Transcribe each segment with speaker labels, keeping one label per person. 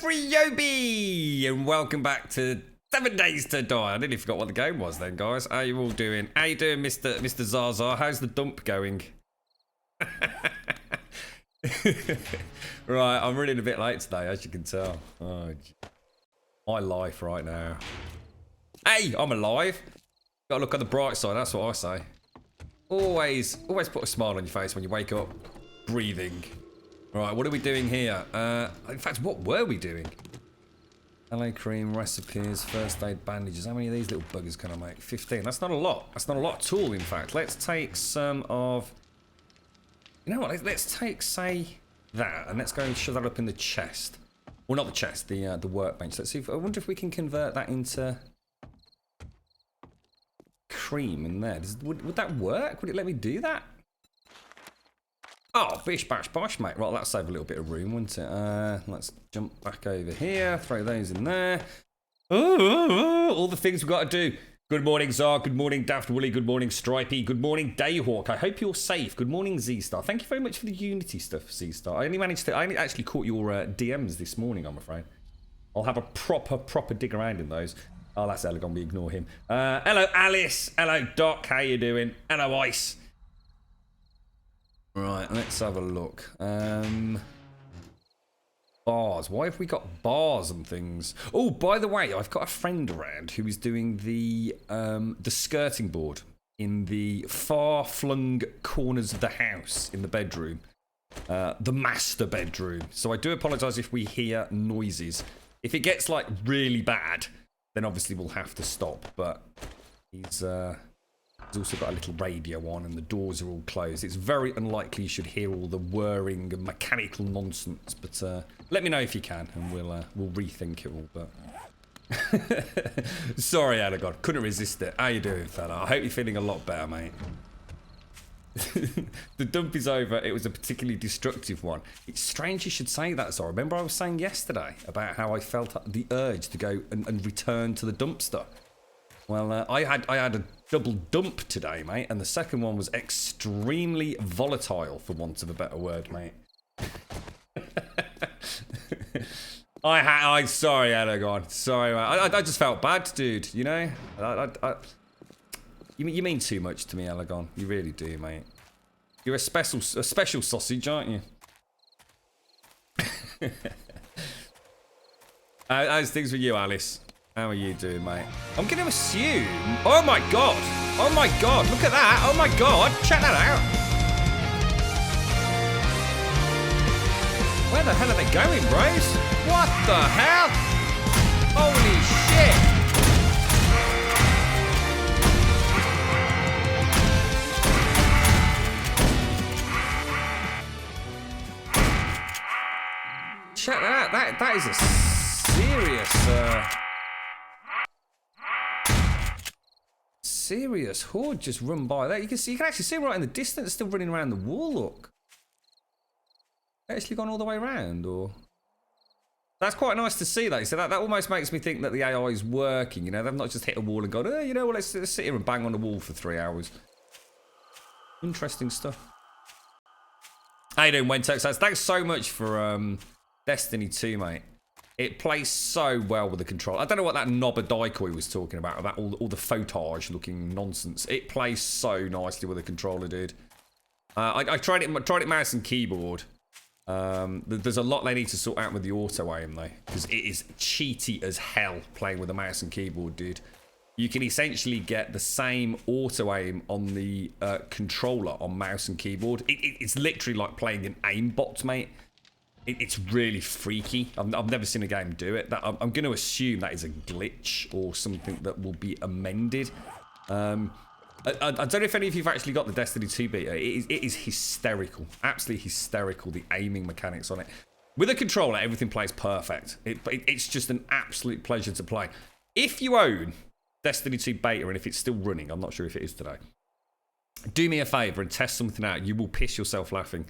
Speaker 1: Yobi, and welcome back to 7 Days to Die. I nearly forgot what the game was then, guys. How you all doing? How you doing, Mr. Zaza? How's the dump going? Right, I'm running a bit late today, as you can tell. Oh, my life right now. Hey, I'm alive. Gotta look on the bright side, that's what I say. Always put a smile on your face when you wake up. Breathing. Right, what are we doing here? In fact, what were we doing? LA cream, recipes, first aid bandages. How many of these little buggers can I make? 15. That's not a lot. That's not a lot at all, in fact. Let's take some of... You know what? Let's take, say, that, and let's go and shove that up in the chest. Well, not the chest, the workbench. Let's see if... I wonder if we can convert that into... cream in there. Would that work? Would it let me do that? Oh, bish bash bosh, mate. Right, that'll save a little bit of room, wouldn't it? Let's jump back over here, throw those in there. All the things we've got to do. Good morning, Zar. Good morning, Daft Wooly. Good morning, Stripey. Good morning, Dayhawk. I hope you're safe. Good morning, Z-Star. Thank you very much for the Unity stuff, Z-Star. I only actually caught your DMs this morning, I'm afraid. I'll have a proper dig around in those. Oh, that's Elegon. We ignore him. Hello, Alice. Hello, Doc. How you doing? Hello, Ice. Right, let's have a look. Bars. Why have we got bars and things? Oh, by the way, I've got a friend around who is doing the skirting board in the far-flung corners of the house in the bedroom. The master bedroom. So I do apologise if we hear noises. If it gets, like, really bad, then obviously we'll have to stop. But he's also got a little radio on and the doors are all closed. It's very unlikely you should hear all the whirring and mechanical nonsense. But let me know if you can, and we'll rethink it all. But sorry, Anagon, couldn't resist it. How you doing, fella? I hope you're feeling a lot better, mate. The dump is over. It was a particularly destructive one. It's strange you should say that, so remember I was saying yesterday about how I felt the urge to go and return to the dumpster. Well, I had a double dump today, mate, and the second one was extremely volatile, for want of a better word, mate. Sorry, Aragon. Sorry, mate. I just felt bad, dude. You know, you mean too much to me, Aragon. You really do, mate. You're a special sausage, aren't you? How's things with you, Alice? How are you doing, mate? I'm going to assume... Oh, my God. Oh, my God. Look at that. Oh, my God. Check that out. Where the hell are they going, bros? What the hell? Holy shit. Check that out. That is a serious horde just run by there. You can actually see right in the distance, still running around the wall. Look, actually gone all the way around, or that's quite nice to see. That so that almost makes me think that the AI is working. You know, they've not just hit a wall and gone, oh, you know, well, let's sit here and bang on the wall for 3 hours. Interesting stuff. How you doing, Wentox? Thanks so much for Destiny 2, mate. It plays so well with the control. I don't know what that knobber Daikoi was talking about all the photage looking nonsense. It plays so nicely with the controller, dude. I tried it mouse and keyboard. There's a lot they need to sort out with the auto aim though, because it is cheaty as hell playing with a mouse and keyboard, dude. You can essentially get the same auto aim on the controller on mouse and keyboard. It's literally like playing an aimbot, mate. It's really freaky. I've never seen a game do it. I'm going to assume that is a glitch or something that will be amended. I don't know if any of you've actually got the Destiny 2 beta. It is hysterical. Absolutely hysterical, the aiming mechanics on it. With a controller, everything plays perfect. It's just an absolute pleasure to play. If you own Destiny 2 beta, and if it's still running, I'm not sure if it is today, do me a favour and test something out. You will piss yourself laughing.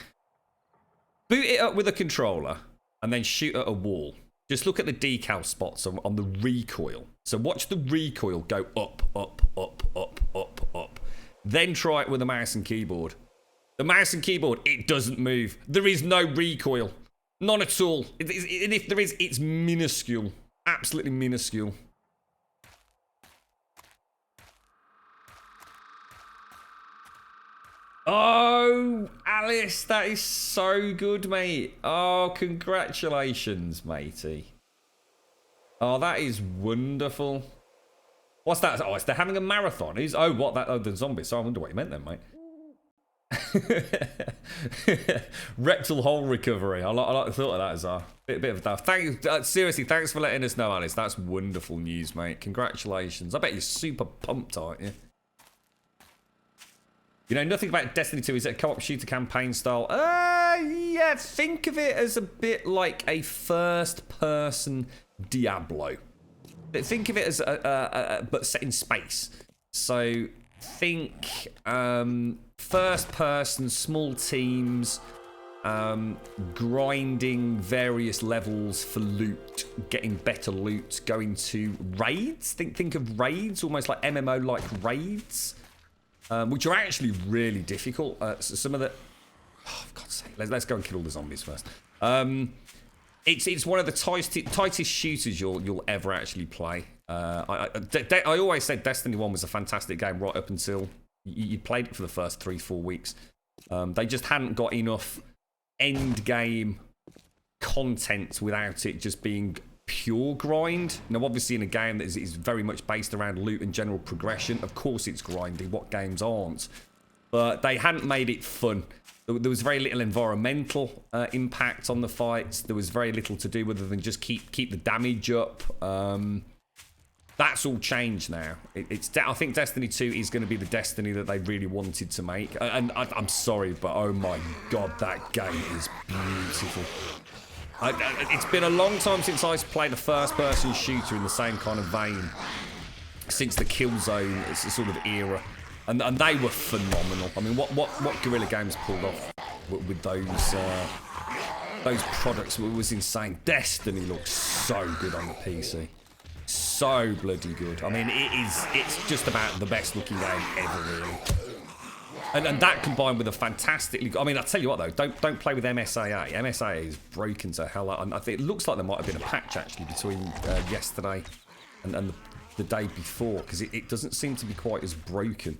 Speaker 1: Boot it up with a controller and then shoot at a wall. Just look at the decal spots on the recoil. So watch the recoil go up, up, up, up, up, up. Then try it with a mouse and keyboard. The mouse and keyboard, it doesn't move. There is no recoil. None at all. And if there is, it's minuscule. Absolutely minuscule. Oh, Alice, that is so good, mate. Oh, congratulations, matey. Oh, that is wonderful. What's that? Oh, it's they're having a marathon. Oh, what? That? Oh, the zombies. So I wonder what you meant then, mate. Rectal hole recovery. I like the thought of that as a bit of that. Seriously, thanks for letting us know, Alice. That's wonderful news, mate. Congratulations. I bet you're super pumped, aren't you? You know nothing about Destiny 2. Is it a co-op shooter campaign style? Yeah. Think of it as a bit like a first-person Diablo. Think of it as but set in space. So think first person, small teams, grinding various levels for loot, getting better loot, going to raids. Think of raids, almost like MMO like raids, which are actually really difficult. So some of the for God's sake, let's go and kill all the zombies first. It's one of the tightest shooters you'll ever actually play. I always said Destiny 1 was a fantastic game right up until you played it for the first 3-4 weeks. They just hadn't got enough end game content without it just being pure grind. Now, obviously, in a game that is very much based around loot and general progression, of course it's grindy. What games aren't? But they hadn't made it fun. There was very little environmental impact on the fights. There was very little to do other than just keep the damage up. That's all changed now. I think Destiny 2 is going to be the Destiny that they really wanted to make. And I'm sorry, but oh my God, that game is beautiful. It's been a long time since I played a first-person shooter in the same kind of vein. Since the Killzone sort of era. And they were phenomenal. I mean, what Guerrilla Games pulled off with those products was insane. Destiny looks so good on the PC. So bloody good. I mean, it's just about the best looking game ever, really. And that combined with a fantastically... I mean, I'll tell you what, though. Don't play with MSAA. MSAA is broken to hell. And I think it looks like there might have been a patch, actually, between yesterday and the day before, because it doesn't seem to be quite as broken.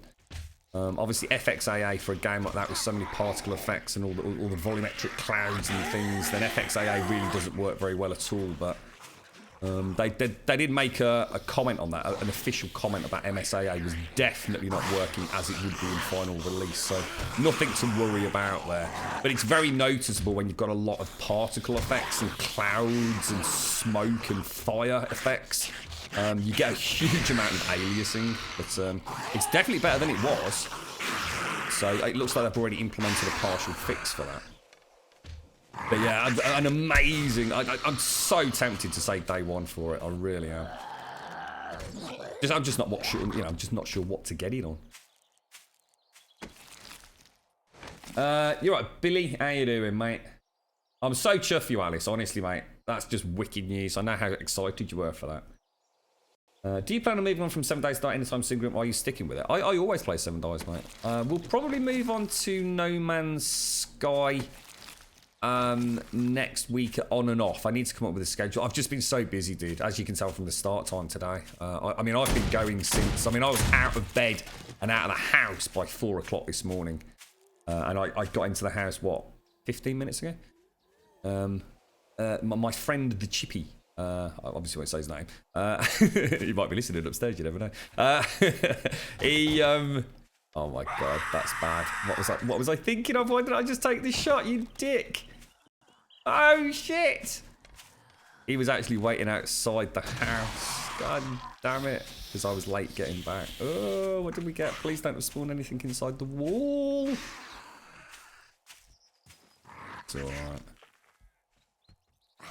Speaker 1: Obviously, FXAA for a game like that with so many particle effects and all the volumetric clouds and things, then FXAA really doesn't work very well at all. But they did make a comment on that, an official comment about MSAA was definitely not working as it would be in final release. So nothing to worry about there. But it's very noticeable when you've got a lot of particle effects and clouds and smoke and fire effects. You get a huge amount of aliasing, but it's definitely better than it was. So it looks like they've already implemented a partial fix for that. But yeah, an amazing... I'm so tempted to say day one for it. I really am. I'm just not sure. I'm just not sure what to get it on. You're right, Billy. How you doing, mate? I'm so chuffed for you, Alice. Honestly, mate, that's just wicked news. I know how excited you were for that. Do you plan on moving on from 7 Days to Die anytime soon, Grim? Or are you sticking with it? I always play 7 Days, mate. We'll probably move on to No Man's Sky next week on and off. I need to come up with a schedule. I've just been so busy, dude, as you can tell from the start time today. I mean, I've been going since... I mean, I was out of bed and out of the house by 4 o'clock this morning. And I got into the house, what, 15 minutes ago? My friend, the Chippy... I obviously won't say his name. He might be listening upstairs, you never know. Oh my God, that's bad. What was I thinking of? Why did I just take this shot, you dick? Oh shit! He was actually waiting outside the house. God damn it. Because I was late getting back. Oh, what did we get? Please don't have spawned anything inside the wall. It's alright.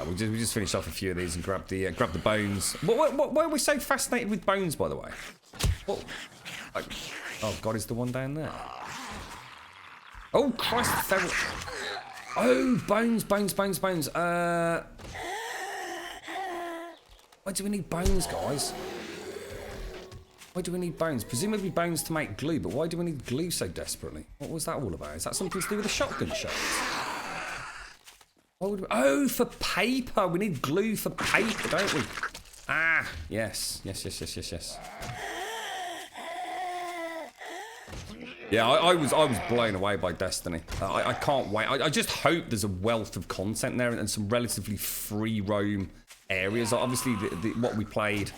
Speaker 1: We just finished off a few of these and grab the bones. Why are we so fascinated with bones, by the way? What? Oh God, is the one down there? Oh Christ! Oh, bones. Why do we need bones, guys? Why do we need bones? Presumably bones to make glue, but why do we need glue so desperately? What was that all about? Is that something to do with the shotgun shells? Oh, for paper. We need glue for paper, don't we? Ah, yes. Yeah, I was blown away by Destiny. I can't wait. I just hope there's a wealth of content there and some relatively free roam areas. Obviously, what we played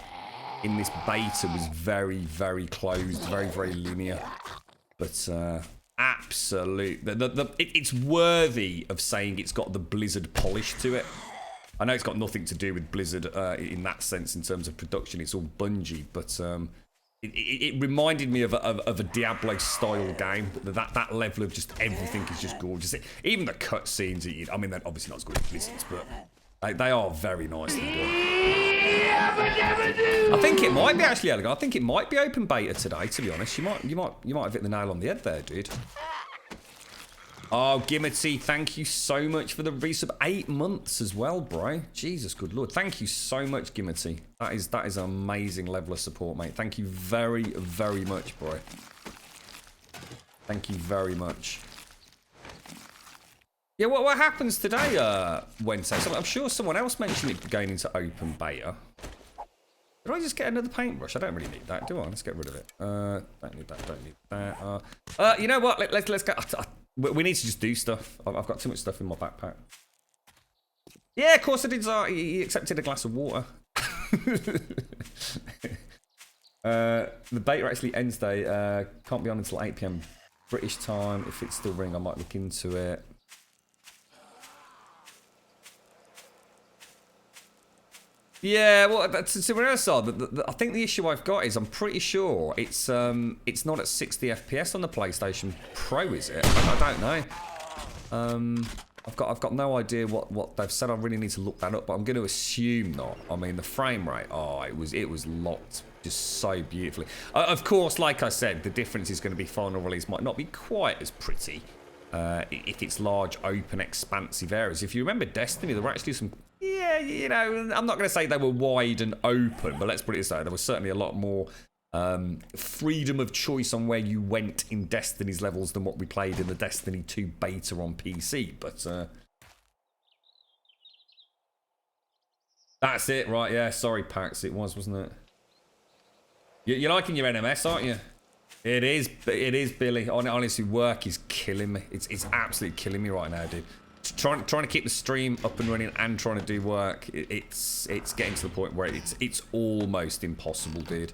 Speaker 1: in this beta was very, very closed, very, very linear. But absolute, it's worthy of saying it's got the Blizzard polish to it. I know it's got nothing to do with Blizzard in that sense in terms of production. It's all Bungie, but it reminded me of a Diablo-style game. That level of just everything is just gorgeous. Even the cutscenes, I mean, they're obviously not as good as Blizzard's, but they are very nicely done. I think it might be actually, Elegant. I think it might be open beta today. To be honest, you might have hit the nail on the head there, dude. Oh, Gimity, thank you so much for the resub. 8 months as well, bro. Jesus, good lord. Thank you so much, Gimity. That is an amazing level of support, mate. Thank you very, very much, bro. Thank you very much. Yeah, what happens today, Wednesday? So I'm sure someone else mentioned it going into open beta. Did I just get another paintbrush? I don't really need that, do I? Let's get rid of it. Don't need that, don't need that. You know what? Let's go. We need to just do stuff. I've got too much stuff in my backpack. Yeah, of course I did. He accepted a glass of water. The beta actually ends day. Can't be on until 8 PM British time. If it's still running, I might look into it. Yeah, well, to be honest, I think the issue I've got is I'm pretty sure it's not at 60 FPS on the PlayStation Pro, is it? I don't know. I've got no idea what they've said. I really need to look that up, but I'm going to assume not. I mean, the frame rate, it was locked just so beautifully. Of course, like I said, the difference is going to be final release might not be quite as pretty if it's large, open, expansive areas. If you remember Destiny, there were actually some. Yeah, you know, I'm not going to say they were wide and open, but let's put it this way, there was certainly a lot more freedom of choice on where you went in Destiny's levels than what we played in the Destiny 2 beta on PC, but that's it, right, yeah, sorry Pax, it was, wasn't it? You're liking your NMS, aren't you? It is, Billy. Honestly, work is killing me. It's absolutely killing me right now, dude. Trying to keep the stream up and running and trying to do work, it's getting to the point where it's almost impossible, dude.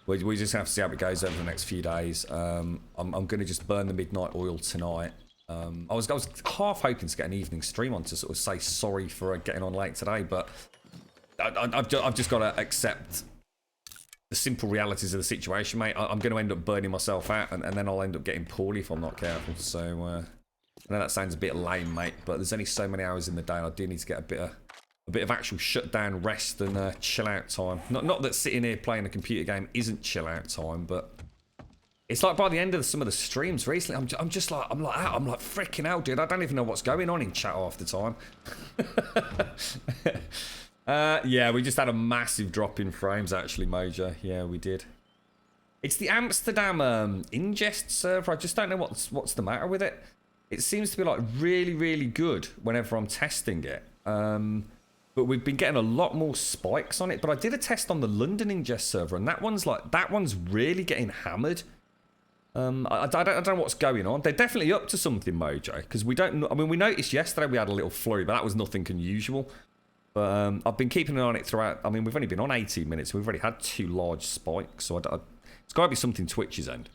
Speaker 1: We just have to see how it goes over the next few days. I'm going to just burn the midnight oil tonight. I was half hoping to get an evening stream on to sort of say sorry for getting on late today, but I've just got to accept the simple realities of the situation, mate. I'm going to end up burning myself out, and then I'll end up getting poorly if I'm not careful. So I know that sounds a bit lame, mate, but there's only so many hours in the day, and I do need to get a bit of actual shutdown, rest, and chill out time. Not that sitting here playing a computer game isn't chill out time, but it's like by the end of some of the streams recently, I'm like freaking hell, dude. I don't even know what's going on in chat half the time. Yeah, we just had a massive drop in frames, actually, Mojo. Yeah, we did. It's the Amsterdam ingest server. I just don't know what's the matter with it. It seems to be like really, really good whenever I'm testing it. But we've been getting a lot more spikes on it. But I did a test on the London ingest server, and that one's really getting hammered. I don't know what's going on. They're definitely up to something, Mojo, because we don't. I mean, we noticed yesterday we had a little flurry, but that was nothing unusual. But I've been keeping an eye on it throughout. I mean, we've only been on 18 minutes. We've already had 2 large spikes, so it's got to be something Twitch's end.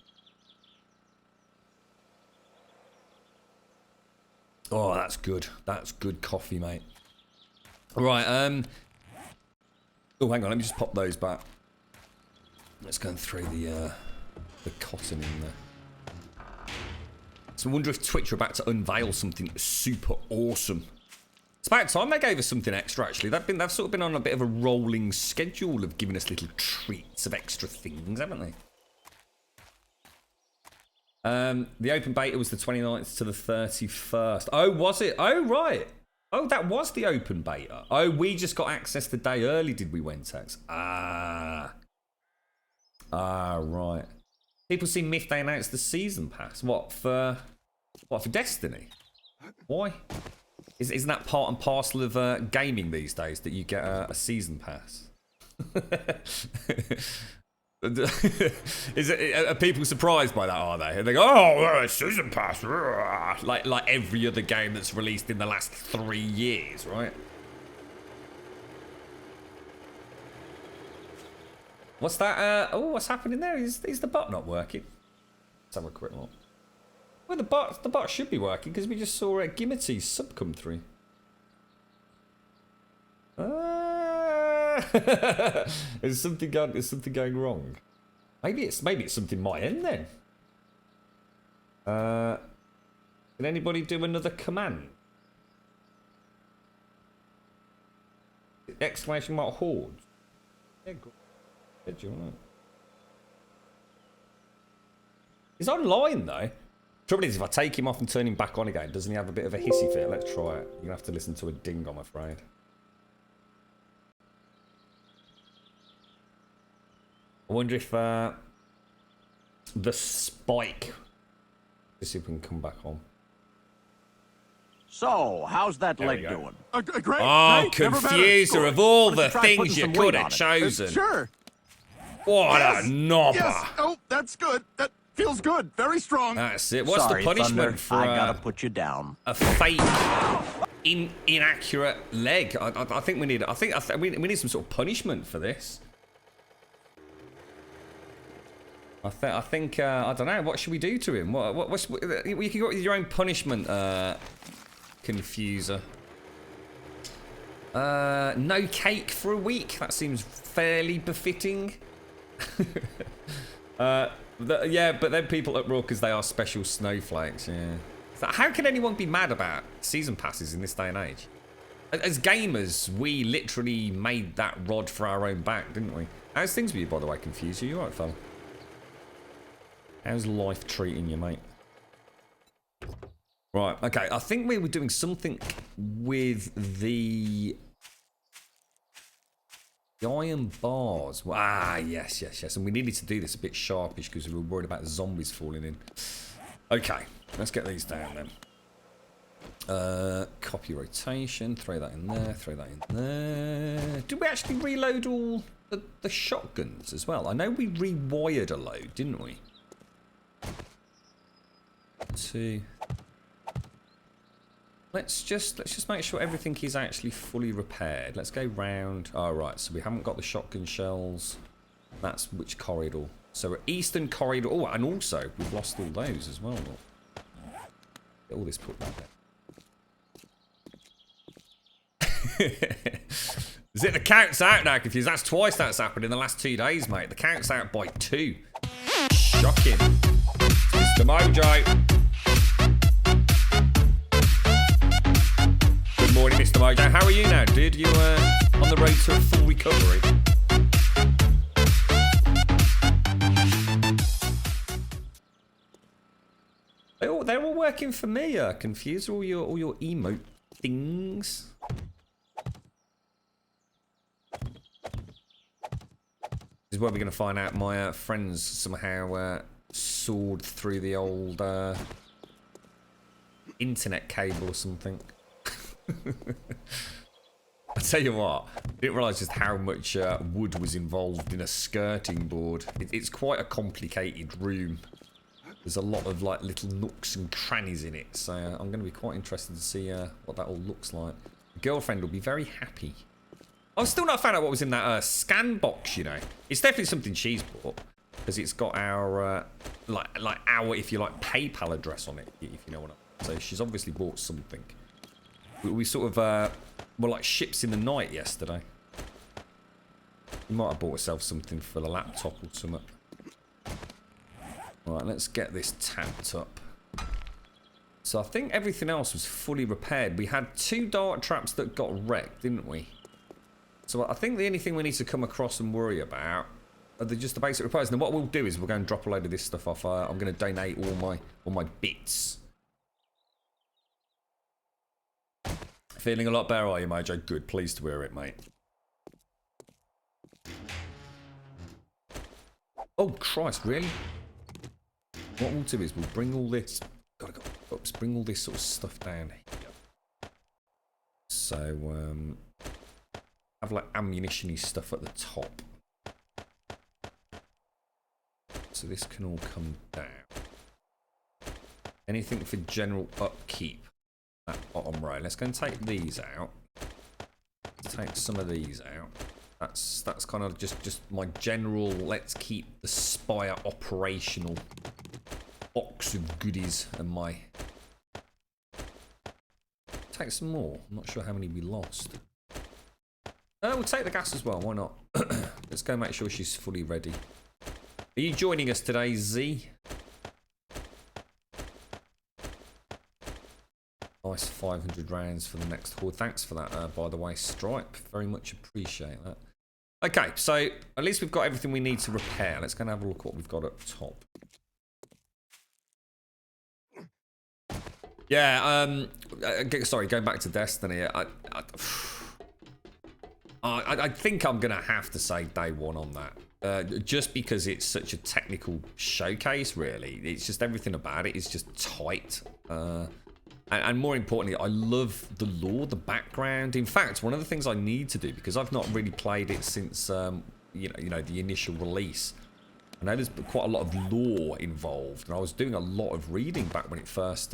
Speaker 1: Oh, that's good. That's good coffee, mate. All right. Oh, hang on. Let me just pop those back. Let's go and throw the cotton in there. So I wonder if Twitch are about to unveil something super awesome. It's about time they gave us something extra, actually. They've sort of been on a bit of a rolling schedule of giving us little treats of extra things, haven't they? The open beta was the 29th to the 31st. Oh, was it? Oh, right. Oh, that was the open beta. Oh, we just got access the day early, did we, Wentex? Right. People see Myth, they announced the season pass. What for Destiny? Why? Isn't that part and parcel of gaming these days that you get a season pass? Are people surprised by that? Are they? And they go, "Oh, season pass!" Like every other game that's released in the last 3 years, right? What's that? Oh, what's happening there? Is the bot not working? Let's have a quick look. Well, the bot should be working because we just saw Gimmety's sub come through. Is something going wrong? Maybe it's something my end then. Can anybody do another command? Exclamation mark horde. Yeah, good. He's online though. Trouble is, if I take him off and turn him back on again, doesn't he have a bit of a hissy fit? Let's try it. You're gonna have to listen to a ding, I'm afraid. I wonder if the spike. Let's see if we can come back on.
Speaker 2: So, how's that leg doing?
Speaker 3: Great.
Speaker 1: Oh,
Speaker 3: great.
Speaker 1: Confuser, of all the things you could have chosen.
Speaker 3: Sure.
Speaker 1: What a knobber.
Speaker 3: Yes. Oh, that's good. That feels good. Very strong.
Speaker 1: That's it. What's
Speaker 2: Sorry,
Speaker 1: the punishment
Speaker 2: Thunder,
Speaker 1: for
Speaker 2: I gotta put you down.
Speaker 1: a fake, inaccurate leg? I think we need. I think we need some sort of punishment for this. I think I don't know. What should we do to him? You can go with your own punishment, Confuser. No cake for a week. That seems fairly befitting. Yeah, but then people uproar because they are special snowflakes. Yeah. So how can anyone be mad about season passes in this day and age? As gamers, we literally made that rod for our own back, didn't we? How's things with you, by the way, Confuser? You alright, fella? How's life treating you, mate? Right, okay. I think we were doing something with the iron bars. Yes. And we needed to do this a bit sharpish because we were worried about zombies falling in. Okay, let's get these down then. Copy rotation. Throw that in there. Throw that in there. Did we actually reload all the shotguns as well? I know we rewired a load, didn't we? 2. Let's just make sure everything is actually fully repaired. Let's go round. Oh, right, so we haven't got the shotgun shells. That's which corridor? So we're eastern corridor. Oh, and also we've lost all those as well. Get all this put back there. Is it the count's out now, Confused? That's twice that's happened in the last 2 days, mate. The count's out by 2. Shocking. Mr. Mojo. Good morning, Mr. Mojo. How are you now, dude? You on the road to a full recovery? They're all working for me, Confused. All your emote things. This is where we're going to find out my friends somehow soared through the old internet cable or something. I tell you what, I didn't realise just how much wood was involved in a skirting board. It's quite a complicated room. There's a lot of like little nooks and crannies in it, so I'm going to be quite interested to see what that all looks like. My girlfriend will be very happy. I've still not found out what was in that scan box, you know. It's definitely something she's bought because it's got our like our, if you like, PayPal address on it, if you know what I mean. So she's obviously bought something. We sort of were like ships in the night yesterday. You might have bought herself something for the laptop or something. Alright, let's get this tapped up. So I think everything else was fully repaired. We had 2 dart traps that got wrecked, didn't we? So I think the only thing we need to come across and worry about are just the basic repairs. And then what we'll do is we'll go and drop a load of this stuff off. I'm going to donate all my bits. Feeling a lot better, are you, Mojo? Good. Pleased to hear it, mate. Oh, Christ, really? What we'll do is we'll bring all this... Gotta go. Oops, bring all this sort of stuff down here. So, have like ammunition-y stuff at the top. So this can all come down. Anything for general upkeep. That bottom row. Let's go and take these out. Take some of these out. That's kind of just my general. Let's keep the spire operational box of goodies and my. Take some more. I'm not sure how many we lost. We'll take the gas as well. Why not? Let's go make sure she's fully ready. Are you joining us today, Z? Nice 500 rounds for the next horde. Thanks for that, by the way, Stripe. Very much appreciate that. Okay, so at least we've got everything we need to repair. Let's go and have a look at what we've got up top. Yeah, sorry, going back to Destiny. I think I'm going to have to say day one on that. Just because it's such a technical showcase, really. It's just everything about it is just tight. And more importantly, I love the lore, the background. In fact, one of the things I need to do, because I've not really played it since you know the initial release. I know there's quite a lot of lore involved, and I was doing a lot of reading back when it first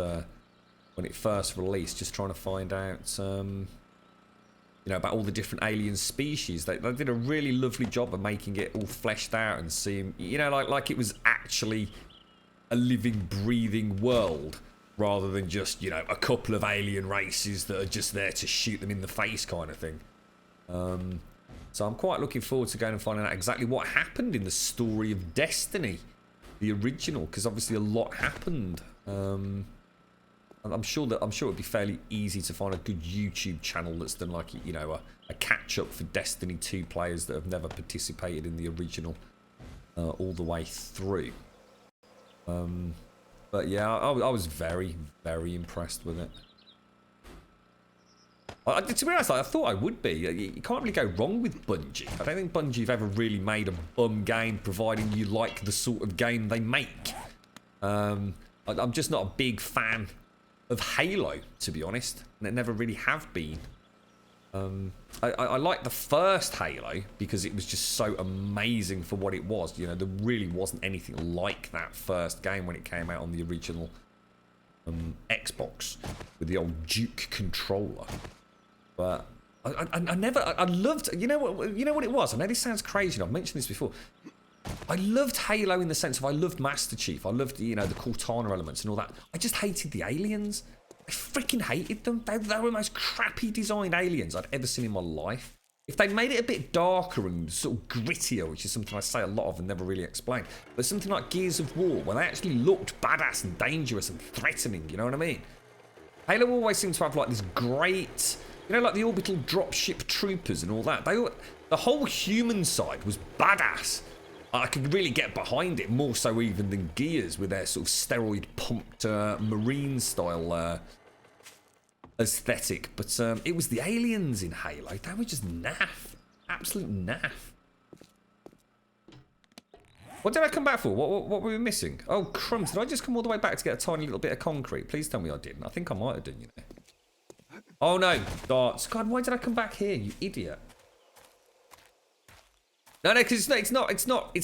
Speaker 1: released, just trying to find out you know, about all the different alien species. They did a really lovely job of making it all fleshed out and seem, you know, like it was actually a living, breathing world. Rather than just, you know, a couple of alien races that are just there to shoot them in the face kind of thing. So I'm quite looking forward to going and finding out exactly what happened in the story of Destiny, the original, because obviously a lot happened. I'm sure it'd be fairly easy to find a good YouTube channel that's done like, you know, a catch up for Destiny 2 players that have never participated in the original all the way through. But yeah, I was very, very impressed with it. To be honest, I thought I would be. You can't really go wrong with Bungie. I don't think Bungie have ever really made a bum game, providing you like the sort of game they make. I'm just not a big fan of Halo, to be honest, and it never really have been. I like the first Halo because it was just so amazing for what it was. You know, there really wasn't anything like that first game when it came out on the original Xbox with the old Duke controller. But I loved, you know what it was? I know this sounds crazy, and I've mentioned this before. I loved Halo in the sense of I loved Master Chief. I loved, you know, the Cortana elements and all that. I just hated the aliens. I freaking hated them. They were the most crappy designed aliens I'd ever seen in my life. If they made it a bit darker and sort of grittier, which is something I say a lot of and never really explain, but something like Gears of War, where they actually looked badass and dangerous and threatening, you know what I mean? Halo always seemed to have like this great, you know, like the orbital dropship troopers and all that. The whole human side was badass. I could really get behind it, more so even than Gears, with their sort of steroid-pumped marine style aesthetic. But it was the aliens in Halo. They were just naff. Absolute naff. What did I come back for? What were we missing? Oh, crumbs. Did I just come all the way back to get a tiny little bit of concrete? Please tell me I didn't. I think I might have done, you know. Oh, no. Darts. God, why did I come back here, you idiot? No, because it's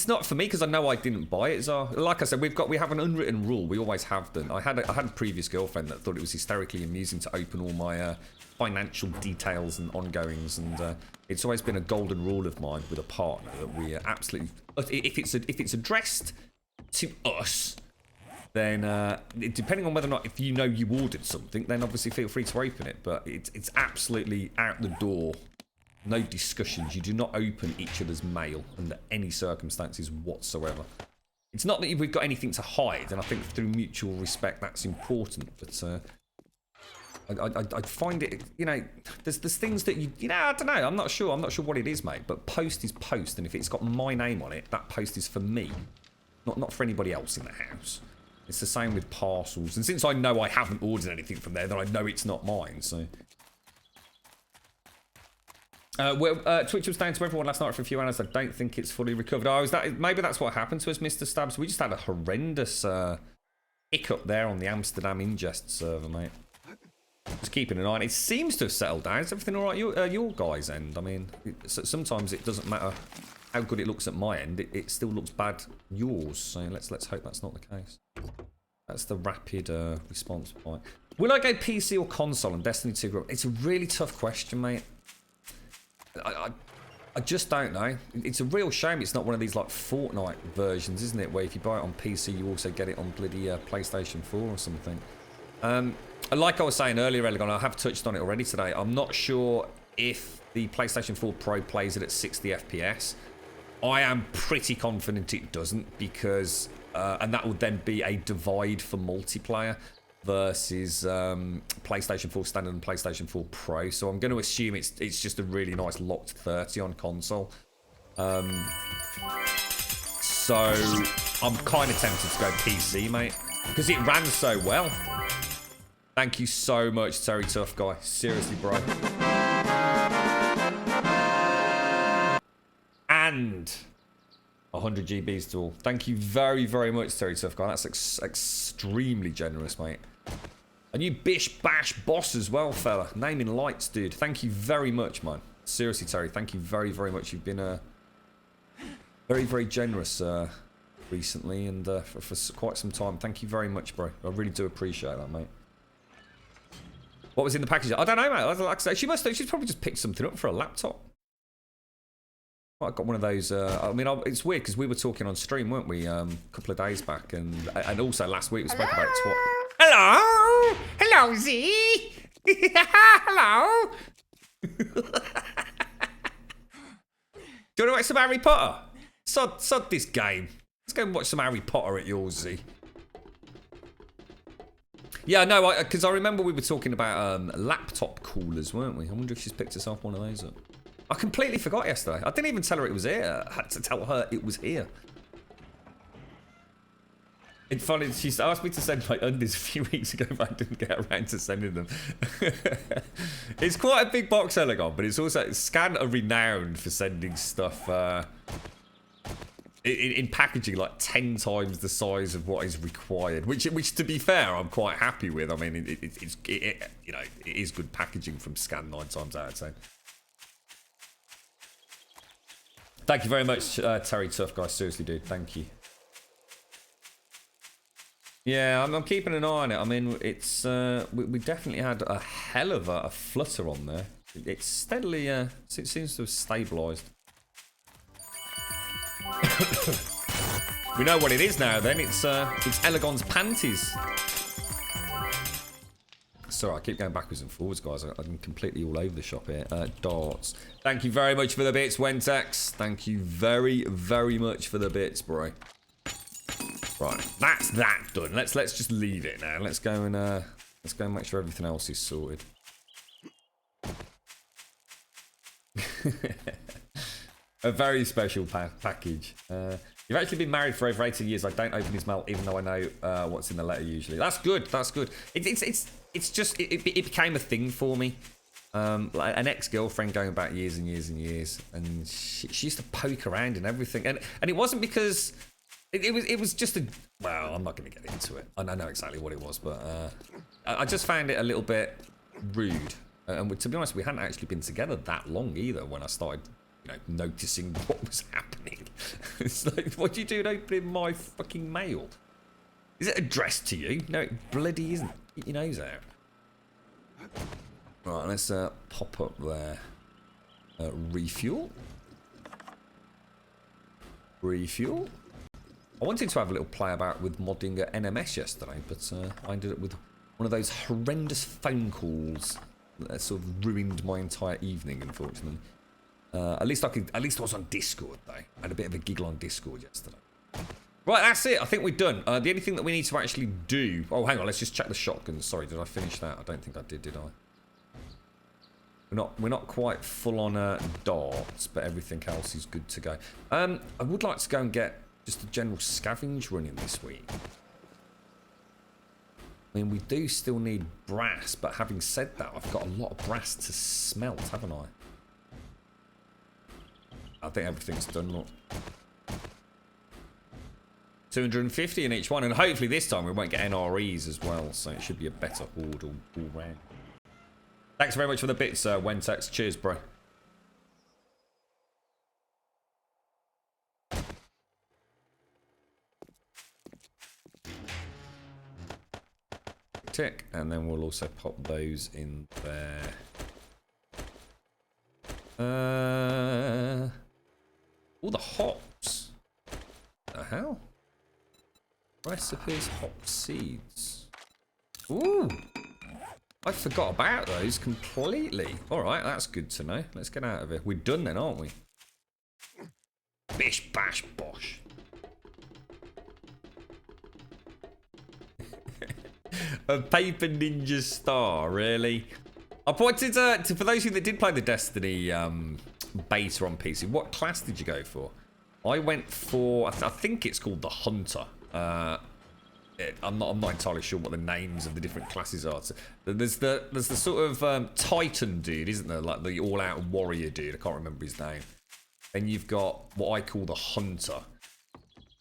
Speaker 1: not for me, because I know I didn't buy it. So, like I said, we have an unwritten rule. We always have done. I had a previous girlfriend that thought it was hysterically amusing to open all my financial details and ongoings, and it's always been a golden rule of mine with a partner that we absolutely, if it's addressed to us, then depending on whether or not, if you know you ordered something, then obviously feel free to open it. But it's absolutely out the door. No discussions. You do not open each other's mail under any circumstances whatsoever. It's not that we've got anything to hide, and I think through mutual respect that's important. But I find it, you know, there's things that you know, I don't know. I'm not sure what it is, mate. But post is post, and if it's got my name on it, that post is for me, not for anybody else in the house. It's the same with parcels, and since I know I haven't ordered anything from there, then I know it's not mine. So. Twitch was down to everyone last night for a few hours. I don't think it's fully recovered. Maybe that's what happened to us, Mr. Stabs. We just had a horrendous hiccup there on the Amsterdam ingest server, mate. Just keeping an eye on it. It seems to have settled down. Is everything all right your guys' end? I mean, sometimes it doesn't matter how good it looks at my end. It still looks bad yours. So let's hope that's not the case. That's the rapid response point. Will I go PC or console on Destiny 2? It's a really tough question, mate. I just don't know. It's a real shame it's not one of these like Fortnite versions, isn't it? Where if you buy it on PC, you also get it on bloody PlayStation 4 or something. Like I was saying earlier, Elegon, I have touched on it already today. I'm not sure if the PlayStation 4 Pro plays it at 60 FPS. I am pretty confident it doesn't because, and that would then be a divide for multiplayer versus PlayStation 4 Standard and PlayStation 4 Pro. So I'm going to assume it's just a really nice locked 30 on console. So I'm kind of tempted to go PC, mate, because it ran so well. Thank you so much, Terry Tough Guy. Seriously, bro. And 100 GBs to all. Thank you very, very much, Terry Tough Guy. That's extremely generous, mate. And you bish bash boss as well, fella. Naming lights, dude. Thank you very much, man. Seriously, Terry. Thank you very, very much. You've been very, very generous recently and for quite some time. Thank you very much, bro. I really do appreciate that, mate. What was in the package? I don't know, mate. Like I say, she's probably just picked something up for a laptop. I got one of those. I mean, it's weird because we were talking on stream, weren't we? A couple of days back, and also last week we spoke about twat. Hello, hello, Z. Hello. Do you want to watch some Harry Potter? Sod this game. Let's go and watch some Harry Potter at yours, Z. Yeah, no, because I remember we were talking about laptop coolers, weren't we? I wonder if she's picked herself one of those up. I completely forgot yesterday. I didn't even tell her it was here. I had to tell her it was here. It's funny, she asked me to send my undies a few weeks ago, but I didn't get around to sending them. It's quite a big box, Elegon, but it's also... Scan are renowned for sending stuff in packaging like 10 times the size of what is required, which to be fair, I'm quite happy with. I mean, it's you know, it is good packaging from Scan 9 times out of 10. Thank you very much, Terry Tough Guy. Seriously, dude. Thank you. Yeah, I'm keeping an eye on it. I mean, it's we definitely had a hell of a flutter on there. It's steadily, it seems to have stabilised. We know what it is now. Then it's Elegon's panties. Sorry, I keep going backwards and forwards, guys. I'm completely all over the shop here. Darts. Thank you very much for the bits, Wentex. Thank you very, very much for the bits, bro. Right, that's that done. Let's just leave it now. Let's go and make sure everything else is sorted. A very special package. You've actually been married for over 18 years. I don't open his mail, even though I know what's in the letter usually. That's good. That's good. It's just it became a thing for me. Like an ex-girlfriend going back years and years and years, and she used to poke around and everything, and it wasn't because it was just a, well, I'm not going to get into it. I know exactly what it was, but I just found it a little bit rude. And to be honest, we hadn't actually been together that long either when I started, you know, noticing what was happening. It's like, what do you do opening my fucking mail? Is it addressed to you? No, it bloody isn't. Get your nose out. Right, let's pop up there. Refuel. Refuel. I wanted to have a little play about with modding NMS yesterday, but I ended up with one of those horrendous phone calls that sort of ruined my entire evening, unfortunately. At least I was on Discord though. I had a bit of a giggle on Discord yesterday. Right, that's it. I think we're done. The only thing that we need to actually do... Oh, hang on. Let's just check the shotguns. Sorry, did I finish that? I don't think I did I? We're not quite full on darts, but everything else is good to go. I would like to go and get just a general scavenge running this week. I mean, we do still need brass, but having said that, I've got a lot of brass to smelt, haven't I? I think everything's done, look. 250 in each one, and hopefully this time we won't get NREs as well, so it should be a better horde all round. Thanks very much for the bits, Wentex. Cheers, bro. Tick, and then we'll also pop those in there. All the hops. The hell? Recipes, hop seeds. Ooh! I forgot about those completely. Alright, that's good to know. Let's get out of here. We're done then, aren't we? Bish, bash, bosh. A Paper Ninja Star, really? I pointed to for those of you that did play the Destiny beta on PC, what class did you go for? I went for, I think it's called the Hunter. I'm not entirely sure what the names of the different classes are. So there's the sort of Titan dude, isn't there? Like the all-out warrior dude. I can't remember his name. Then you've got what I call the Hunter,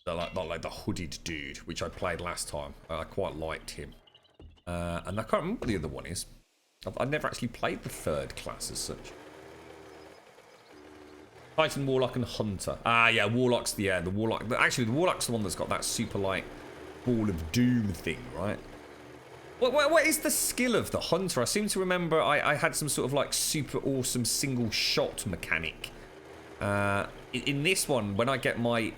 Speaker 1: like the hooded dude, which I played last time. I quite liked him. And I can't remember what the other one is. I've never actually played the third class as such. Titan, Warlock, and Hunter. Ah, yeah, Warlock's the Warlock. Actually, the Warlock's the one that's got that super light ball of doom thing, right? What is the skill of the Hunter? I seem to remember I had some sort of like super awesome single shot mechanic. In this one, when I get my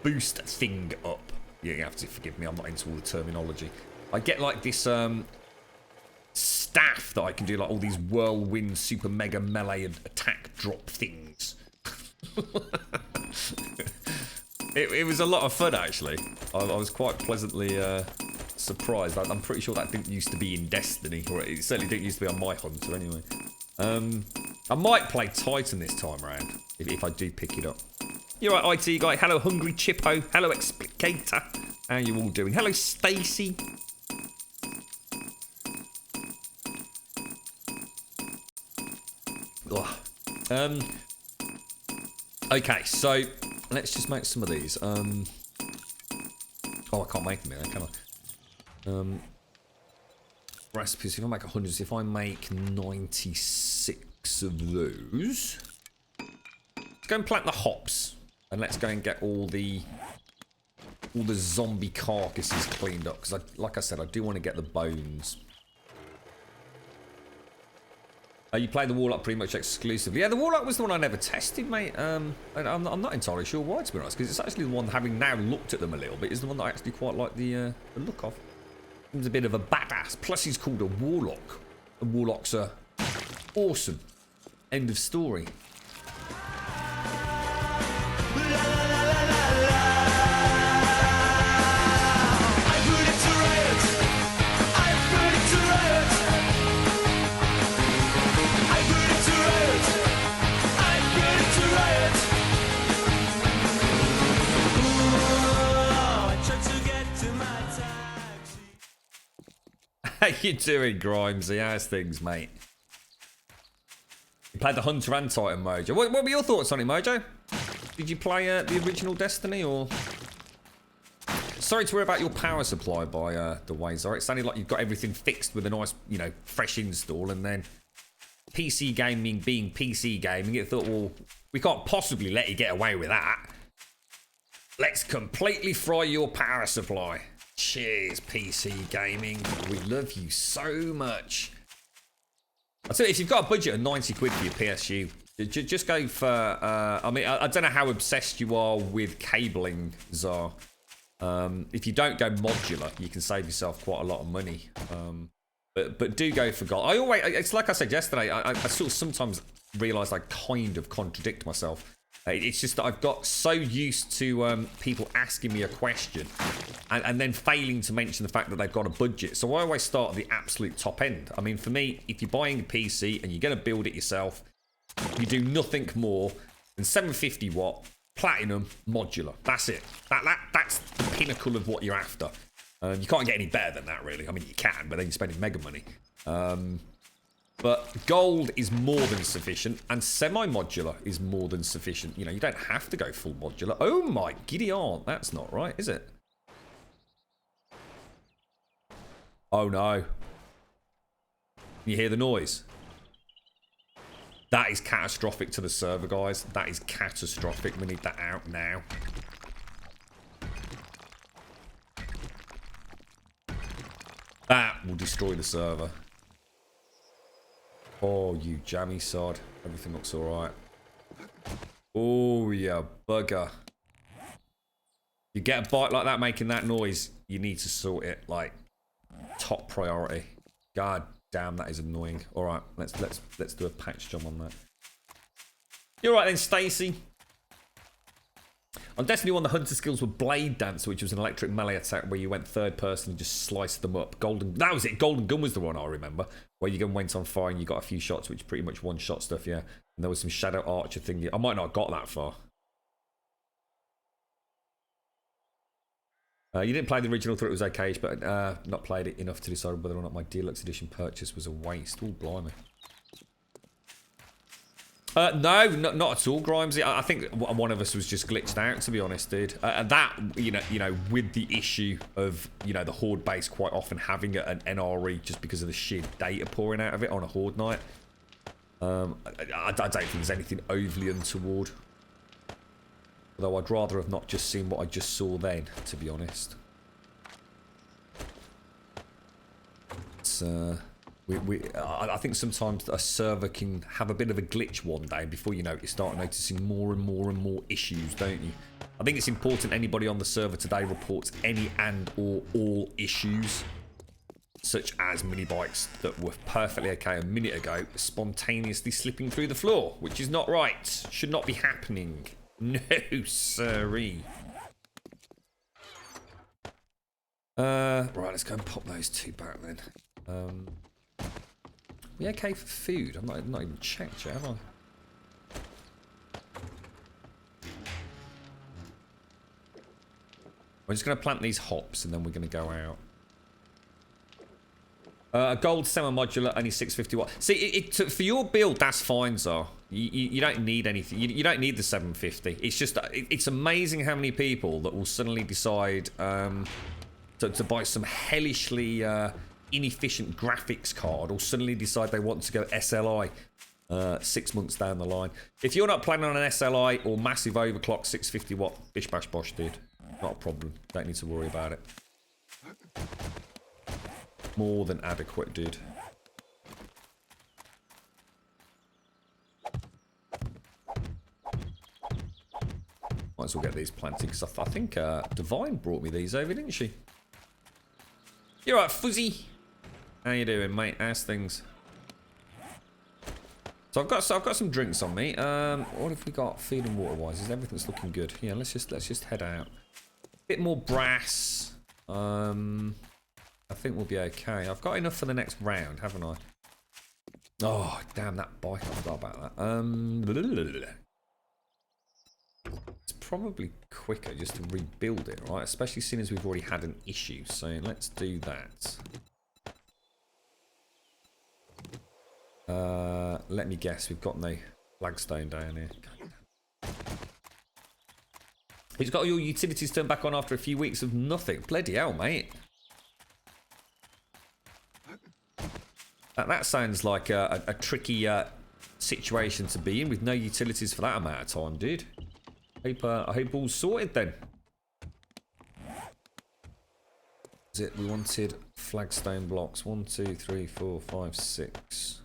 Speaker 1: boost thing up, you have to forgive me, I'm not into all the terminology. I get like this staff that I can do like all these whirlwind super mega melee attack drop things. It was a lot of fun actually. I was quite pleasantly surprised. I'm pretty sure that didn't used to be in Destiny, or it certainly didn't used to be on my Hunter anyway. I might play Titan this time around if I do pick it up. You're right, IT guy. Hello, Hungry Chippo. Hello, Explicator. How you all doing? Hello, Stacy. Okay, so let's just make some of these. Oh, I can't make them here, can I? Recipes. If I make 100, if I make 96 of those, let's go and plant the hops, and let's go and get all the zombie carcasses cleaned up. Because, like I said, I do want to get the bones. You play the Warlock pretty much exclusively. Yeah, the Warlock was the one I never tested, mate. And I'm not entirely sure why, to be honest, because it's actually the one, having now looked at them a little bit, is the one that I actually quite like the look of. He's a bit of a badass. Plus, he's called a Warlock. And Warlocks are awesome. End of story. How you doing, Grimesy? How's things, mate? You played the Hunter and Titan, Mojo. What were your thoughts on it, Mojo? Did you play the original Destiny, or...? Sorry to worry about your power supply, by the way, Zara. It sounded like you've got everything fixed with a nice, you know, fresh install, and then PC gaming being PC gaming, it thought, well, we can't possibly let you get away with that. Let's completely fry your power supply. Cheers, PC gaming. We love you so much. I'll tell you, if you've got a budget of 90 quid for your PSU, just go for... I mean, I don't know how obsessed you are with cabling, Zar. If you don't go modular, you can save yourself quite a lot of money. But do go for gold. It's like I said yesterday, I sort of sometimes realise I kind of contradict myself. It's just that I've got so used to people asking me a question and then failing to mention the fact that they've got a budget. So I always start at the absolute top end. I mean, for me, if you're buying a PC and you're going to build it yourself, you do nothing more than 750 watt, platinum, modular. That's it. That's the pinnacle of what you're after. You can't get any better than that, really. I mean, you can, but then you're spending mega money. But gold is more than sufficient, and semi-modular is more than sufficient. You know, you don't have to go full modular. Oh my giddy aunt, that's not right, is it? Oh no. You hear the noise? That is catastrophic to the server, guys. That is catastrophic. We need that out now. That will destroy the server. Oh, you jammy sod. Everything looks alright. Oh, yeah, bugger. You get a bite like that making that noise, you need to sort it, like, top priority. God damn, that is annoying. Alright, let's do a patch job on that. You're right then, Stacy. On Destiny 1, the hunter skills were Blade Dancer, which was an electric melee attack where you went third person and just sliced them up. That was it. Golden Gun was the one I remember, where your gun went on fire and you got a few shots, which pretty much one-shot stuff, yeah. And there was some Shadow Archer thing. I might not have got that far. You didn't play the original, thought it was okay, but not played it enough to decide whether or not my Deluxe Edition purchase was a waste. Oh, blimey. No, not at all, Grimesy. I think one of us was just glitched out, to be honest, dude. And that, you know, with the issue of, you know, the Horde base quite often having an NRE just because of the sheer data pouring out of it on a Horde night. I don't think there's anything overly untoward. Although I'd rather have not just seen what I just saw then, to be honest. It's, I think sometimes a server can have a bit of a glitch one day, and before you know it, you start noticing more and more and more issues, don't you? I think it's important anybody on the server today reports any and or all issues, such as mini bikes that were perfectly okay a minute ago, spontaneously slipping through the floor, which is not right. Should not be happening. No, sirree. Right, let's go and pop those two back then. We okay for food? I've not even checked yet, have I? We're just going to plant these hops and then we're going to go out. A gold semi-modular, only 650 watt. See, for your build, that's fine, Zar. You don't need anything. You don't need the 750. It's just, it's amazing how many people that will suddenly decide to buy some hellishly inefficient graphics card, or suddenly decide they want to go SLI 6 months down the line. If you're not planning on an SLI or massive overclock 650 watt, bish bash bosh, dude. Not a problem. Don't need to worry about it. More than adequate, dude. Might as well get these planted, because I think Divine brought me these over, didn't she? You're right, Fuzzy. How you doing, mate? How's things? So I've got some drinks on me. What have we got food and water wise? Is everything's looking good? Yeah, let's just head out. Bit more brass. I think we'll be okay. I've got enough for the next round, haven't I? Oh, damn that bike! I forgot about that. It's probably quicker just to rebuild it, right? Especially seeing as we've already had an issue. So let's do that. Let me guess, we've got no flagstone down here. He's got all your utilities turned back on after a few weeks of nothing. Bloody hell, mate. That sounds like a tricky situation to be in with no utilities for that amount of time, dude. I hope all's sorted then. Is it? We wanted flagstone blocks. 1, 2, 3, 4, 5, 6.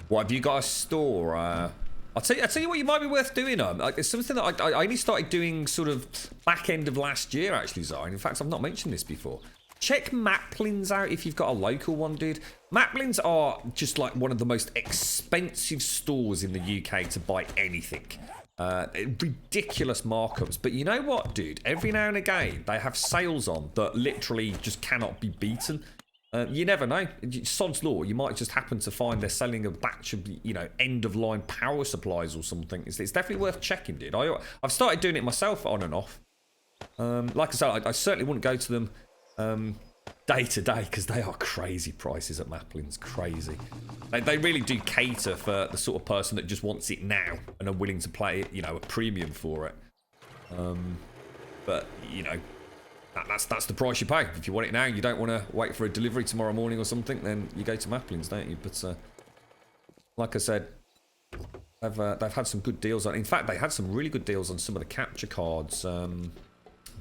Speaker 1: What have you got a store? I'll tell you what you might be worth doing on. Like, it's something that I only started doing sort of back end of last year, actually, Zara. In fact, I've not mentioned this before. Check Maplins out if you've got a local one, dude. Maplins are just like one of the most expensive stores in the UK to buy anything. Ridiculous markups. But you know what, dude? Every now and again, they have sales on that literally just cannot be beaten. You never know. Sod's law, you might just happen to find they're selling a batch of, you know, end-of-line power supplies or something. It's definitely worth checking, dude. I've started doing it myself on and off. Like I said, I certainly wouldn't go to them day to day because they are crazy prices at Maplin's. Crazy. They really do cater for the sort of person that just wants it now and are willing to pay, you know, a premium for it. But you know, that's the price you pay. If you want it now, you don't want to wait for a delivery tomorrow morning or something, then you go to Maplin's, don't you? But like I said, they've had some good deals on. In fact, they had some really good deals on some of the capture cards.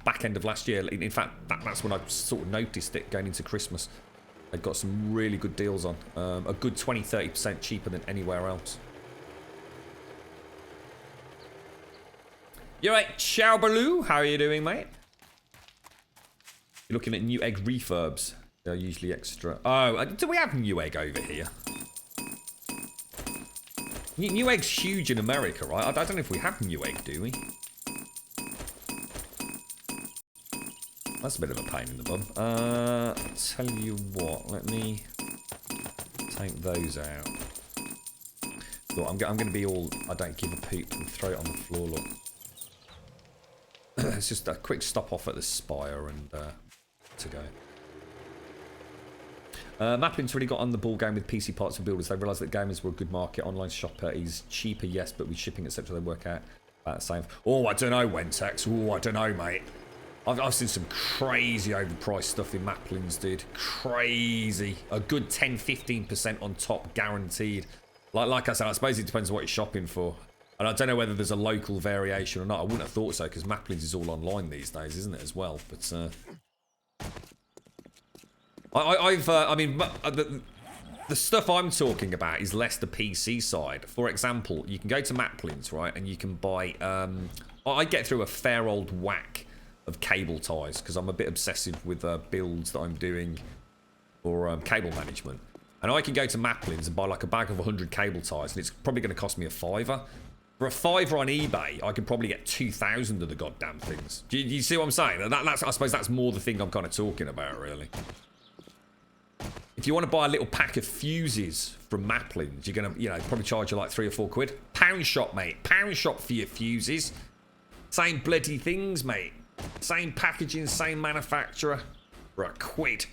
Speaker 1: Back end of last year. In fact, that's when I sort of noticed it going into Christmas. They've got some really good deals on. A good 20-30% cheaper than anywhere else. You right, Ciao Baloo? How are you doing, mate? You're looking at new egg refurbs. They're usually extra. Oh, do we have new egg over here? New egg's huge in America, right? I don't know if we have new egg, do we? That's a bit of a pain in the bum. I'll tell you what, let me take those out. Look, I'm going to be all, I don't give a poop and throw it on the floor, look. It's just a quick stop off at the Spire and to go. Maplin's really got on the ball game with PC parts for builders. They realised that gamers were a good market. Online shopper is cheaper, yes, but with shipping, etc., they work out about the same. Oh, I don't know, Wentex. Oh, I don't know, mate. I've seen some crazy overpriced stuff in Maplin's, dude. Crazy. A good 10-15% on top, guaranteed. Like I said, I suppose it depends on what you're shopping for. And I don't know whether there's a local variation or not. I wouldn't have thought so, because Maplin's is all online these days, isn't it, as well? But, I mean, the stuff I'm talking about is less the PC side. For example, you can go to Maplin's, right, and you can buy, I get through a fair old whack of cable ties because I'm a bit obsessive with builds that I'm doing for cable management. And I can go to Maplin's and buy like a bag of 100 cable ties, and it's probably going to cost me a £5. For a £5 on eBay, I could probably get 2,000 of the goddamn things. Do you see what I'm saying? That's, I suppose that's more the thing I'm kind of talking about, really. If you want to buy a little pack of fuses from Maplin's, you're going to, you know, probably charge you like £3 or £4. Pound shop, mate. Pound shop for your fuses. Same bloody things, mate. Same packaging, same manufacturer. For a £1.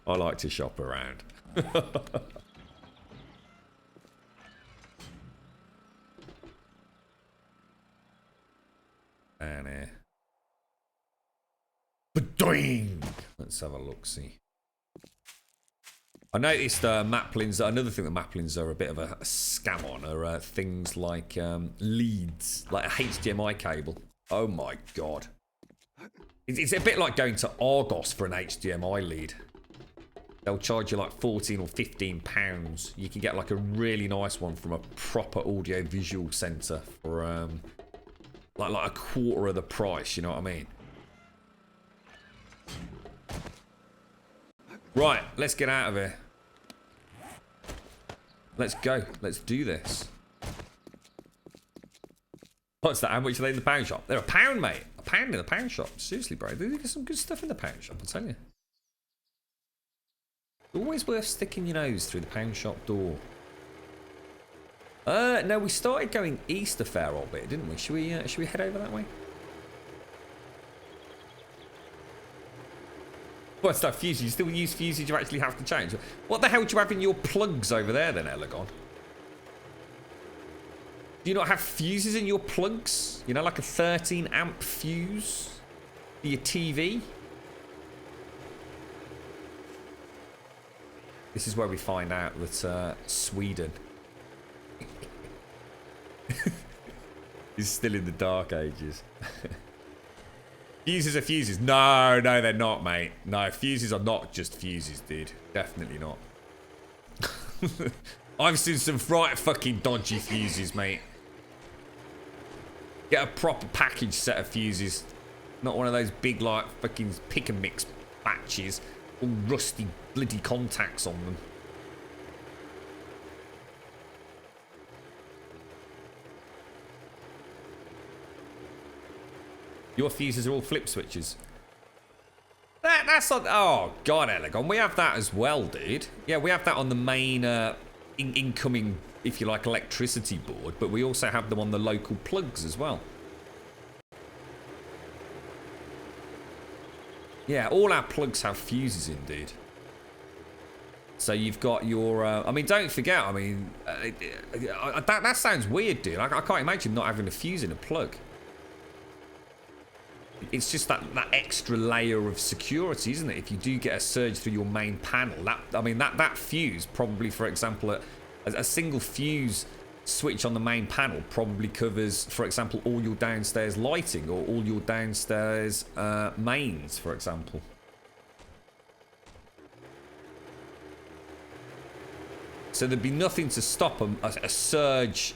Speaker 1: I like to shop around. And Badoing! Let's have a look, see. I noticed Maplin's, another thing that Maplin's are a bit of a scam on are things like leads, like a HDMI cable. Oh my god. It's a bit like going to Argos for an HDMI lead. They'll charge you like 14 or 15 pounds. You can get like a really nice one from a proper audio visual centre for like a quarter of the price, you know what I mean? Right, let's get out of here. Let's go. Let's do this. What's that? How much are they in the pound shop? They're £1, mate. £1 in the pound shop. Seriously, bro. They get some good stuff in the pound shop, I'll tell you. Always worth sticking your nose through the pound shop door. No, we started going east a fair old bit, didn't we? Should we head over that way? What's that, fuses? You still use fuses you actually have to change? What the hell do you have in your plugs over there then, Elegon? Do you not have fuses in your plugs? You know, like a 13 amp fuse for your TV? This is where we find out that Sweden is still in the dark ages. Fuses are fuses. No, they're not, mate. No, fuses are not just fuses, dude. Definitely not. I've seen some right fucking dodgy fuses, mate. Get a proper package set of fuses. Not one of those big, like, fucking pick and mix batches. All rusty, bloody contacts on them. Your fuses are all flip switches. That's not... Oh, God, Elegon. We have that as well, dude. Yeah, we have that on the main incoming, if you like, electricity board. But we also have them on the local plugs as well. Yeah, all our plugs have fuses in, dude. So you've got your... I mean, don't forget, I mean... that sounds weird, dude. I can't imagine not having a fuse in a plug. It's just that extra layer of security, isn't it? If you do get a surge through your main panel, that fuse probably, for example, a single fuse switch on the main panel probably covers, for example, all your downstairs lighting or all your downstairs mains, for example. So there'd be nothing to stop a surge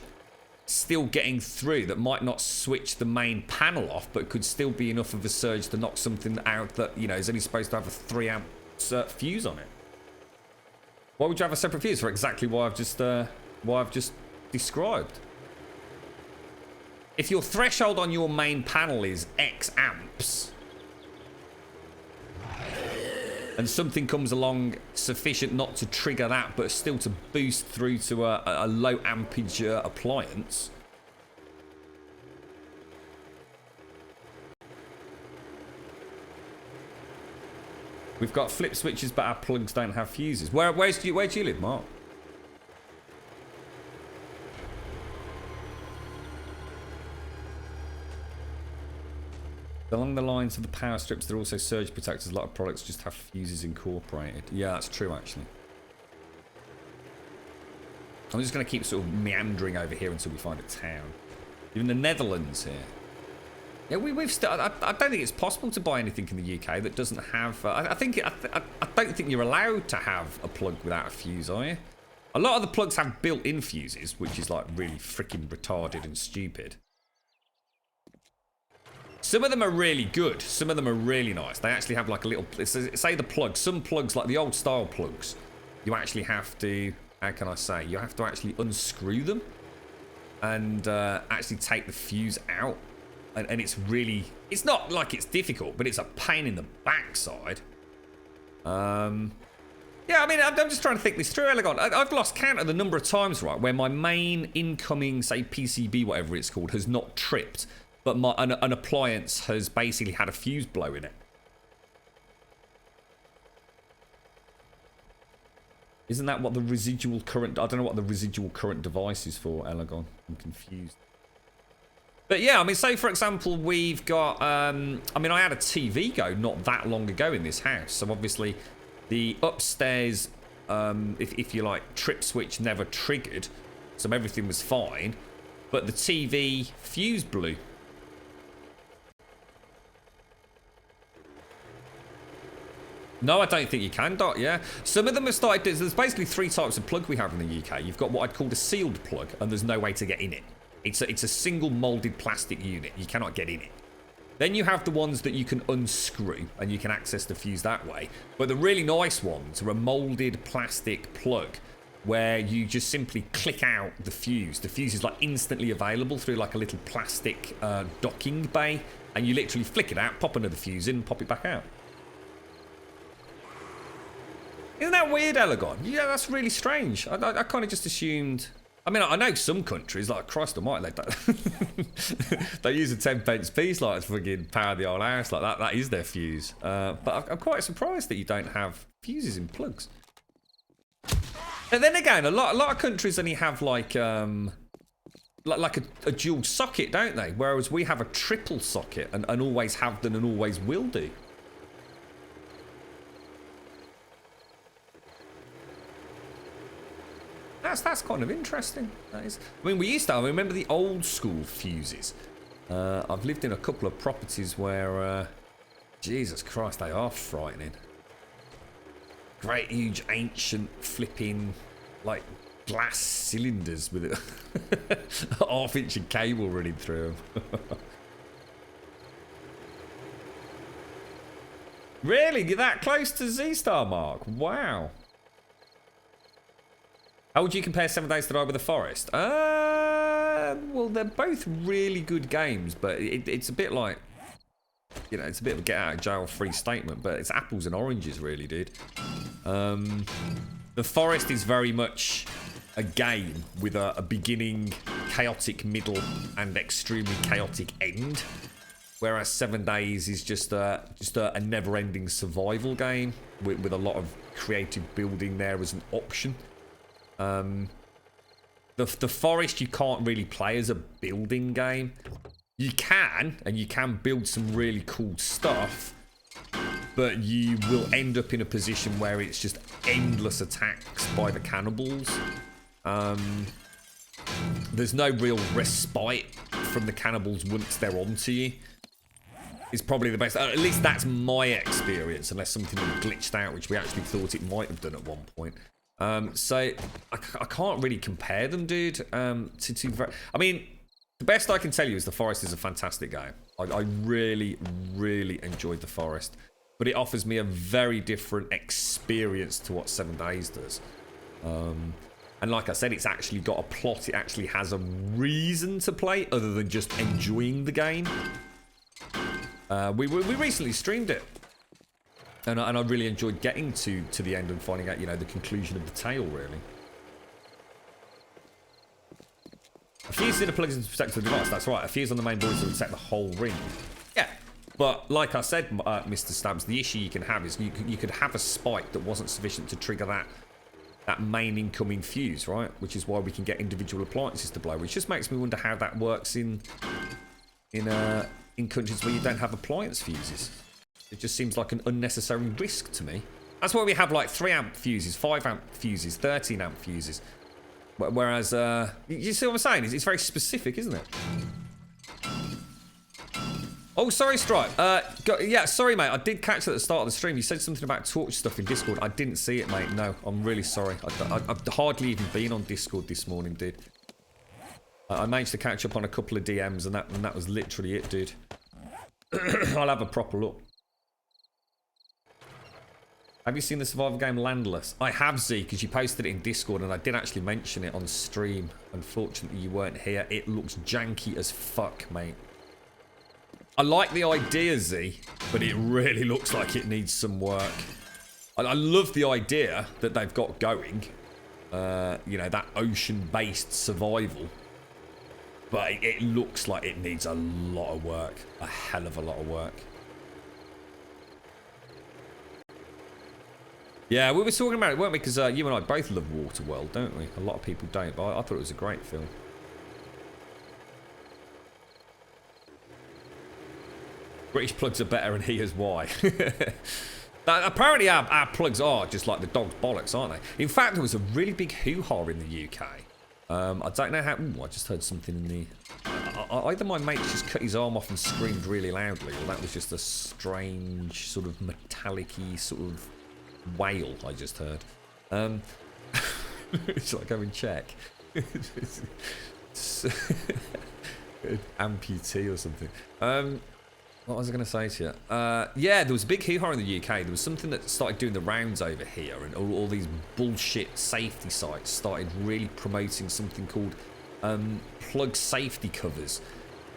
Speaker 1: still getting through that might not switch the main panel off, but could still be enough of a surge to knock something out that, you know, is only supposed to have a 3 amp fuse on it. Why would you have a separate fuse? For exactly what I've just described. If your threshold on your main panel is X amps, and something comes along sufficient not to trigger that, but still to boost through to a low ampage appliance. We've got flip switches, but our plugs don't have fuses. Where do you live, Mark? Along the lines of the power strips, they're also surge protectors. A lot of products just have fuses incorporated. Yeah, that's true, actually. I'm just going to keep sort of meandering over here until we find a town. Even the Netherlands here. Yeah, we've still. I don't think it's possible to buy anything in the UK that doesn't have. I don't think you're allowed to have a plug without a fuse, are you? A lot of the plugs have built-in fuses, which is like really freaking retarded and stupid. Some of them are really good. Some of them are really nice. They actually have like a little... Say the plug. Some plugs, like the old style plugs, you actually have to... How can I say? You have to actually unscrew them and actually take the fuse out. And it's really... It's not like it's difficult, but it's a pain in the backside. Yeah, I mean, I'm just trying to think this through, Elegon. I've lost count of the number of times, right, where my main incoming, say, PCB, whatever it's called, has not tripped. But an appliance has basically had a fuse blow in it. Isn't that what the residual current... I don't know what the residual current device is for, Elegon. I'm confused. But yeah, I mean, say, for example, we've got... I mean, I had a TV go not that long ago in this house. So obviously, the upstairs, if you like, trip switch never triggered. So everything was fine. But the TV fuse blew. No, I don't think you can, Dot, yeah. Some of them have started... There's basically 3 types of plug we have in the UK. You've got what I'd call a sealed plug, and there's no way to get in it. It's a single moulded plastic unit. You cannot get in it. Then you have the ones that you can unscrew, and you can access the fuse that way. But the really nice ones are a moulded plastic plug, where you just simply click out the fuse. The fuse is like instantly available through like a little plastic docking bay, and you literally flick it out, pop another fuse in, and pop it back out. Isn't that weird, Elegon? Yeah, that's really strange. I kind of just assumed... I mean, I know some countries, like Christ almighty, they use a 10-pence piece like to friggin' power the old house like that. That is their fuse. But I'm quite surprised that you don't have fuses in plugs. And then again, a lot of countries only have like a dual socket, don't they? Whereas we have a triple socket and always have done and always will do. That's kind of interesting. That is. I mean, I remember the old school fuses. I've lived in a couple of properties where, Jesus Christ, they are frightening. Great, huge, ancient, flipping, like, glass cylinders with a half-inch of cable running through them. Really? You're that close to Z-Star, Mark? Wow. How would you compare 7 Days to Die with The Forest? Well, they're both really good games, but it's a bit like, you know, it's a bit of a get-out-of-jail-free statement, but it's apples and oranges, really, dude. The Forest is very much a game with a beginning, chaotic middle, and extremely chaotic end. whereas 7 Days is just a never-ending survival game with a lot of creative building there as an option. The Forest you can't really play as a building game. You can, and you can build some really cool stuff, but you will end up in a position where it's just endless attacks by the cannibals. There's no real respite from the cannibals once they're onto you. It's probably the best. At least that's my experience, unless something glitched out, which we actually thought it might have done at one point. So I can't really compare them, dude. I mean, the best I can tell you is The Forest is a fantastic game. I really, really enjoyed The Forest, but it offers me a very different experience to what 7 Days does. And like I said, it's actually got a plot. It actually has a reason to play other than just enjoying the game. We recently streamed it. And I really enjoyed getting to the end and finding out, you know, the conclusion of the tale, really. A fuse in a plug into protect the device, that's right. A fuse on the main board to protect the whole ring. Yeah, but like I said, Mr. Stabs, the issue you can have is you could have a spike that wasn't sufficient to trigger that main incoming fuse, right? Which is why we can get individual appliances to blow, which just makes me wonder how that works in countries where you don't have appliance fuses. It just seems like an unnecessary risk to me. That's why we have like 3 amp fuses, 5 amp fuses, 13 amp fuses. Whereas, you see what I'm saying? It's very specific, isn't it? Oh, sorry, Stripe. Yeah, sorry, mate. I did catch it at the start of the stream. You said something about torch stuff in Discord. I didn't see it, mate. No, I'm really sorry. I've hardly even been on Discord this morning, dude. I managed to catch up on a couple of DMs, and that was literally it, dude. I'll have a proper look. Have you seen the survival game Landless? I have, Z, because you posted it in Discord, and I did actually mention it on stream. Unfortunately, you weren't here. It looks janky as fuck, mate. I like the idea, Z, but it really looks like it needs some work. I love the idea that they've got going. You know, that ocean-based survival. But it looks like it needs a lot of work. A hell of a lot of work. Yeah, we were talking about it, weren't we? Because you and I both love Waterworld, don't we? A lot of people don't, but I thought it was a great film. British plugs are better, and here's why. Apparently our plugs are just like the dog's bollocks, aren't they? In fact, there was a really big hoo-ha in the UK. I don't know how... Ooh, I just heard something in the... Either my mate just cut his arm off and screamed really loudly, or that was just a strange sort of metallic-y sort of wail I just heard. Shall I go and check? Amputee or something. What was I going to say to you? Yeah, there was a big hoo-ha in the UK. There was something that started doing the rounds over here, and all these bullshit safety sites started really promoting something called plug safety covers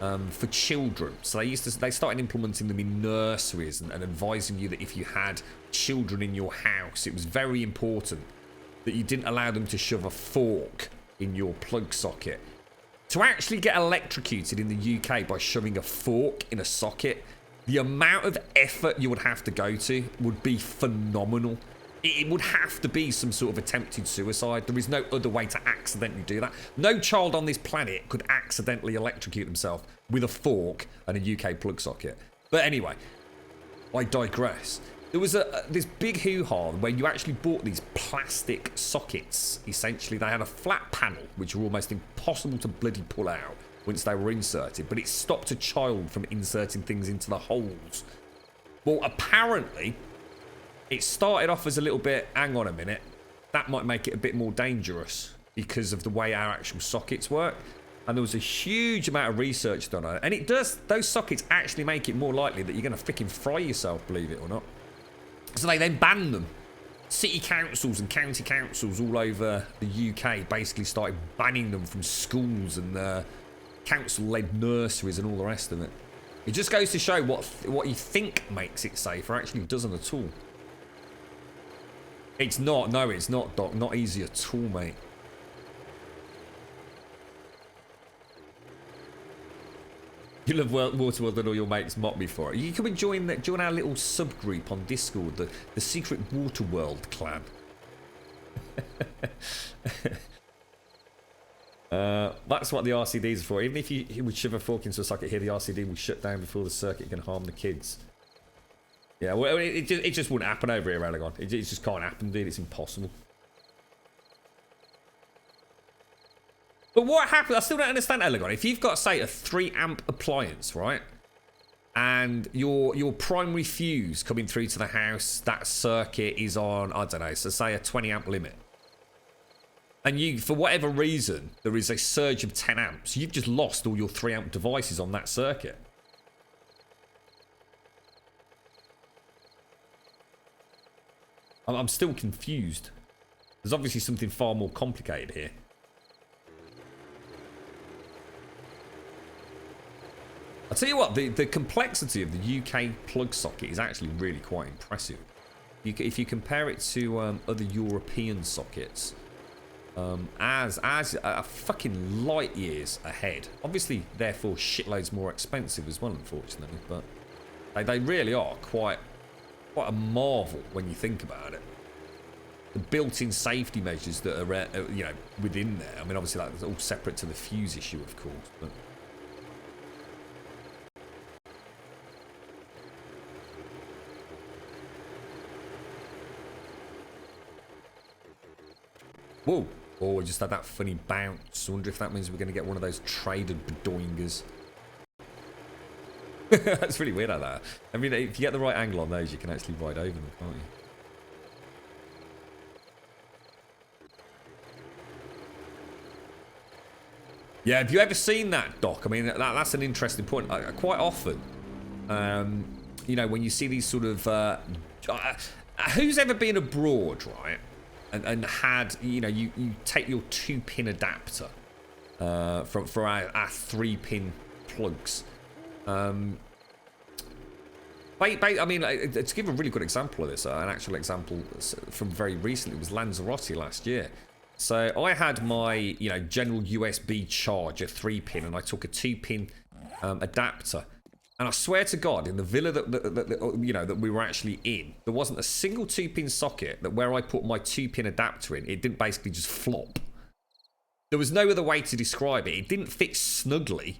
Speaker 1: for children. So they started implementing them in nurseries and advising you that if you had children in your house, it was very important that you didn't allow them to shove a fork in your plug socket. To actually get electrocuted in the UK by shoving a fork in a socket, the amount of effort you would have to go to would be phenomenal. It would have to be some sort of attempted suicide. There is no other way to accidentally do that. No child on this planet could accidentally electrocute themselves with a fork and a UK plug socket. But anyway, I digress. There was this big hoo-ha where you actually bought these plastic sockets. Essentially, they had a flat panel, which were almost impossible to bloody pull out once they were inserted, but it stopped a child from inserting things into the holes. Well, apparently, it started off as a little bit, hang on a minute, that might make it a bit more dangerous because of the way our actual sockets work. And there was a huge amount of research done on it. And it does, those sockets actually make it more likely that you're going to freaking fry yourself, believe it or not. So they then banned them. City councils and county councils all over the UK basically started banning them from schools and council-led nurseries and all the rest of it. It just goes to show what you think makes it safer actually doesn't at all. It's not. No, it's not, Doc. Not easy at all, mate. You love Waterworld and all your mates mock me for it. You can join our little subgroup on Discord, the secret Waterworld clan. That's what the RCD is for. Even if you would shove a fork into a socket here, the RCD will shut down before the circuit can harm the kids. Yeah, well, it just wouldn't happen over here, Aragon. It just can't happen, dude. It's impossible. But what happens? I still don't understand, Elegon. If you've got, say, a 3 amp appliance, right? And your primary fuse coming through to the house, that circuit is on, I don't know, so say a 20 amp limit. And you, for whatever reason, there is a surge of 10 amps. You've just lost all your 3 amp devices on that circuit. I'm still confused. There's obviously something far more complicated here. I'll tell you what, the complexity of the UK plug socket is actually really quite impressive. If you compare it to other European sockets, as fucking light years ahead. Obviously, therefore, shitloads more expensive as well, unfortunately. But they really are quite a marvel when you think about it. The built-in safety measures that are, you know, within there. I mean, obviously, that's all separate to the fuse issue, of course. But whoa! Oh, we just had that funny bounce. I wonder if that means we're going to get one of those traded bedoingers. That's really weird, like that. I mean, if you get the right angle on those, you can actually ride over them, can't you? Yeah, have you ever seen that, Doc? I mean, that's an interesting point. Quite often, you know, when you see these sort of... who's ever been abroad, right? And had, you know, you take your 2-pin adapter for our 3-pin plugs. I mean, to give a really good example of this, an actual example from very recently was Lanzarote last year. So I had my, you know, general USB charger 3-pin, and I took a 2-pin adapter. And I swear to God, in the villa that we were actually in, there wasn't a single 2-pin socket that where I put my 2-pin adapter in, it didn't basically just flop. There was no other way to describe it. It didn't fit snugly.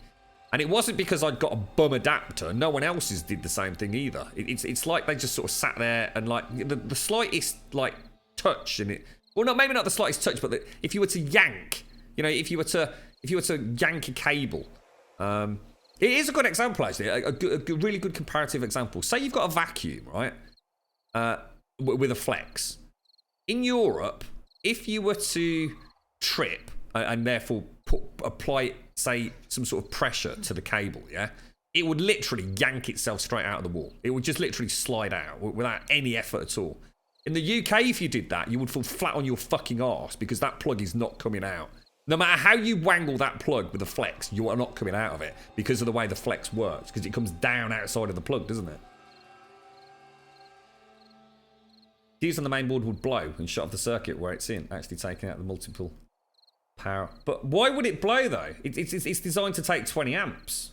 Speaker 1: And it wasn't because I'd got a bum adapter. No one else's did the same thing either. It's like they just sort of sat there and like the slightest like touch in it. Well, no, maybe not the slightest touch, but if you were to yank, you know, if you were to yank a cable, it is a good example actually, a really good comparative example. Say you've got a vacuum, right, with a flex. In Europe, if you were to trip and therefore apply, say, some sort of pressure to the cable, yeah, it would literally yank itself straight out of the wall. It would just literally slide out without any effort at all. In the UK, if you did that, you would fall flat on your fucking arse because that plug is not coming out. No matter how you wangle that plug with a flex, you are not coming out of it because of the way the flex works, because it comes down outside of the plug, doesn't it? Fuse on the main board would blow and shut off the circuit where it's in, actually taking out the multiple power. But why would it blow, though? It's designed to take 20 amps.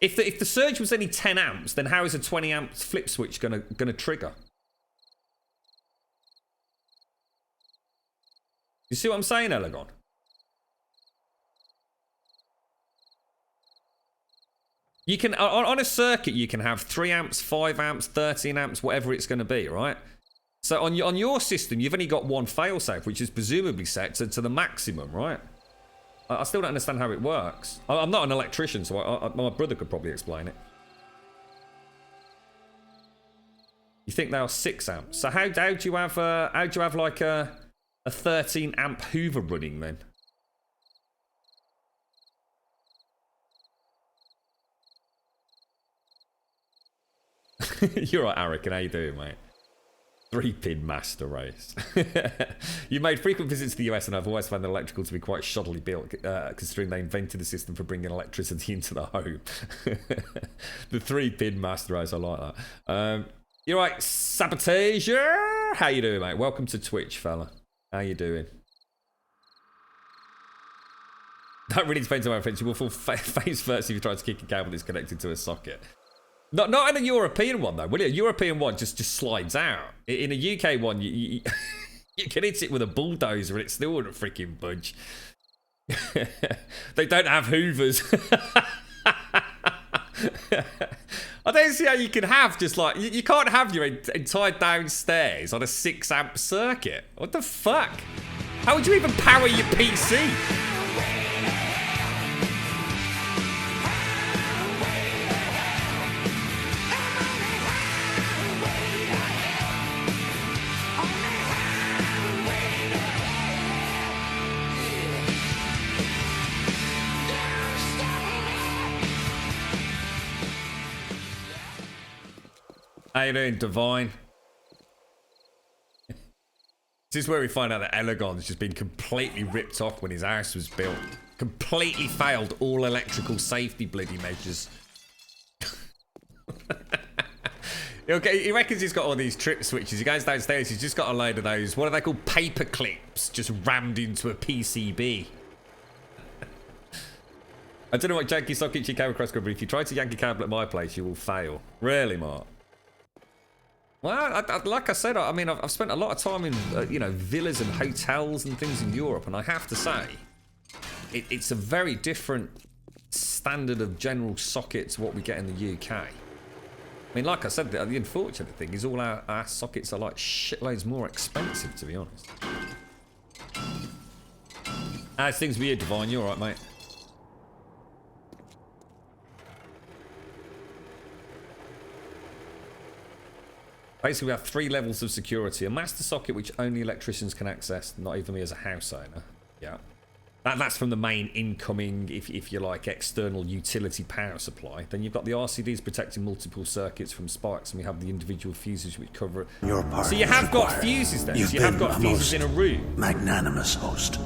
Speaker 1: If the surge was only 10 amps, then how is a 20 amps flip switch gonna trigger? You see what I'm saying, Elegon? You can on a circuit you can have 3 amps, 5 amps, 13 amps, whatever it's going to be, right? So on your system, you've only got one failsafe, which is presumably set to the maximum, right? I still don't understand how it works. I'm not an electrician, so my brother could probably explain it. You think they are 6 amps? So how do you have like a 13 amp Hoover running then? You're right, Aric, how you doing, mate? 3-pin master race. You made frequent visits to the US, and I've always found the electrical to be quite shoddily built, considering they invented the system for bringing electricity into the home. The 3-pin master race, I like that. You're right, Sabotager. How you doing, mate? Welcome to Twitch, fella. How you doing? That really depends on my friends. You will fall face first if you try to kick a cable that's connected to a socket. Not in a European one, though, will you? A European one just slides out. In a UK one, you can hit it with a bulldozer and it still wouldn't freaking budge. They don't have hoovers. I don't see how you can have just like... You can't have your entire downstairs on a 6-amp circuit. What the fuck? How would you even power your PC? How you doing, Divine? This is where we find out that Elegon's just been completely ripped off when his house was built. Completely failed all electrical safety bloody measures. Okay, he reckons he's got all these trip switches. He goes downstairs, he's just got a load of those, what are they called, paper clips, just rammed into a PCB. I don't know what janky sockets you came across, but if you try to yank a cable at my place, you will fail. Really, Mark? Well, like I said, I mean, I've spent a lot of time in, you know, villas and hotels and things in Europe, and I have to say, it's a very different standard of general socket to what we get in the UK. I mean, like I said, the unfortunate thing is all our sockets are like shitloads more expensive, to be honest. How's things with you, Divine? You alright, mate? Basically, we have 3 levels of security. A master socket which only electricians can access, not even me as a house owner. Yeah. That's from the main incoming, if you like, external utility power supply. Then you've got the RCDs protecting multiple circuits from sparks, and we have the individual fuses which cover it.
Speaker 4: Your part
Speaker 1: so you have got fuses then. So you have got fuses in a room.
Speaker 4: Magnanimous host.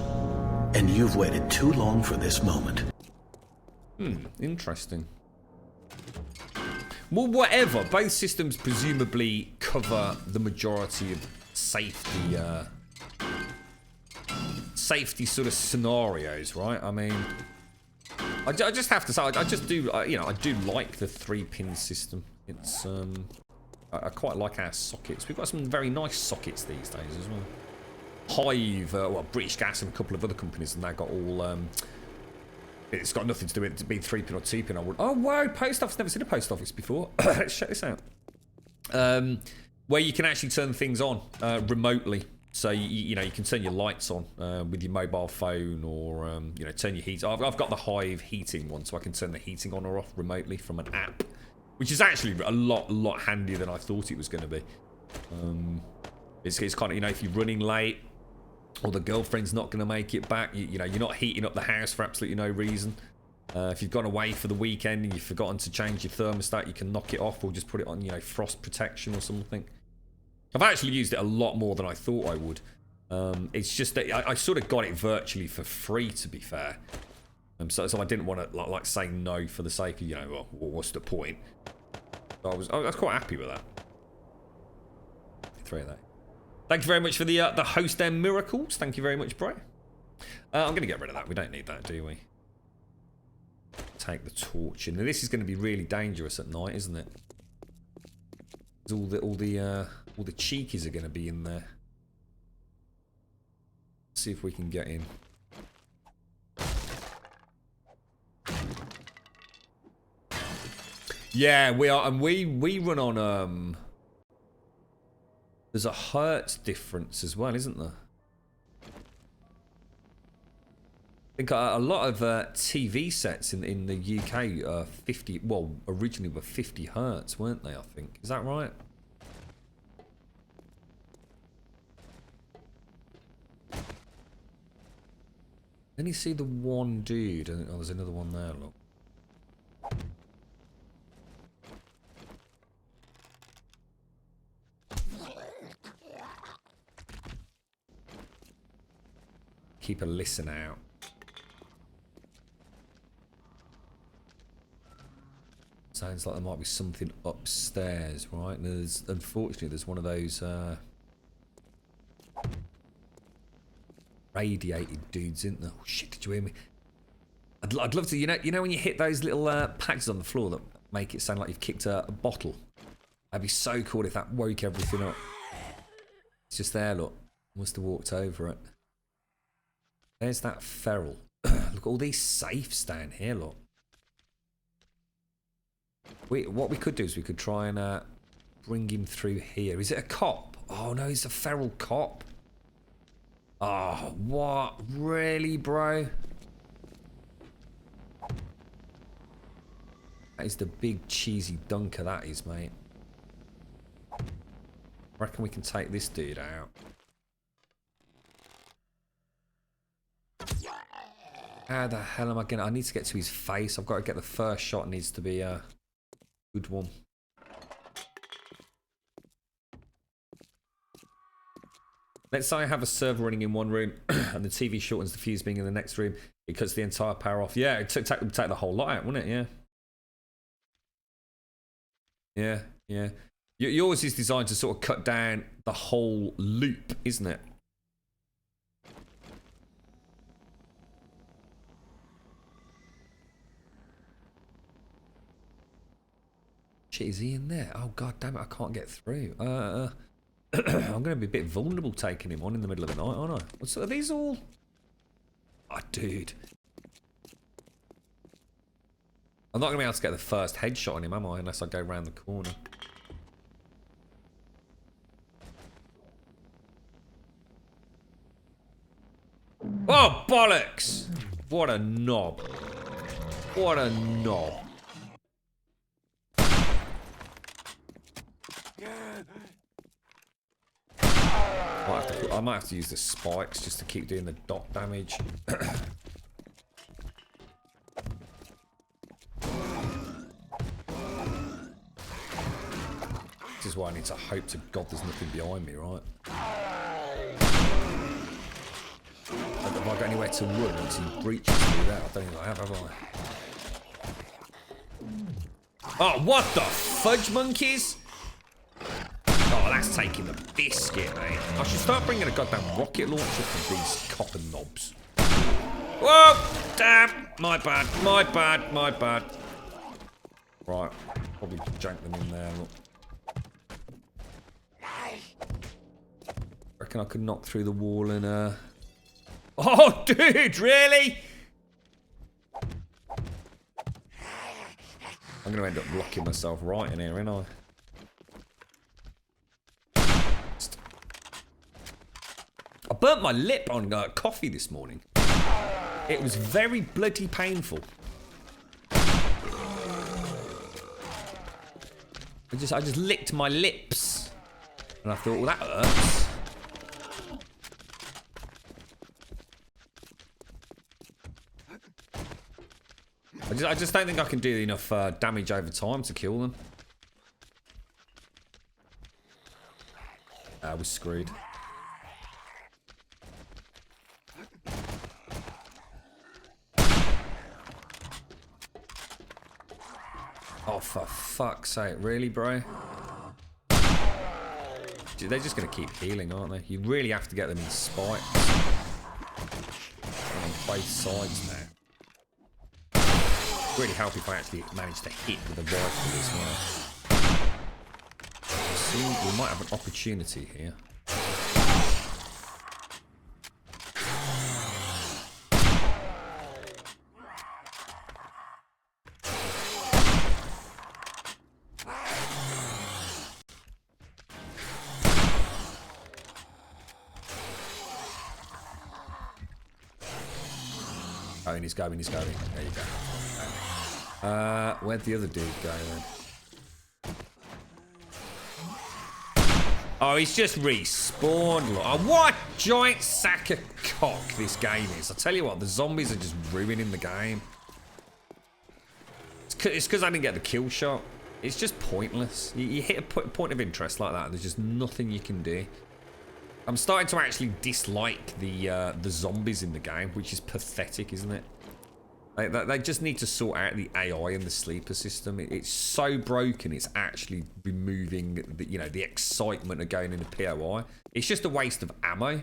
Speaker 4: And you've waited too long for this moment.
Speaker 1: Interesting. Well, whatever. Both systems presumably cover the majority of safety, safety sort of scenarios, right? I mean, I just have to say, I just do, you know, I do like the 3-pin system. It's, I quite like our sockets. We've got some very nice sockets these days as well. Hive, well, British Gas and a couple of other companies, and they've got all, it's got nothing to do with it being 3-pin or 2-pin. I would. Oh wow, post office. Never seen a post office before. Let's check this out. Where you can actually turn things on remotely. So you know you can turn your lights on with your mobile phone, or you know, turn your heat. I've got the Hive heating one, so I can turn the heating on or off remotely from an app, which is actually a lot handier than I thought it was going to be. It's kind of, you know, if you're running late, or the girlfriend's not going to make it back, you know, you're not heating up the house for absolutely no reason. If you've gone away for the weekend and you've forgotten to change your thermostat, you can knock it off or just put it on, you know, frost protection or something. I've actually used it a lot more than I thought I would. It's just that I sort of got it virtually for free, to be fair. So I didn't want to like say no for the sake of, you know, well, what's the point? So I was quite happy with that. 3 of that. Thank you very much for the host and miracles. Thank you very much, bro. I'm going to get rid of that. We don't need that, do we? Take the torch in. Now, this is going to be really dangerous at night, isn't it? All the cheekies are going to be in there. Let's see if we can get in. Yeah, we are, and we run on there's a hertz difference as well, isn't there? I think a lot of TV sets in the UK are 50. Well, originally were 50 hertz, weren't they? I think, is that right? Then you see the one dude, and oh, there's another one there. Look. Keep a listen out. Sounds like there might be something upstairs, right? And unfortunately, there's one of those radiated dudes, isn't there? Oh shit, did you hear me? I'd love to, you know when you hit those little patches on the floor that make it sound like you've kicked a bottle? That'd be so cool if that woke everything up. It's just there, look. Must have walked over it. There's that feral. Look at all these safes down here, look. What we could do is we could try and bring him through here. Is it a cop? Oh no, he's a feral cop. Oh, what? Really, bro? That is the big cheesy dunker, that is, mate. I reckon we can take this dude out. How the hell am I gonna... I need to get to his face. I've got to get the first shot. Needs to be a good one. Let's say I have a server running in one room and the TV shortens the fuse being in the next room. It cuts the entire power off. Yeah, it would take the whole lot out, wouldn't it? Yeah. Yeah. Yours is designed to sort of cut down the whole loop, isn't it? Shit, is he in there? Oh, god damn it, I can't get through. I'm going to be a bit vulnerable taking him on in the middle of the night, aren't I? Are these all... Oh, dude. I'm not going to be able to get the first headshot on him, am I? Unless I go around the corner. Oh, bollocks! What a knob. What a knob. I might have to use the spikes just to keep doing the dot damage. This is why I need to hope to God there's nothing behind me, right? Have I got anywhere to run once he breaches through that? I don't think I have I? Oh, what the fudge monkeys? Oh, that's taking the biscuit, mate. I should start bringing a goddamn rocket launcher for these copper knobs. Whoa! Damn! My bad, my bad, my bad. Right, probably jank them in there, look. Reckon I could knock through the wall and, Oh, dude, really? I'm gonna end up locking myself right in here, ain't I? I burnt my lip on coffee this morning. It was very bloody painful. I just licked my lips. And I thought, well, that hurts. I just don't think I can do enough damage over time to kill them. I was screwed. Oh, for fuck's sake. Really, bro? They're just going to keep healing, aren't they? You really have to get them in spikes. On both sides now. Really help if I actually manage to hit with a rifle as well. See, we might have an opportunity here. Oh, and he's going, he's going. There you go. Where'd the other dude go then? Oh, he's just respawned. Look. Oh, what a giant sack of cock this game is. I tell you what, the zombies are just ruining the game. It's because I didn't get the kill shot. It's just pointless. You hit a point of interest like that, and there's just nothing you can do. I'm starting to actually dislike the zombies in the game, which is pathetic, isn't it? They just need to sort out the AI and the sleeper system. It's so broken. It's actually removing the excitement of going into POI. It's just a waste of ammo.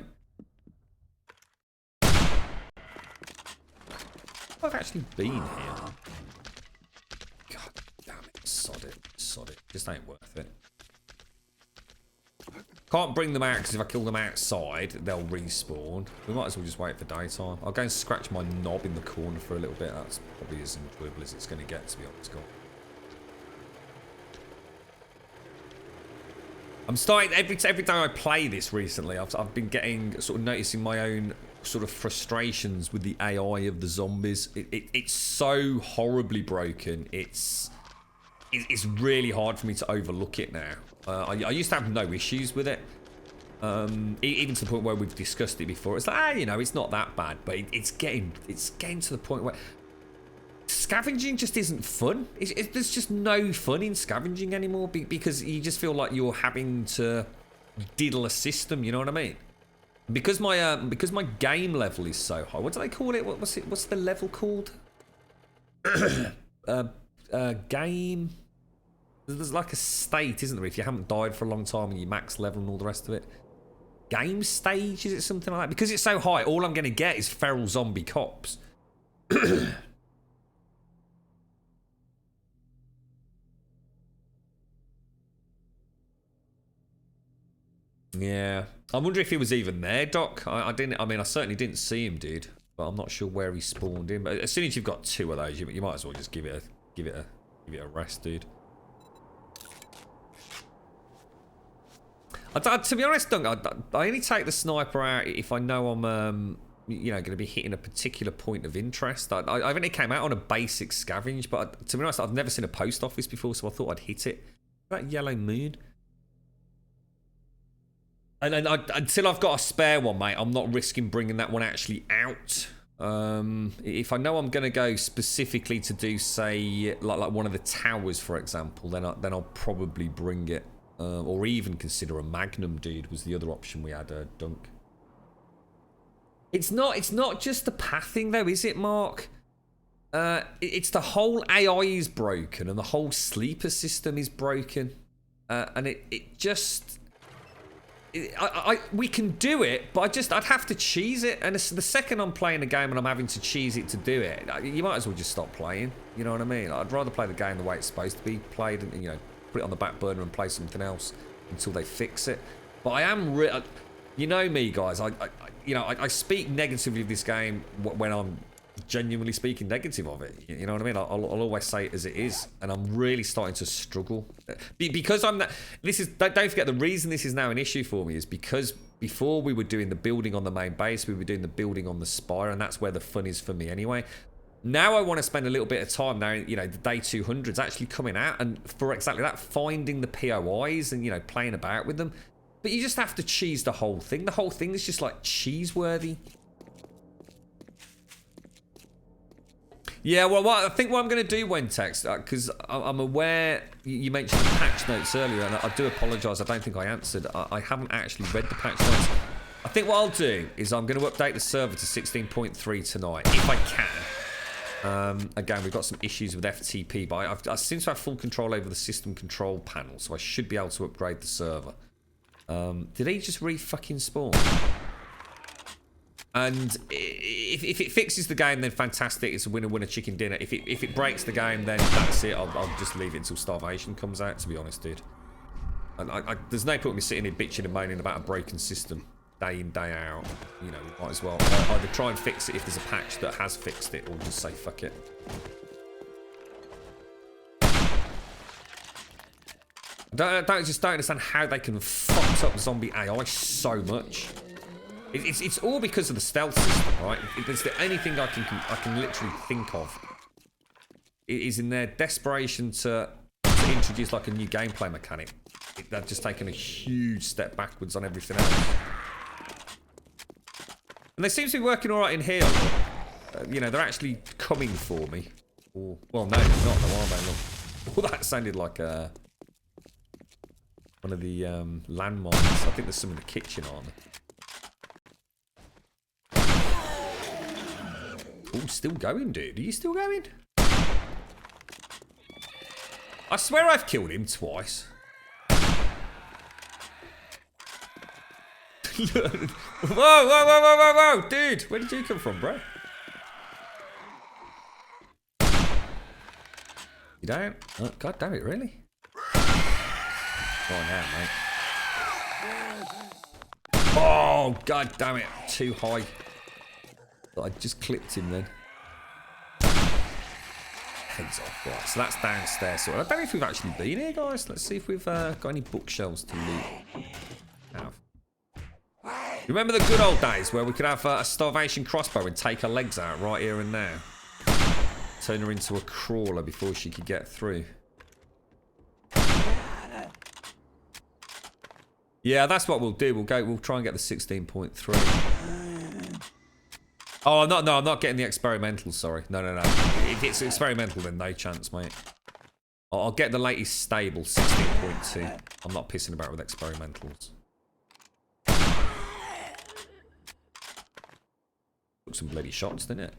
Speaker 1: I've actually been here. God damn it. Sod it. Sod it. Just ain't worth it. Can't bring them out because if I kill them outside, they'll respawn. We might as well just wait for daytime. I'll go and scratch my knob in the corner for a little bit. That's probably as enjoyable as it's going to get, to be honest. God. I'm starting every time I play this recently. I've been getting sort of noticing my own sort of frustrations with the AI of the zombies. It's so horribly broken. It's really hard for me to overlook it now. I used to have no issues with it, even to the point where we've discussed it before. It's like, you know, it's not that bad, but it's getting to the point where scavenging just isn't fun. There's just no fun in scavenging anymore because you just feel like you're having to diddle a system. You know what I mean? Because my game level is so high. What do they call it? What's the level called? Game. There's like a state, isn't there? If you haven't died for a long time and you max level and all the rest of it. Game stage, is it something like that? Because it's so high, all I'm going to get is feral zombie cops. Yeah. I wonder if he was even there, Doc. I certainly didn't see him, dude. But I'm not sure where he spawned in. But as soon as you've got two of those, you might as well just give it a rest, dude. To be honest, Dunk, I only take the sniper out if I know I'm, you know, going to be hitting a particular point of interest. I've only came out on a basic scavenge, but to be honest, I've never seen a post office before, so I thought I'd hit it. That yellow moon. And then until I've got a spare one, mate, I'm not risking bringing that one actually out. If I know I'm going to go specifically to do, say, like one of the towers, for example, then I'll probably bring it. Or even consider a Magnum, dude, was the other option we had, Dunk. It's not just the pathing, though, is it, Mark? It's the whole AI is broken, and the whole sleeper system is broken. And it just... we can do it, but I'd have to cheese it, and the second I'm playing a game and I'm having to cheese it to do it, you might as well just stop playing. You know what I mean? I'd rather play the game the way it's supposed to be played, and you know, put it on the back burner and play something else until they fix it. But I am, you know me, guys. I speak negatively of this game when I'm genuinely speaking negative of it. You know what I mean? I'll always say it as it is, and I'm really starting to struggle because I'm not. Don't forget, the reason this is now an issue for me is because before we were doing the building on the main base, we were doing the building on the spire, and that's where the fun is for me anyway. Now I want to spend a little bit of time now, you know, the day 200's actually coming out, and for exactly that, finding the POIs and, you know, playing about with them. But you just have to cheese the whole thing. The whole thing is just like cheese-worthy. Yeah, well, I think what I'm going to do, Wentex, because I'm aware you mentioned the patch notes earlier, and I do apologise. I don't think I answered. I haven't actually read the patch notes. I think what I'll do is I'm going to update the server to 16.3 tonight, if I can. Again, we've got some issues with FTP, but I seem to have full control over the system control panel, so I should be able to upgrade the server. Did he just re-fucking spawn? And if it fixes the game, then fantastic. It's a winner-winner chicken dinner. If it breaks the game, then that's it. I'll just leave it until Starvation comes out, to be honest, dude. There's no point in me sitting here bitching and moaning about a broken system day in, day out. You know, we might as well either try and fix it if there's a patch that has fixed it, or just say fuck it. I just don't understand how they can fuck up zombie AI so much. It's all because of the stealth system, right? It's the only thing I can literally think of. It is in their desperation to introduce like a new gameplay mechanic. They've just taken a huge step backwards on everything else. And they seem to be working all right in here. You know, they're actually coming for me. Or, well, no, they're not, though, are they? Look. Well, that sounded like one of the landmines. I think there's some in the kitchen, aren't there? Oh, still going, dude. Are you still going? I swear I've killed him twice. Whoa, whoa, whoa, whoa, whoa, whoa. Dude, where did you come from, bro? down. Oh, God damn it, really? Go on now, mate. Oh, God damn it. Too high. I just clipped him then. Heads off. Right, so that's downstairs. So I don't know if we've actually been here, guys. Let's see if we've got any bookshelves to loot. Have. Remember the good old days where we could have a starvation crossbow and take her legs out right here and now? Turn her into a crawler before she could get through. Yeah, that's what we'll do. We'll try and get the 16.3. Oh, no, I'm not getting the experimental, sorry. No. If it's experimental, then no chance, mate. I'll get the latest stable, 16.2. I'm not pissing about with experimentals. Took some bloody shots, didn't it?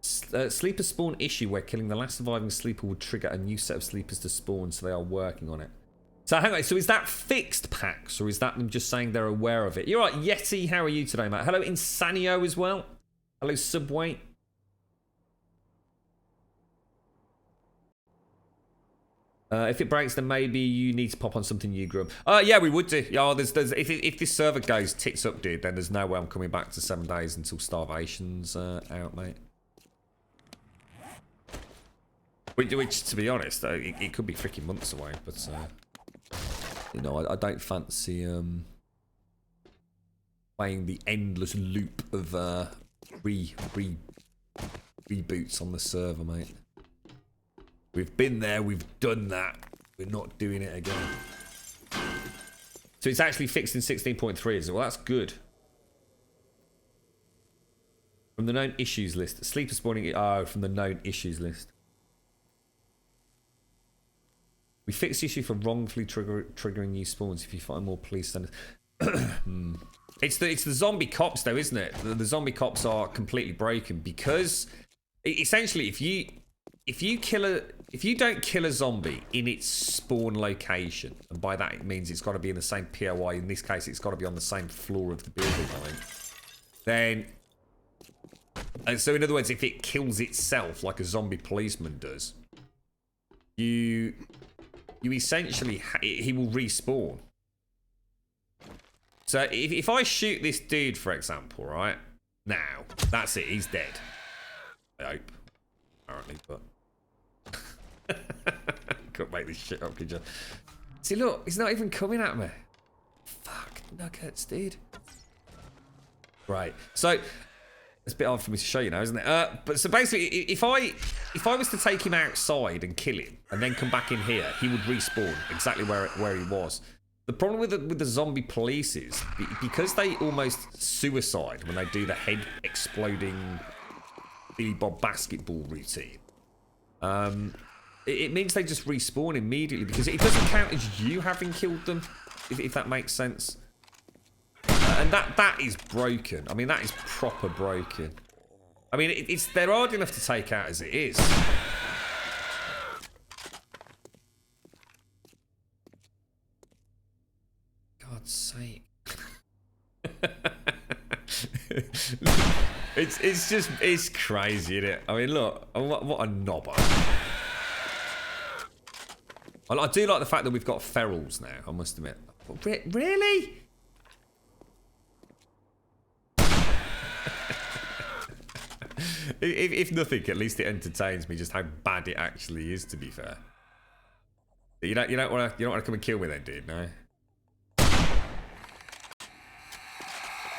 Speaker 1: Sleeper spawn issue where killing the last surviving sleeper would trigger a new set of sleepers to spawn, so they are working on it. So hang on, so is that fixed packs, or is that them just saying they're aware of it? You're right, Yeti, how are you today, mate? Hello, Insanio as well. Hello, Subway. If it breaks, then maybe you need to pop on something new, Grub. Yeah, we would do. Yeah, if this server goes tits up, dude, then there's no way I'm coming back to 7 days until Starvation's out, mate. Which, to be honest, it could be freaking months away, but you know, I don't fancy playing the endless loop of reboots on the server, mate. We've been there, we've done that. We're not doing it again. So it's actually fixed in 16.3, is it? Well, that's good. From the known issues list. Sleeper spawning... Oh, from the known issues list. We fixed the issue for wrongfully triggering new spawns. If you find more, please send it. It's the zombie cops, though, isn't it? The zombie cops are completely broken because... Essentially, if you don't kill a zombie in its spawn location, and by that it means it's got to be in the same POI, in this case it's got to be on the same floor of the building, I think, then, and so in other words, if it kills itself like a zombie policeman does, you essentially, he will respawn. So if I shoot this dude, for example, right, now, that's it, he's dead. I hope, apparently, but... Couldn't make this shit up, could you? See, look, he's not even coming at me. Fuck, nuggets, dude. Right, so it's a bit hard for me to show you now, isn't it? But so basically, if I was to take him outside and kill him, and then come back in here, he would respawn exactly where he was. The problem with the zombie police is because they almost suicide when they do the head exploding Billy Bob basketball routine. It means they just respawn immediately because it doesn't count as you having killed them, if that makes sense. And that is broken. I mean, that is proper broken. I mean, they're hard enough to take out as it is. God's sake. It's crazy, isn't it? I mean, look, what a knobber. I do like the fact that we've got ferals now, I must admit. Really? If nothing, at least it entertains me just how bad it actually is, to be fair. You don't want to come and kill me then, dude, no?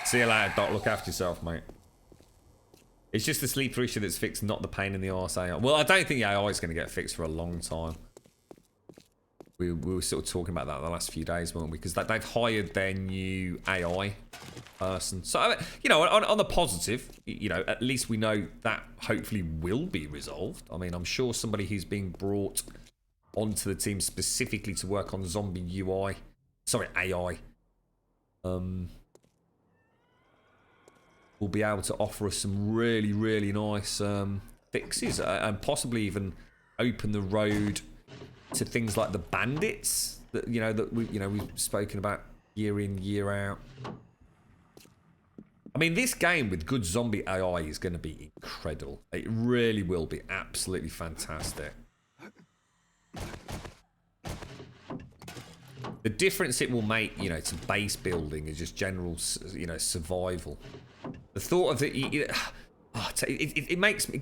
Speaker 1: See you later, Doc. Look after yourself, mate. It's just the sleeper issue that's fixed, not the pain in the arse AI. Well, I don't think the AI is going to get fixed for a long time. We were sort of talking about that the last few days, weren't we? Because they've hired their new AI person. So, you know, on the positive, you know, at least we know that hopefully will be resolved. I mean, I'm sure somebody who's being brought onto the team specifically to work on zombie UI, sorry, AI, will be able to offer us some really, really nice fixes and possibly even open the road to things like the bandits that we've spoken about year in, year out. I mean, this game with good zombie AI is going to be incredible. It really will be absolutely fantastic. The difference it will make, you know, to base building and just general, you know, survival. The thought of it, it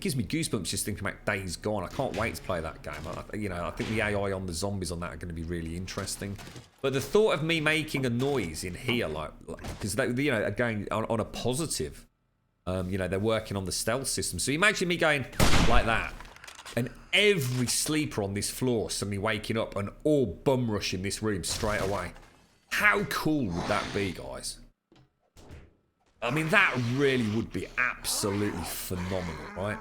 Speaker 1: gives me goosebumps just thinking about Days Gone. I can't wait to play that game. You know, I think the AI on the zombies on that are going to be really interesting. But the thought of me making a noise in here, like because you know, again on a positive, you know, they're working on the stealth system. So imagine me going like that, and every sleeper on this floor suddenly waking up and all bum rushing this room straight away. How cool would that be, guys? I mean, that really would be absolutely phenomenal, right?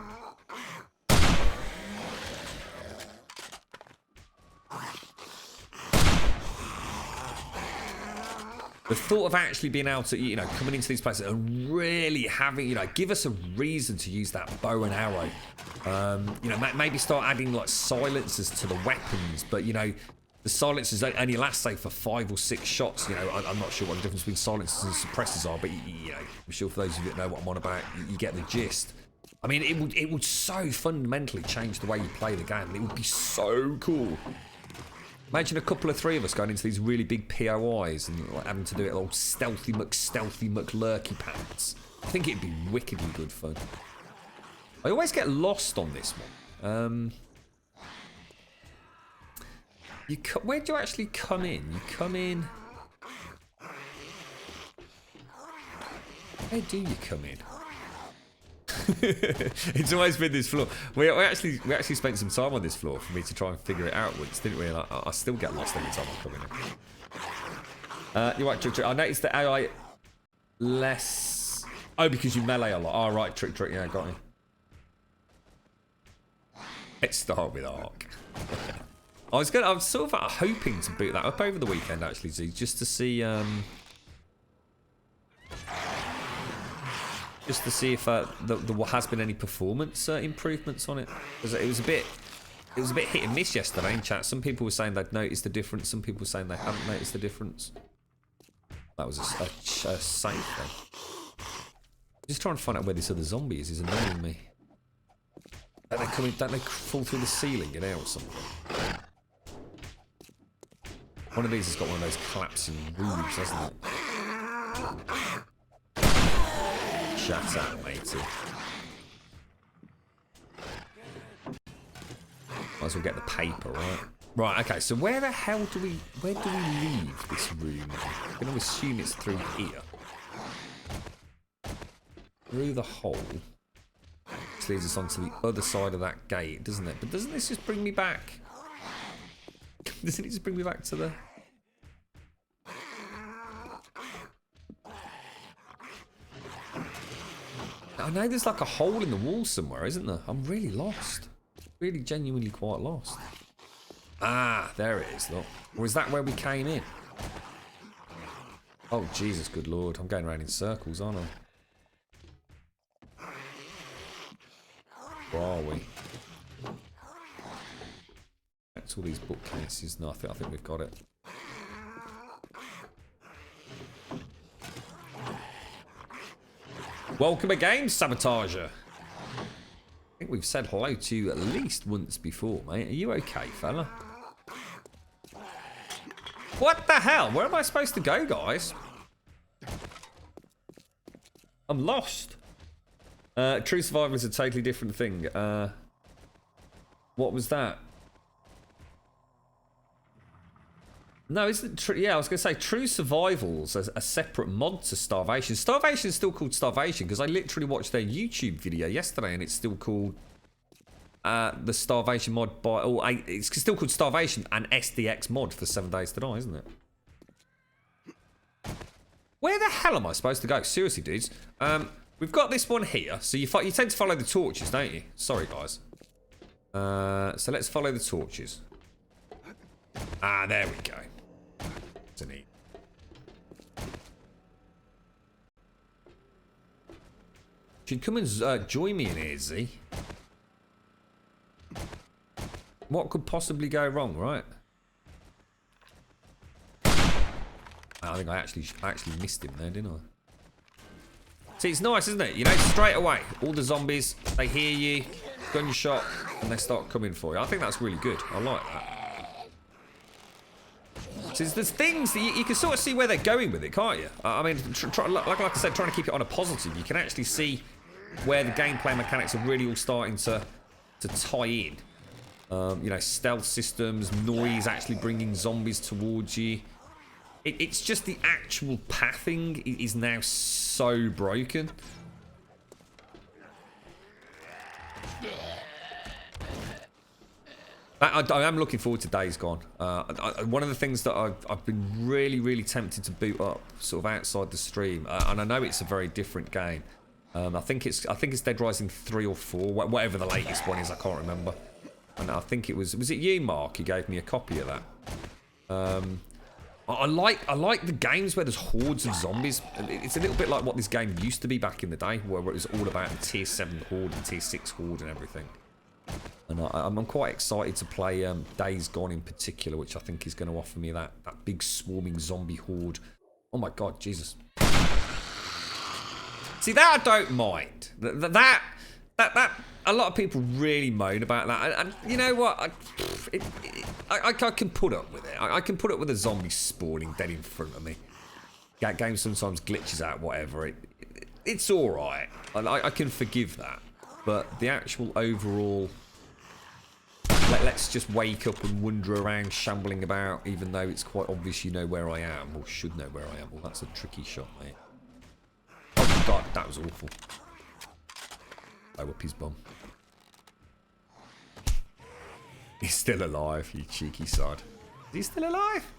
Speaker 1: The thought of actually being able to, you know, coming into these places and really having, you know, give us a reason to use that bow and arrow. You know, maybe start adding like silencers to the weapons, but you know, the silencers only last, say, for 5 or 6 shots. You know, I'm not sure what the difference between silencers and suppressors are, but you know, I'm sure for those of you that know what I'm on about, you get the gist. I mean, it would so fundamentally change the way you play the game. It would be so cool. Imagine a couple of 3 of us going into these really big POIs and like, having to do it all stealthy lurky pants. I think it'd be wickedly good fun. I always get lost on this one. Where do you actually come in? You come in. Where do you come in? It's always been this floor. We actually spent some time on this floor for me to try and figure it out once, didn't we? And I still get lost every time I come in. You're right, Trick. I noticed the AI less. Oh, because you melee a lot. Oh, right, Trick. Yeah, got me. Let's start with Ark. I was sort of hoping to boot that up over the weekend, actually, Z, just to see if there has been any performance improvements on it, because it was a bit hit and miss yesterday in chat. Some people were saying they'd noticed the difference, some people were saying they hadn't noticed the difference. That was a safe thing. Just trying to find out where this other zombie is annoying me. Don't they fall through the ceiling and out or something? One of these has got one of those collapsing roofs, hasn't it? Shut up, matey. Might as well get the paper, right? Right, okay, so where the hell do we leave this room? I'm going to assume it's through here. Through the hole. Which leads us onto the other side of that gate, doesn't it? But doesn't this just bring me back? Doesn't it just bring me back to the... I know there's like a hole in the wall somewhere, isn't there? I'm really lost. Really genuinely quite lost. Ah, there it is, look. Or is that where we came in? Oh, Jesus, good Lord. I'm going around in circles, aren't I? Where are we? That's all these bookcases. No, I think we've got it. Welcome again, Sabotager. I think we've said hello to you at least once before, mate. Are you okay, fella? What the hell? Where am I supposed to go, guys? I'm lost. True survival is a totally different thing. What was that? No, isn't true? Yeah, I was going to say True Survival's a separate mod to Starvation. Starvation is still called Starvation because I literally watched their YouTube video yesterday and it's still called the Starvation mod by... Oh, it's still called Starvation and SDX mod for 7 Days to Die, isn't it? Where the hell am I supposed to go? Seriously, dudes. We've got this one here. So you tend to follow the torches, don't you? Sorry, guys. So let's follow the torches. Ah, there we go. It's neat. Should come and join me in here, Z. What could possibly go wrong, right? I think I actually missed him there, didn't I? See, it's nice, isn't it? You know, straight away, all the zombies, they hear you, gun shot, and they start coming for you. I think that's really good. I like that. So there's things that you can sort of see where they're going with it, can't you? I mean, like I said, trying to keep it on a positive, you can actually see where the gameplay mechanics are really all starting to tie in. You know, stealth systems, noise actually bringing zombies towards you. It's just the actual pathing is now so broken. I am looking forward to Days Gone. One of the things that I've been really tempted to boot up, sort of outside the stream, and I know it's a very different game. I think it's Dead Rising 3 or 4, whatever the latest one is. I can't remember. And I think it was it you, Mark? Who gave me a copy of that. I like the games where there's hordes of zombies. It's a little bit like what this game used to be back in the day, where it was all about the tier 7 horde and tier 6 horde and everything. And I'm quite excited to play Days Gone in particular, which I think is going to offer me that big swarming zombie horde. Oh my god, Jesus. See, that I don't mind. That a lot of people really moan about that. And you know what? I can put up with it. I can put up with a zombie spawning dead in front of me. That game sometimes glitches out, whatever. It's alright. I can forgive that. But the actual overall... Let's just wake up and wander around shambling about, even though it's quite obvious you know where I am, or should know where I am. Well, that's a tricky shot, mate. Oh, God, that was awful. Blow up his bum. He's still alive, you cheeky sod. Is he still alive?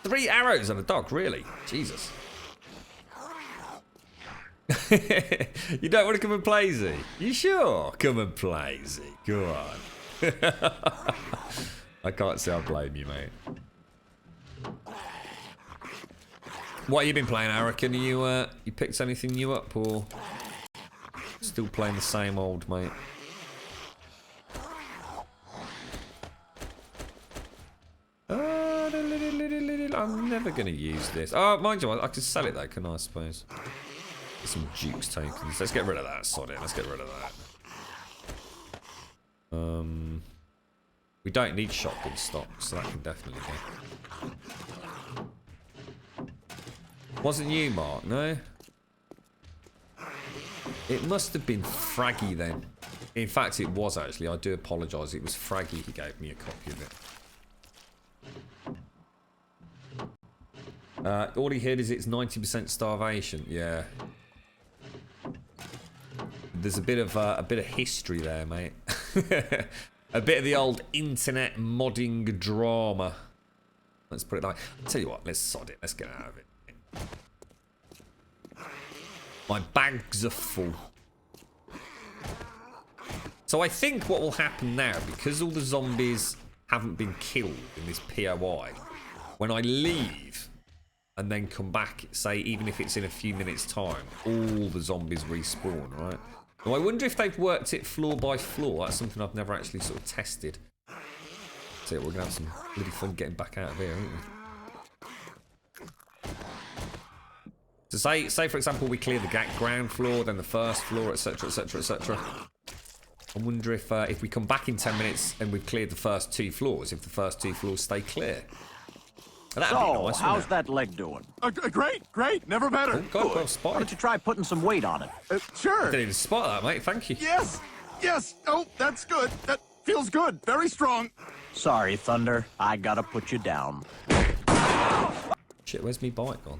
Speaker 1: 3 arrows on a dog, really? Jesus. You don't want to come and play, Z? You sure? Come and play, Z. Go on. I can't say I blame you, mate. What have you been playing, Arakan? You picked anything new up, or still playing the same old, mate? I'm never going to use this. Oh, mind you, I could sell it though, can I suppose? Some Dukes tokens. Let's get rid of that. Sod it. Let's get rid of that. We don't need shotgun stock, so that can definitely go. Wasn't you, Mark? No? It must have been Fraggy then. In fact, it was actually. I do apologise. It was Fraggy who gave me a copy of it. All he heard is it's 90% starvation. Yeah. There's a bit of history there, mate. A bit of the old internet modding drama. Let's put it that way. I'll tell you what, let's sod it. Let's get out of it. My bags are full. So I think what will happen now, because all the zombies haven't been killed in this POI, when I leave and then come back, say, even if it's in a few minutes' time, all the zombies respawn, right? Now, I wonder if they've worked it floor by floor. That's something I've never actually sort of tested. So we're going to have some really fun getting back out of here, aren't we? So say for example, we clear the ground floor, then the first floor, etc, etc, etc. I wonder if we come back in 10 minutes and we've cleared the first 2 floors, if the first 2 floors stay clear. That'd be nice,
Speaker 2: how's that leg doing?
Speaker 3: Great. Never better.
Speaker 1: Oh, God, well
Speaker 2: Why
Speaker 1: spotted.
Speaker 2: don't you try putting some weight on it?
Speaker 3: Sure.
Speaker 1: I didn't even spot that, mate. Thank you.
Speaker 3: Yes. Oh, that's good. That feels good. Very strong.
Speaker 2: Sorry, Thunder. I gotta put you down.
Speaker 1: Shit, where's me bike gone?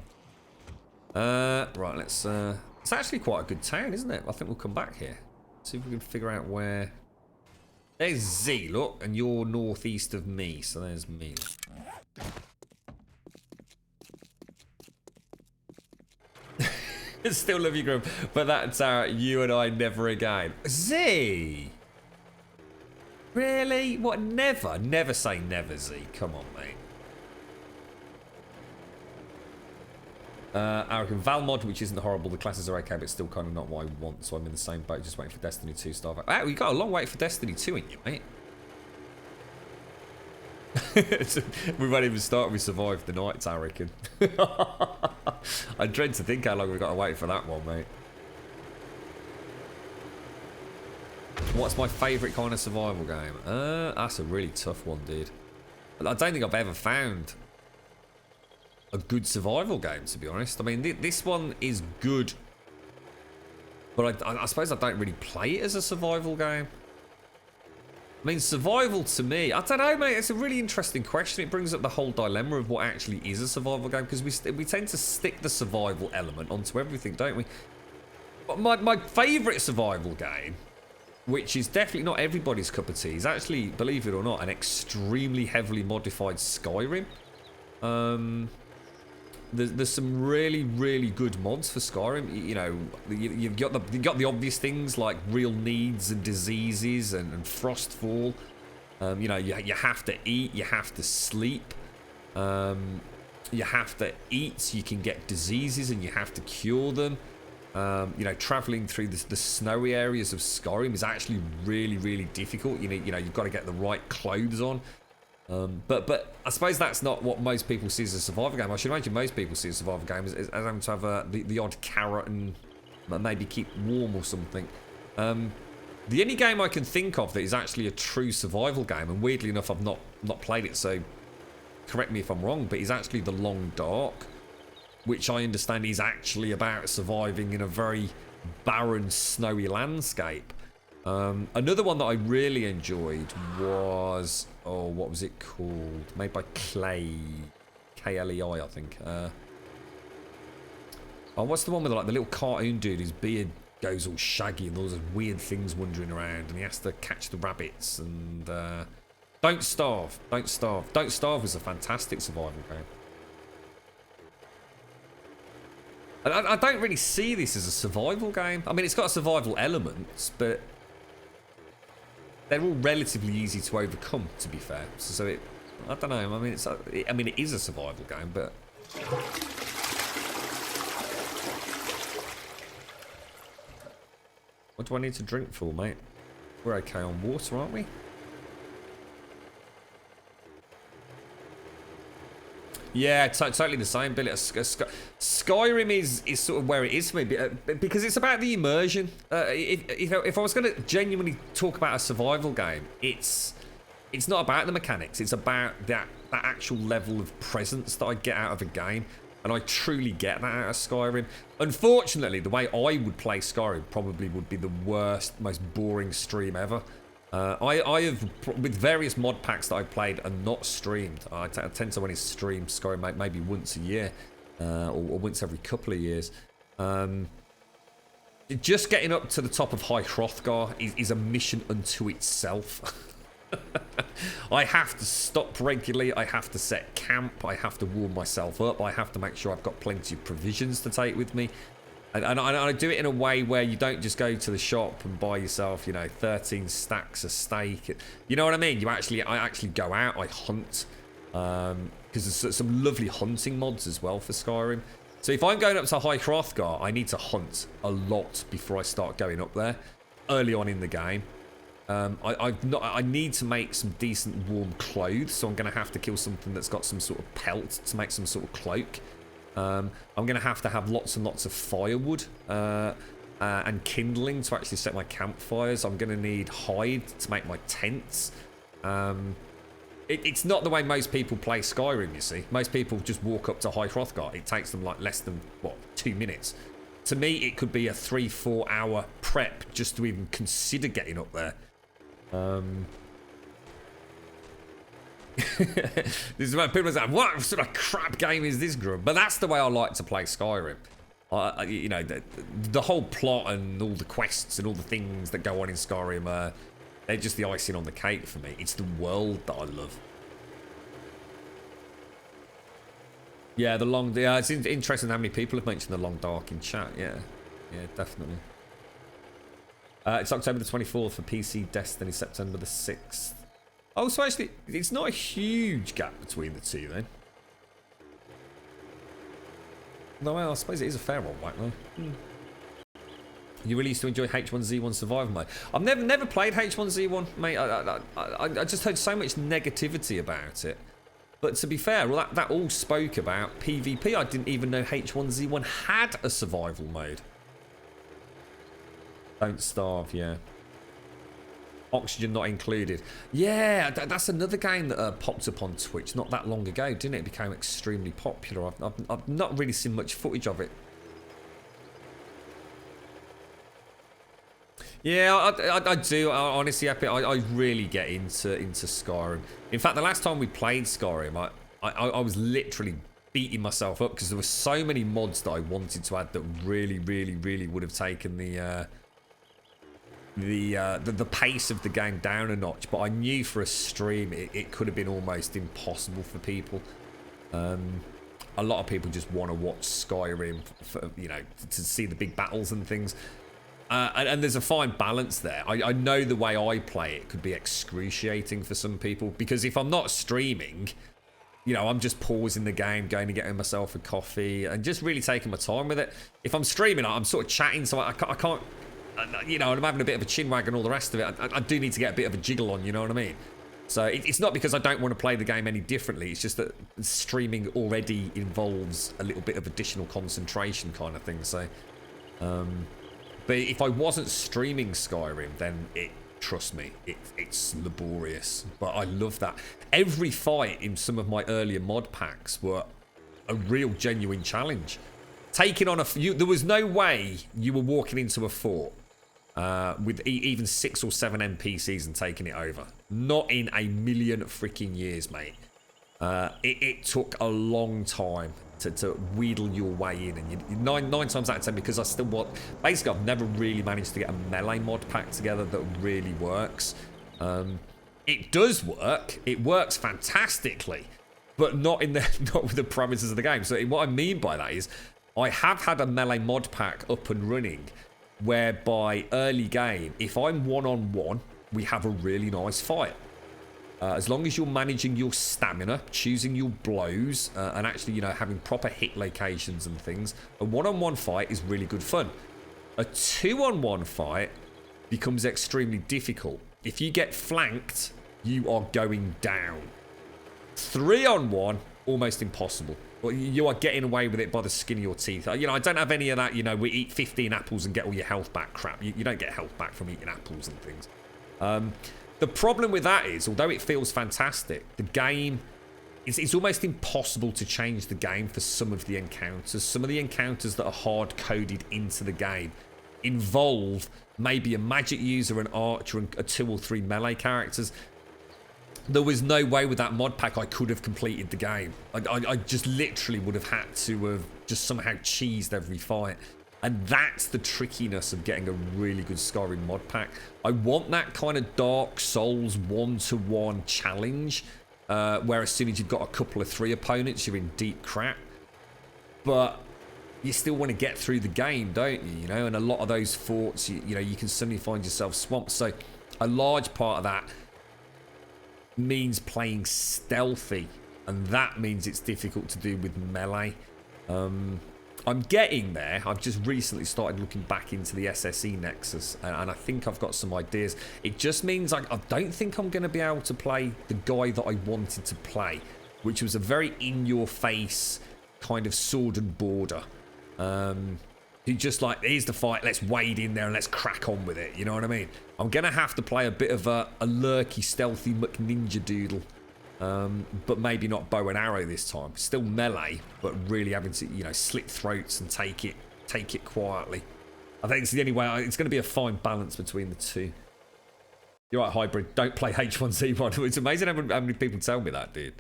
Speaker 1: Right, let's... It's actually quite a good town, isn't it? I think we'll come back here. See if we can figure out where... There's Z, look, and you're northeast of me, so there's me. Still love you, Grum, but that's you and I never again. Z! Really? What, never? Never say never, Z. Come on, mate. Arakan, Valmod, which isn't horrible. The classes are okay, but still kind of not what I want, so I'm in the same boat, just waiting for Destiny 2 Starve. Ah, we got a long wait for Destiny 2 in you, mate. We won't even start. We survived the nights, I reckon. I dread to think how long we've got to wait for that one, mate. What's my favourite kind of survival game? That's a really tough one, dude. I don't think I've ever found a good survival game, to be honest. I mean, this one is good, but I suppose I don't really play it as a survival game. I mean, survival to me, I don't know, mate. It's a really interesting question. It brings up the whole dilemma of what actually is a survival game, because we tend to stick the survival element onto everything, don't we? But my favourite survival game, which is definitely not everybody's cup of tea, is actually, believe it or not, an extremely heavily modified Skyrim. There's some really, really good mods for Skyrim. You know, you've got the obvious things like real needs and diseases and frostfall. You know, you have to eat, you have to sleep, you have to eat so you can get diseases and you have to cure them. You know, traveling through the snowy areas of Skyrim is actually really, really difficult. You know, you've got to get the right clothes on. But I suppose that's not what most people see as a survival game. I should imagine most people see a survival game as having to have the odd carrot and maybe keep warm or something. The only game I can think of that is actually a true survival game, and weirdly enough, I've not played it, so correct me if I'm wrong, but is actually The Long Dark, which I understand is actually about surviving in a very barren, snowy landscape. Another one that I really enjoyed was, oh, what was it called? Made by Clay, Klei, I think. Oh, what's the one with like the little cartoon dude? His beard goes all shaggy and all those weird things wandering around, and he has to catch the rabbits. And Don't Starve, Don't Starve. Don't Starve was a fantastic survival game. I don't really see this as a survival game. I mean, it's got survival elements, but they're all relatively easy to overcome, to be fair. So it, I don't know. I mean, it is a survival game, but what do I need to drink for, mate? We're okay on water, aren't we? Yeah, totally the same, Billy. Skyrim is sort of where it is for me, because it's about the immersion. If I was going to genuinely talk about a survival game, it's not about the mechanics. It's about that actual level of presence that I get out of a game, and I truly get that out of Skyrim. Unfortunately, the way I would play Skyrim probably would be the worst, most boring stream ever. I have, with various mod packs that I've played and not streamed, I tend to only stream Skyrim maybe once a year, or once every couple of years. Just getting up to the top of High Hrothgar is a mission unto itself. I have to stop regularly, I have to set camp, I have to warm myself up, I have to make sure I've got plenty of provisions to take with me. And I do it in a way where you don't just go to the shop and buy yourself, you know, 13 stacks of steak. You know what I mean? I actually go out, I hunt. Because there's some lovely hunting mods as well for Skyrim. So if I'm going up to High Hrothgar, I need to hunt a lot before I start going up there, early on in the game. I need to make some decent warm clothes, so I'm going to have to kill something that's got some sort of pelt to make some sort of cloak. I'm going to have lots and lots of firewood and kindling to actually set my campfires. I'm going to need hide to make my tents. It's not the way most people play Skyrim, you see. Most people just walk up to High Hrothgar. It takes them like less than, 2 minutes. To me, it could be a 3-4 hour prep just to even consider getting up there. This is where people say, what sort of crap game is this, Grumbul? But that's the way I like to play Skyrim. You know, the whole plot and all the quests and all the things that go on in Skyrim, they're just the icing on the cake for me. It's the world that I love. Yeah, it's interesting how many people have mentioned The Long Dark in chat. Yeah, definitely. It's October the 24th for PC, Destiny, September the 6th. Oh, so actually, it's not a huge gap between the two, then. No, well, I suppose it is a fair one, right now. You really used to enjoy H1Z1 Survival Mode. I've never played H1Z1, mate. I just heard so much negativity about it. But to be fair, well, that all spoke about PvP. I didn't even know H1Z1 had a survival mode. Don't starve, yeah. Oxygen not included. Yeah, that's another game that popped up on Twitch not that long ago, didn't it? It became extremely popular. I've not really seen much footage of it. Yeah, I do. Honestly, Epic, I really get into Skyrim. In fact, the last time we played Skyrim, I was literally beating myself up because there were so many mods that I wanted to add that really would have taken the pace of the game down a notch. But I knew for a stream it could have been almost impossible for people. A lot of people just want to watch Skyrim, for, you know, to see the big battles and things. And there's a fine balance there. I know the way I play it could be excruciating for some people, because if I'm not streaming, you know, I'm just pausing the game, going and getting myself a coffee, and just really taking my time with it. If I'm streaming, I'm sort of chatting, so I can't, you know, I'm having a bit of a chinwag and all the rest of it. I do need to get a bit of a jiggle on, you know what I mean? So it's not because I don't want to play the game any differently. It's just that streaming already involves a little bit of additional concentration kind of thing. So, but if I wasn't streaming Skyrim, then trust me, it's laborious. But I love that. Every fight in some of my earlier mod packs were a real genuine challenge. Taking on there was no way you were walking into a fort with even 6 or 7 NPCs and taking it over. Not in a million freaking years, mate. It took a long time to wheedle your way in, and nine times out of 10, because basically I've never really managed to get a melee mod pack together that really works. It does work. It works fantastically, but not with the parameters of the game. So what I mean by that is, I have had a melee mod pack up and running, whereby early game, if I'm one-on-one, we have a really nice fight. As long as you're managing your stamina, choosing your blows, and actually, you know, having proper hit locations and things, a one-on-one fight is really good fun. A 2-on-1 fight becomes extremely difficult. If you get flanked, you are going down. 3-on-1, almost impossible. Well, you are getting away with it by the skin of your teeth. You know, I don't have any of that, you know, we eat 15 apples and get all your health back crap. You don't get health back from eating apples and things. The problem with that is, although it feels fantastic, the game, it's almost impossible to change the game for some of the encounters. Some of the encounters that are hard-coded into the game involve maybe a magic user, an archer, and 2 or 3 melee characters. There was no way with that mod pack I could have completed the game. I just literally would have had to have just somehow cheesed every fight. And that's the trickiness of getting a really good Skyrim mod pack. I want that kind of Dark Souls 1-to-1 challenge, where as soon as you've got a couple of 3 opponents, you're in deep crap. But you still want to get through the game, don't you? You know, and a lot of those forts, you know, you can suddenly find yourself swamped. So a large part of that means playing stealthy, and that means it's difficult to do with melee. I'm getting there. I've just recently started looking back into the SSE Nexus, and I think I've got some ideas. It just means I don't think I'm going to be able to play the guy that I wanted to play, which was a very in-your-face kind of sword and border. Who just like, here's the fight, let's wade in there and let's crack on with it, you know what I mean? I'm going to have to play a bit of a lurky, stealthy McNinja doodle. But maybe not bow and arrow this time. Still melee, but really having to, you know, slit throats and take it quietly. I think it's the only way. It's going to be a fine balance between the two. You're right, Hybrid. Don't play H1Z1. It's amazing how many people tell me that, dude.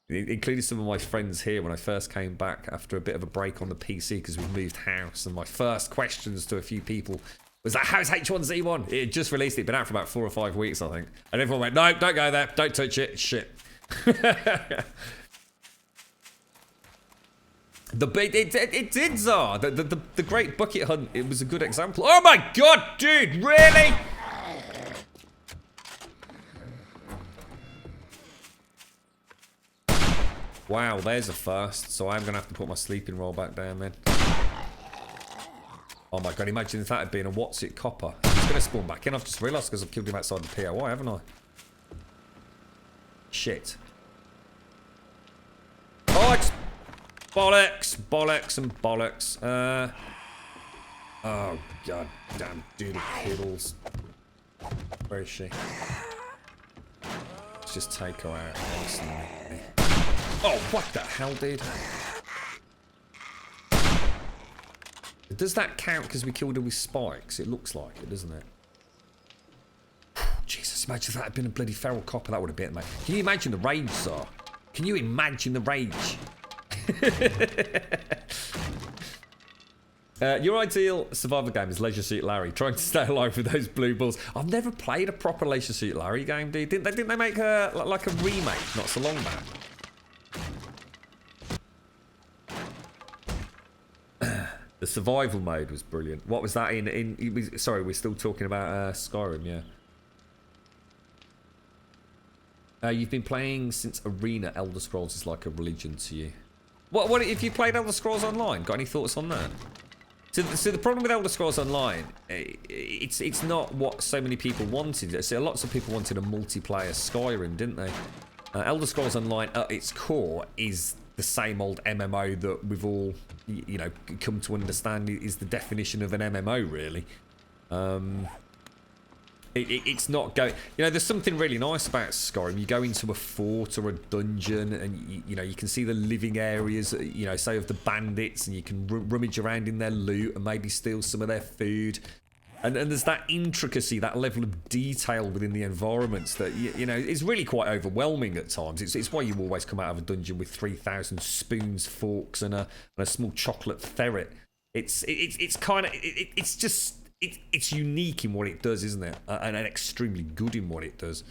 Speaker 1: Including some of my friends here when I first came back after a bit of a break on the PC because we moved house. And my first questions to a few people was like, how's H1Z1? It had just released it. It'd been out for about 4 or 5 weeks, I think. And everyone went, no, don't go there. Don't touch it. Shit. It did, Zar. The Great Bucket Hunt, it was a good example. Oh my god, dude, really? Wow, there's a first. So I'm going to have to put my sleeping roll back down then. Oh my god, imagine if that had been a what's it copper. It's going to spawn back in. I've just realised because I've killed him outside the POI, haven't I? Shit. Oh, it's bollocks, bollocks, and bollocks. Oh, god damn doodle poodles. Where is she? Let's just take her out. Oh, what the hell, dude? Does that count because we killed her with spikes? It looks like it, doesn't it? Jesus, imagine if that had been a bloody feral copper. That would have been, mate. Can you imagine the rage, sir? Can you imagine the rage? Your ideal survival game is Leisure Suit Larry, trying to stay alive with those blue balls. I've never played a proper Leisure Suit Larry game, dude. Didn't they make like a remake not so long back? The survival mode was brilliant. What was that in sorry, we're still talking about Skyrim, yeah. You've been playing since Arena. Elder Scrolls is like a religion to you. What if you played Elder Scrolls Online? Got any thoughts on that? So the problem with Elder Scrolls Online, it's not what so many people wanted. So lots of people wanted a multiplayer Skyrim, didn't they? Elder Scrolls Online, at its core, is the same old MMO that we've all, you know, come to understand is the definition of an MMO, really. It's not going... You know, there's something really nice about Skyrim. You go into a fort or a dungeon and, you know, you can see the living areas, you know, say of the bandits, and you can rummage around in their loot and maybe steal some of their food. And there's that intricacy, that level of detail within the environments that, you know, is really quite overwhelming at times. It's why you always come out of a dungeon with 3,000 spoons, forks, and a small chocolate ferret. It's kind of... It's just... It's unique in what it does, isn't it? And extremely good in what it does.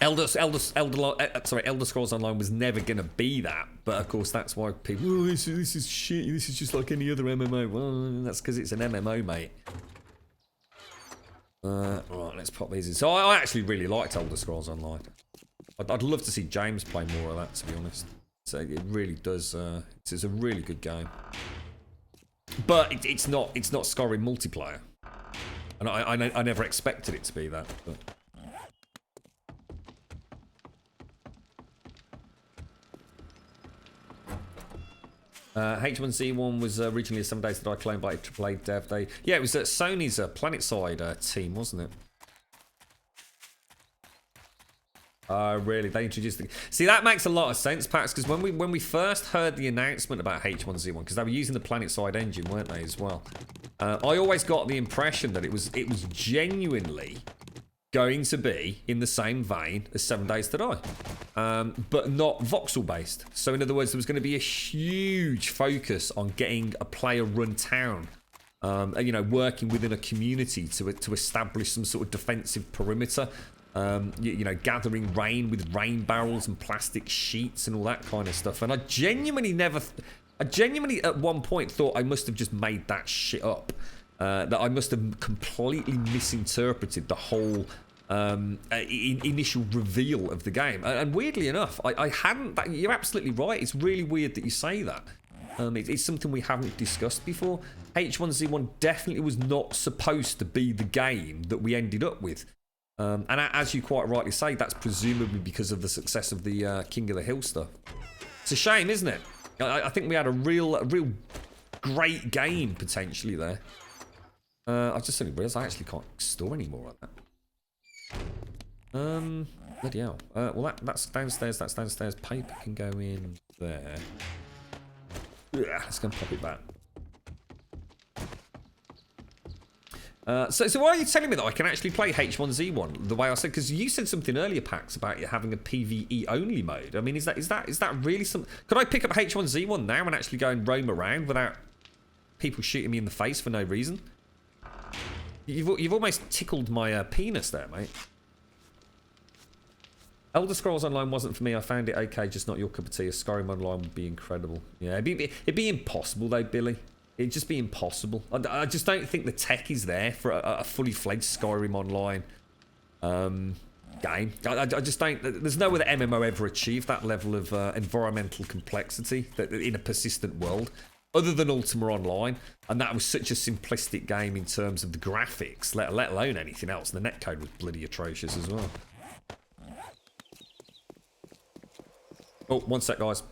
Speaker 1: Elder Scrolls Online was never going to be that, but of course that's why people, oh, this is shit, this is just like any other MMO. Well, that's because it's an MMO, mate. Right, let's pop these in. So I actually really liked Elder Scrolls Online. I'd love to see James play more of that, to be honest. So it really does, it's a really good game. But it's not Skyrim multiplayer, and I never expected it to be that. But. H1Z1 was originally a 7 Days that I claimed by AAA Dev Day. Yeah, it was Sony's PlanetSide team, wasn't it? Really? They introduced the... See, that makes a lot of sense, Pax, because when we first heard the announcement about H1Z1, because they were using the PlanetSide engine, weren't they, as well? I always got the impression that it was genuinely going to be in the same vein as 7 Days to Die, but not voxel-based. So, in other words, there was going to be a huge focus on getting a player-run town, you know, working within a community to establish some sort of defensive perimeter. You know, gathering rain with rain barrels and plastic sheets and all that kind of stuff. And I genuinely at one point thought I must have just made that shit up. That I must have completely misinterpreted the whole initial reveal of the game. And weirdly enough, I hadn't. You're absolutely right. It's really weird that you say that. It's something we haven't discussed before. H1Z1 definitely was not supposed to be the game that we ended up with. And as you quite rightly say, that's presumably because of the success of the King of the Hill stuff. It's a shame, isn't it? I think we had a real great game potentially there. I just suddenly realised I actually can't store any more of that. Bloody hell. Well, that's downstairs. That's downstairs. Paper can go in there. Yeah, let's go and pop it back. So why are you telling me that I can actually play H1Z1 the way I said? Because you said something earlier, Pax, about it having a PvE only mode. I mean, is that really some? Could I pick up H1Z1 now and actually go and roam around without people shooting me in the face for no reason? You've almost tickled my penis there, mate. Elder Scrolls Online wasn't for me. I found it okay, just not your cup of tea. A Skyrim Online would be incredible. Yeah, it'd be impossible though, Billy. It'd just be impossible. I just don't think the tech is there for a fully fledged Skyrim Online game. I just don't. There's no other MMO ever achieved that level of environmental complexity in a persistent world, other than Ultima Online, and that was such a simplistic game in terms of the graphics, let alone anything else. The netcode was bloody atrocious as well. Oh, one sec, guys.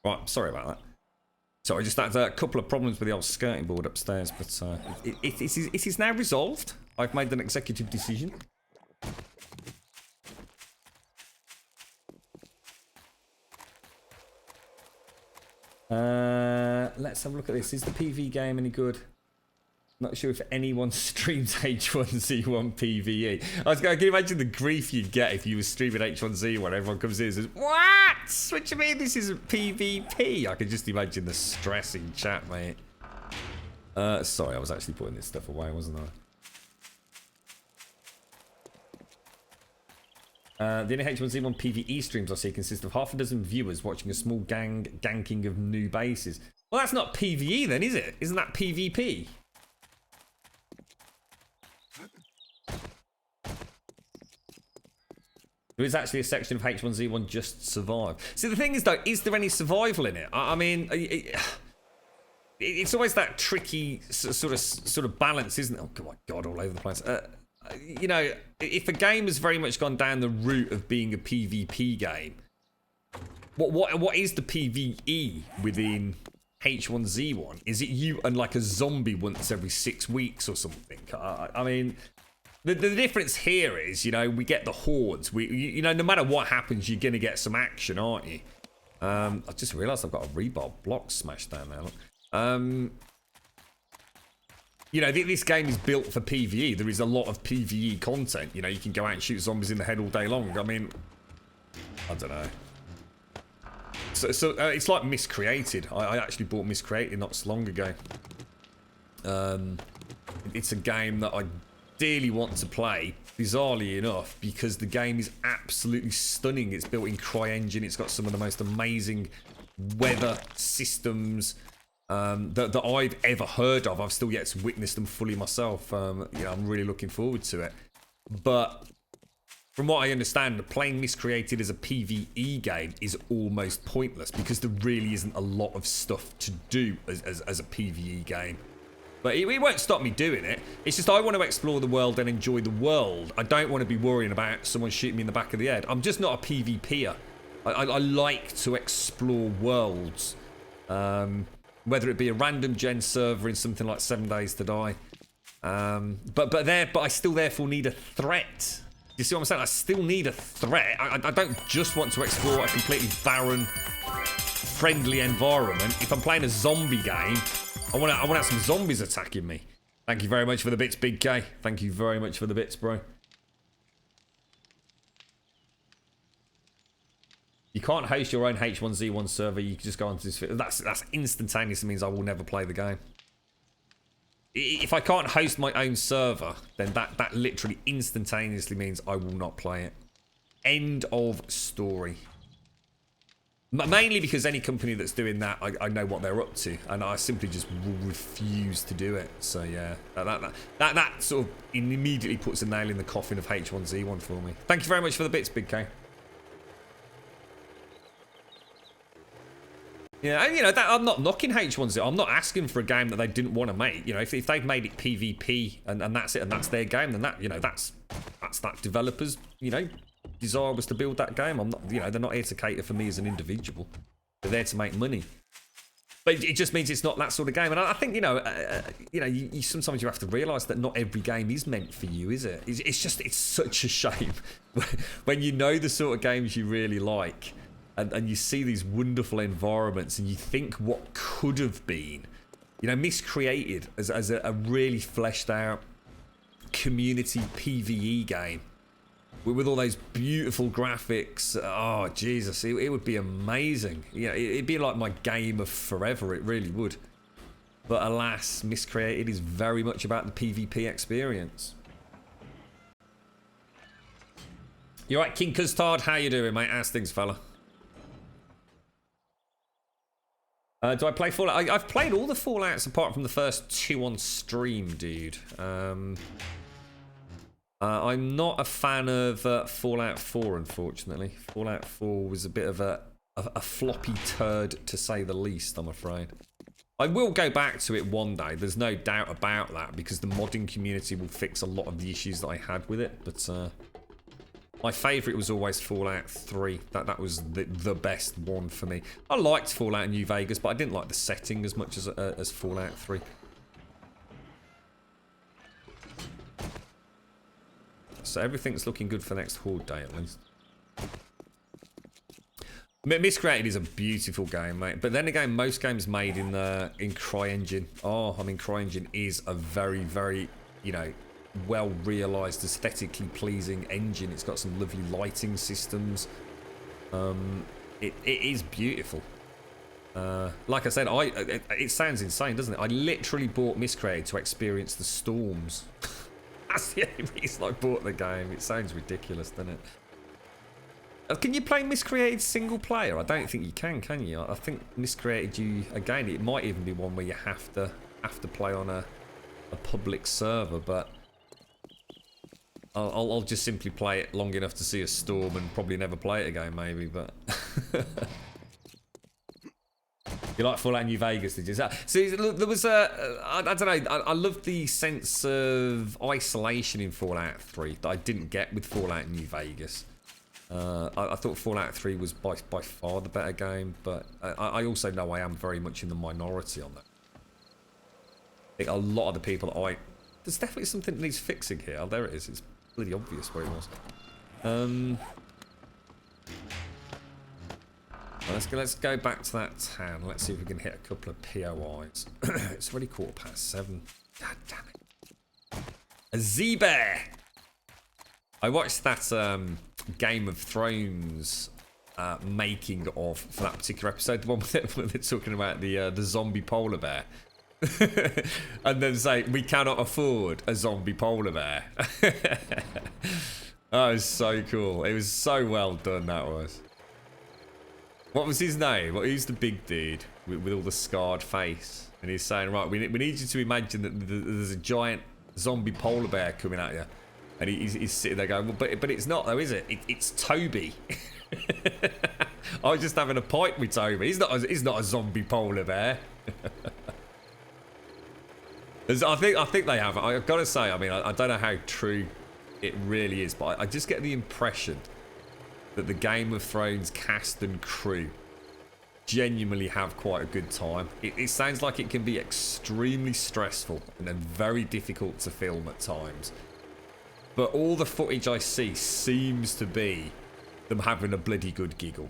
Speaker 1: Right, sorry about that. Sorry, just had a couple of problems with the old skirting board upstairs, but it is now resolved. I've made an executive decision. Let's have a look at this. Is the PV game any good? Not sure if anyone streams H1Z1 PvE. I can imagine the grief you'd get if you were streaming H1Z1. Everyone comes in and says, "What? What do you mean this isn't PvP?" I can just imagine the stress in chat, mate. Sorry, I was actually putting this stuff away, wasn't I? The only H1Z1 PvE streams I see consist of half a dozen viewers watching a small ganking of new bases. Well, that's not PvE then, is it? Isn't that PvP? There is actually a section of H1Z1 just survive. See, the thing is, though, is there any survival in it? I mean, it's always that tricky sort of balance, isn't it? Oh, my God, all over the place. You know, if a game has very much gone down the route of being a PvP game, what is the PvE within H1Z1? Is it you and like a zombie once every 6 weeks or something? I mean, the difference here is, you know, we get the hordes. You know, no matter what happens, you're gonna get some action, aren't you? I just realised I've got a rebar block smashed down there. Look. You know, this game is built for PvE. There is a lot of PvE content. You know, you can go out and shoot zombies in the head all day long. I mean, I don't know. So it's like Miscreated. I actually bought Miscreated not so long ago. It's a game that I dearly want to play, bizarrely enough, because the game is absolutely stunning. It's built in CryEngine. It's got some of the most amazing weather systems that I've ever heard of. I've still yet to witness them fully myself. You know, I'm really looking forward to it. But from what I understand, playing Miscreated as a PvE game is almost pointless because there really isn't a lot of stuff to do as a PvE game. But it won't stop me doing it. It's just I want to explore the world and enjoy the world. I don't want to be worrying about someone shooting me in the back of the head. I'm just not a PvPer. I like to explore worlds. Whether it be a random gen server in something like 7 Days to Die. But I still therefore need a threat. You see what I'm saying? I still need a threat. I don't just want to explore a completely barren, friendly environment. If I'm playing a zombie game, I want to have some zombies attacking me. Thank you very much for the bits, Big K. Thank you very much for the bits, bro. You can't host your own H1Z1 server. You can just go onto this. That's instantaneously means I will never play the game. If I can't host my own server, then that literally instantaneously means I will not play it. End of story. Mainly because any company that's doing that, I know what they're up to, and I simply just will refuse to do it. So yeah, that sort of immediately puts a nail in the coffin of H1Z1 for me. Thank you very much for the bits, Big K. Yeah, and you know, I'm not knocking H1Z. I'm not asking for a game that they didn't want to make. You know, if they've made it PvP and that's it and that's their game, then that, you know, that's that developer's, you know, desire was to build that game. I'm not, you know, they're not here to cater for me as an individual. They're there to make money. But it just means it's not that sort of game. And I think, you sometimes you have to realise that not every game is meant for you, is it? It's such a shame when you know the sort of games you really like. And you see these wonderful environments and you think what could have been. You know, Miscreated as a really fleshed out community PvE game. With all those beautiful graphics. Oh, Jesus, it would be amazing. You know, it'd be like my game of forever, it really would. But alas, Miscreated is very much about the PvP experience. You alright, King Custard? How you doing, mate? How's things, fella? Do I play Fallout? I've played all the Fallouts apart from the first 2 on stream, dude. I'm not a fan of Fallout 4, unfortunately. Fallout 4 was a bit of a floppy turd, to say the least, I'm afraid. I will go back to it one day, there's no doubt about that, because the modding community will fix a lot of the issues that I had with it, but My favourite was always Fallout 3. That was the best one for me. I liked Fallout New Vegas, but I didn't like the setting as much as Fallout 3. So everything's looking good for next Horde Day, at least. Miscreated is a beautiful game, mate. But then again, most games made in CryEngine. Oh, I mean, CryEngine is a very, very, you know, well realised, aesthetically pleasing engine. It's got some lovely lighting systems. It is beautiful. Like I said, it sounds insane, doesn't it? I literally bought Miscreated to experience the storms. That's the only reason I bought the game. It sounds ridiculous, doesn't it? Can you play Miscreated single player? I don't think you can you? I think Miscreated, again, it might even be one where you have to play on a public server, but I'll just simply play it long enough to see a storm and probably never play it again, maybe, but... You like Fallout New Vegas, did you? See, there was I don't know, I loved the sense of isolation in Fallout 3 that I didn't get with Fallout New Vegas. I thought Fallout 3 was by far the better game, but I also know I am very much in the minority on that. I think a lot of the people that there's definitely something that needs fixing here. Oh, there it is. It's bloody obvious where it was. Let's go back to that town. Let's see if we can hit a couple of POIs. It's already 7:15. God damn it. A Z-Bear! I watched that Game of Thrones making of for that particular episode. The one where they're talking about the zombie polar bear. And then say, we cannot afford a zombie polar bear. That was so cool. It was so well done, that was. What was his name? Who's the big dude with all the scarred face? And he's saying, right, we need you to imagine that there's a giant zombie polar bear coming at you. And he's sitting there going, well, but it's not though, is it? It's Toby. I was just having a pint with Toby. He's not a zombie polar bear. I think they have. I've got to say, I mean, I don't know how true it really is, but I just get the impression that the Game of Thrones cast and crew genuinely have quite a good time. It sounds like it can be extremely stressful and then very difficult to film at times. But all the footage I see seems to be them having a bloody good giggle.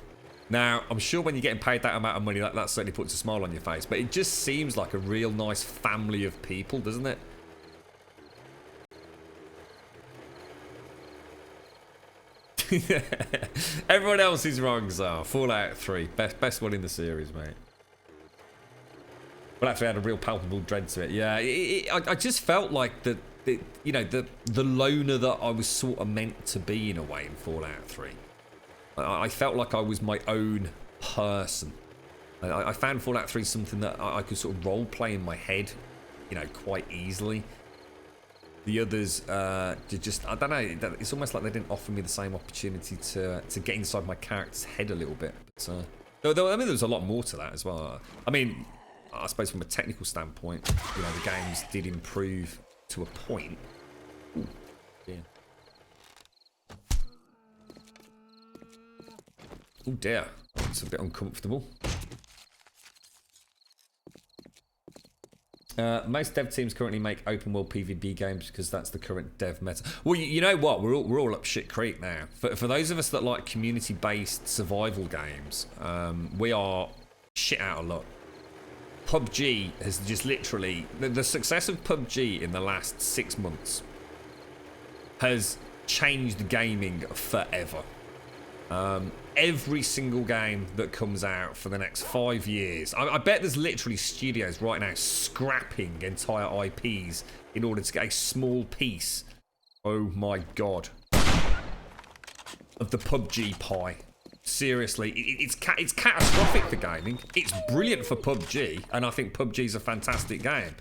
Speaker 1: Now, I'm sure when you're getting paid that amount of money, that certainly puts a smile on your face. But it just seems like a real nice family of people, doesn't it? Everyone else is wrong, so Fallout 3, best one in the series, mate. Well, actually, had a real palpable dread to it. Yeah, I just felt like the loner that I was sort of meant to be in a way in Fallout 3. I felt like I was my own person. I found Fallout 3 something that I could sort of role play in my head, quite easily. The others, just, I don't know, it's almost like they didn't offer me the same opportunity to get inside my character's head a little bit. But, I mean, there was a lot more to that as well. I mean, I suppose from a technical standpoint, the games did improve to a point. Ooh, dear. Oh dear, it's a bit uncomfortable. Most dev teams currently make open world PvP games because that's the current dev meta. Well, you know what? We're all up shit creek now. For those of us that like community-based survival games, we are shit out of luck. PUBG has just literally... The success of PUBG in the last 6 months has changed gaming forever. Every single game that comes out for the next 5 years, I bet there's literally studios right now scrapping entire IPs in order to get a small piece, oh my god, of the PUBG pie. Seriously, it's catastrophic for gaming. It's brilliant for PUBG, and I think PUBG's a fantastic game.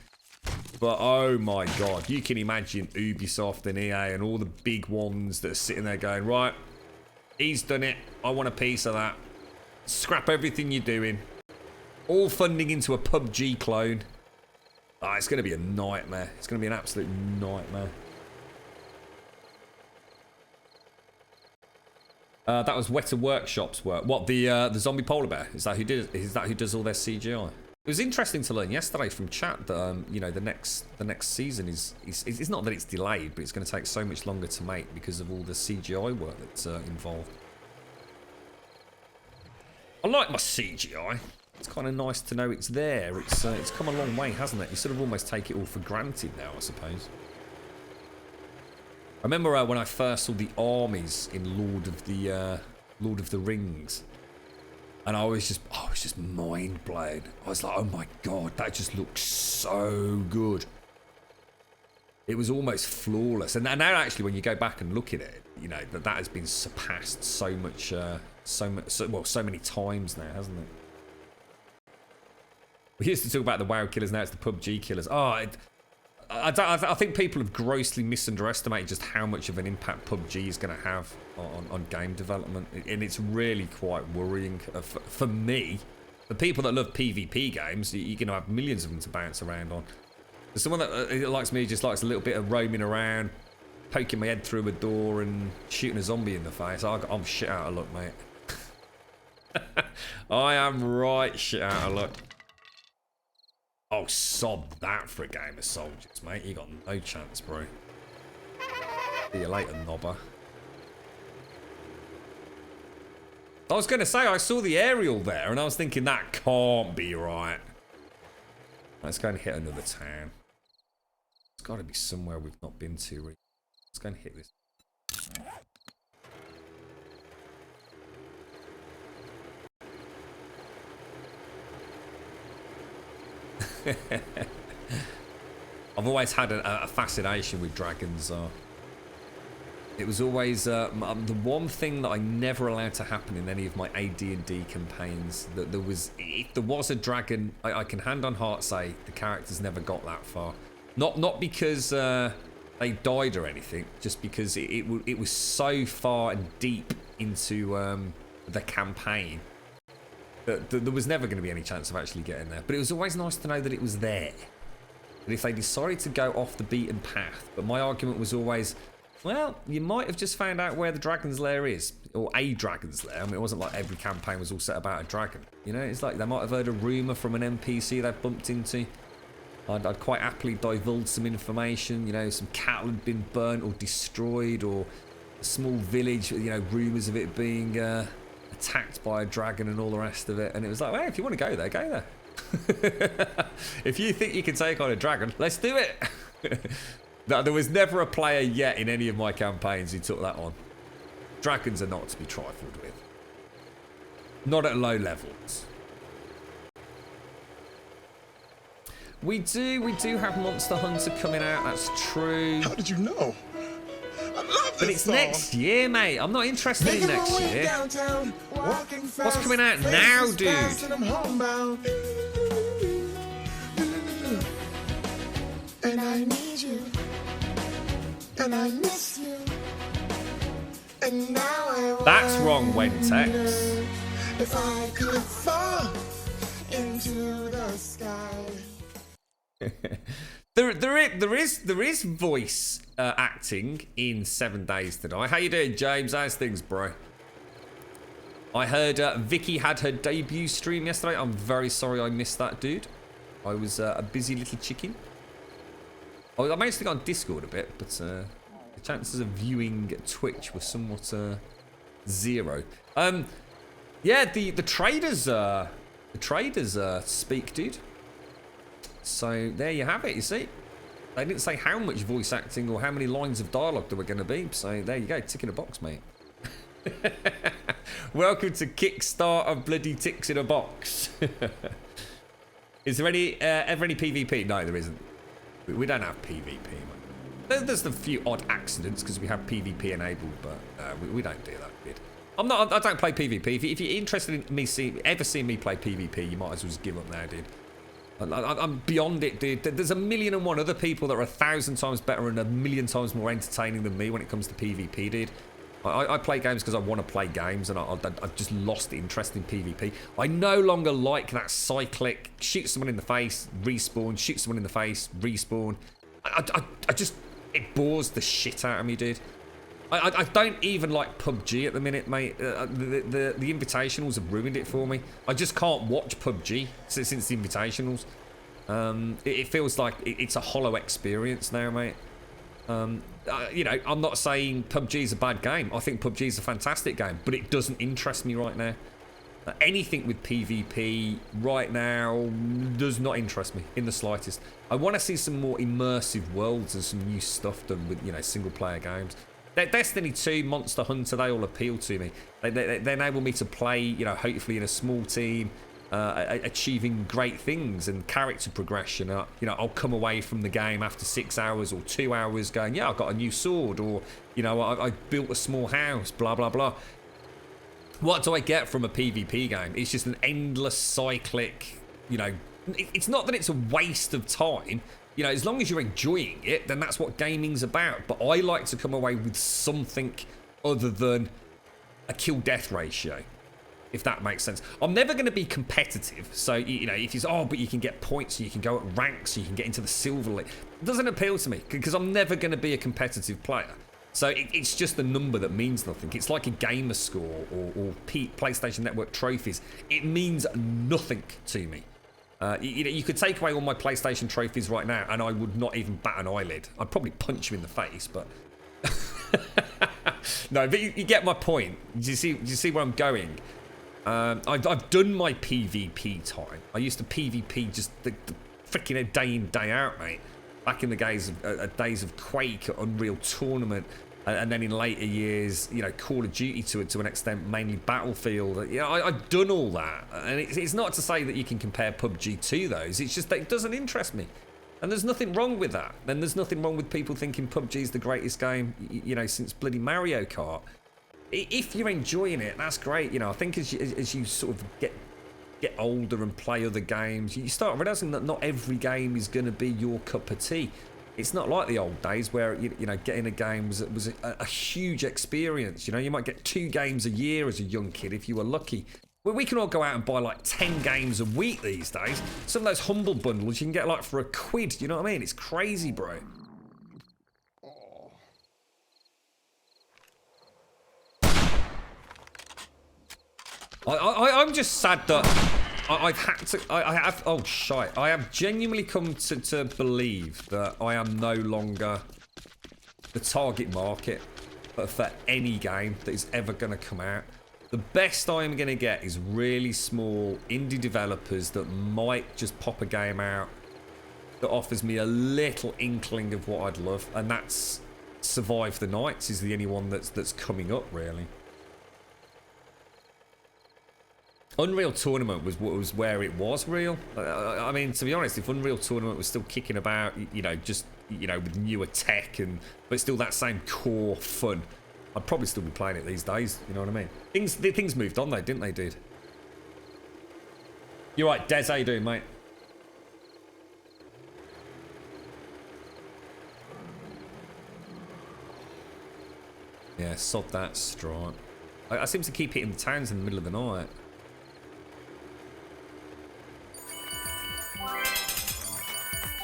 Speaker 1: But oh my god, you can imagine Ubisoft and EA and all the big ones that are sitting there going, right, he's done it, I want a piece of that. Scrap everything you're doing. All funding into a PUBG clone. It's going to be a nightmare. It's going to be an absolute nightmare. That was Weta Workshop's work. What, the zombie polar bear? Is that who does all their CGI? It was interesting to learn yesterday from chat that you know, the next season is it's not that it's delayed, but it's going to take so much longer to make because of all the CGI work that's involved. I like my CGI. It's kind of nice to know it's there. It's come a long way, hasn't it? You sort of almost take it all for granted now, I suppose. I remember when I first saw the armies in Lord of the Rings, and I was just mind blown. I was like, oh my god, that just looks so good. It was almost flawless. And now actually, when you go back and look at it, you know that has been surpassed so many times now, hasn't it? We used to talk about the WoW killers, now it's the PUBG killers. Oh, I think people have grossly misunderestimated just how much of an impact PUBG is going to have on game development, and it's really quite worrying for me. The people that love PvP games, you're going to have millions of them to bounce around on. There's someone that likes me, just likes a little bit of roaming around, poking my head through a door and shooting a zombie in the face. I'm shit out of luck, mate. I am right shit out of luck. Oh, sod that for a game of soldiers, mate. You got no chance, bro. See you later, knobber. I was going to say, I saw the aerial there, and I was thinking, that can't be right. Let's go and hit another town. It's got to be somewhere we've not been to. Really. Let's go and hit this. I've always had a fascination with dragons. It was always the one thing that I never allowed to happen in any of my AD&D campaigns. That if there was a dragon, I can hand on heart say the characters never got that far. Not because they died or anything, just because it was so far and deep into the campaign. There was never going to be any chance of actually getting there. But it was always nice to know that it was there. And if they decided to go off the beaten path. But my argument was always, well, you might have just found out where the dragon's lair is. Or a dragon's lair. I mean, it wasn't like every campaign was all set about a dragon. You know, it's like they might have heard a rumour from an NPC they bumped into. I'd quite happily divulge some information. You know, some cattle had been burnt or destroyed. Or a small village, you know, rumours of it being... attacked by a dragon and all the rest of it, and it was like, well, if you want to go there, go there. If you think you can take on a dragon, let's do it. No, there was never a player yet in any of my campaigns who took that on. Dragons are not to be trifled with. Not at low levels. We do have Monster Hunter coming out, that's true.
Speaker 3: How did you know? I love this
Speaker 1: But it's
Speaker 3: song.
Speaker 1: next year, mate. I'm not interested in next year.
Speaker 3: Downtown,
Speaker 1: What's coming out now, dude?
Speaker 3: And I need you. And I miss you. And now I
Speaker 1: That's wrong, Wentex.
Speaker 3: if I could fall into the sky.
Speaker 1: There is voice acting in 7 Days to Die. How you doing, James? How's things, bro? I heard Vicky had her debut stream yesterday. I'm very sorry I missed that, dude. I was a busy little chicken. I managed to get on Discord a bit, but the chances of viewing Twitch were somewhat zero. Yeah, the traders speak, dude. So there you have it, you see. They didn't say how much voice acting or how many lines of dialogue there were going to be. So there you go, tick in a box, mate. Welcome to Kickstarter bloody ticks in a box. Is there ever any PvP? No, there isn't. We don't have PvP, mate. There's a few odd accidents because we have PvP enabled, but we don't do that, kid. I don't play PvP. If you're interested in me seeing me play PvP, you might as well just give up now, dude. I'm beyond it, dude. There's 1,000,001 other people that are 1,000 times better and 1,000,000 times more entertaining than me when it comes to PvP, dude. I play games because I want to play games, and I've just lost interest in PvP. I no longer like that cyclic, shoot someone in the face, respawn, shoot someone in the face, respawn. I just, it bores the shit out of me, dude. I don't even like PUBG at the minute, mate. The invitationals have ruined it for me. I just can't watch PUBG since the invitationals. It feels like it's a hollow experience now, mate. You know, I'm not saying PUBG is a bad game. I think PUBG is a fantastic game, but it doesn't interest me right now. Anything with PvP right now does not interest me in the slightest. I want to see some more immersive worlds and some new stuff done with, you know, single-player games. Destiny 2, Monster Hunter, they all appeal to me. They enable me to play, you know, hopefully in a small team, achieving great things and character progression. You know, I'll come away from the game after 6 hours or 2 hours going, yeah, I've got a new sword, or, you know, I built a small house, blah, blah, blah. What do I get from a PvP game? It's just an endless cyclic, you know, it's not that it's a waste of time. You know, as long as you're enjoying it, then that's what gaming's about. But I like to come away with something other than a kill-death ratio, if that makes sense. I'm never going to be competitive. So, you know, if you say, oh, but you can get points, you can go at ranks, you can get into the silver league. It doesn't appeal to me, because I'm never going to be a competitive player. So it's just a number that means nothing. It's like a gamer score or PlayStation Network trophies. It means nothing to me. You know, you could take away all my PlayStation trophies right now, and I would not even bat an eyelid. I'd probably punch you in the face, but no. But you get my point. Do you see where I'm going? I've done my PvP time. I used to PvP just the freaking day in, day out, mate. Back in the days of Quake, Unreal Tournament, and then in later years, you know, Call of Duty to an extent, mainly Battlefield. You know, I've done all that, and it's not to say that you can compare PUBG to those. It's just that it doesn't interest me, and there's nothing wrong with that. And there's nothing wrong with people thinking PUBG is the greatest game, you know, since bloody Mario Kart. If you're enjoying it, that's great. You know, I think as you sort of get older and play other games, you start realizing that not every game is going to be your cup of tea. It's not like the old days where, you know, getting a game was a huge experience. You know, you might get 2 games a year as a young kid if you were lucky. Well, we can all go out and buy like 10 games a week these days. Some of those humble bundles you can get like for £1. You know what I mean? It's crazy, bro. I'm just sad that I've had to. I have. Oh shite! I have genuinely come to believe that I am no longer the target market for any game that is ever going to come out. The best I'm going to get is really small indie developers that might just pop a game out that offers me a little inkling of what I'd love, and that's Survive the Nights is the only one that's coming up really. Unreal Tournament was where it was real. I mean, to be honest, if Unreal Tournament was still kicking about, you know, just, you know, with newer tech but still that same core fun, I'd probably still be playing it these days. You know what I mean? Things moved on though, didn't they, dude? You're right, Des. How you doing, mate? Yeah, sod that strike. I seem to keep hitting the towns in the middle of the night.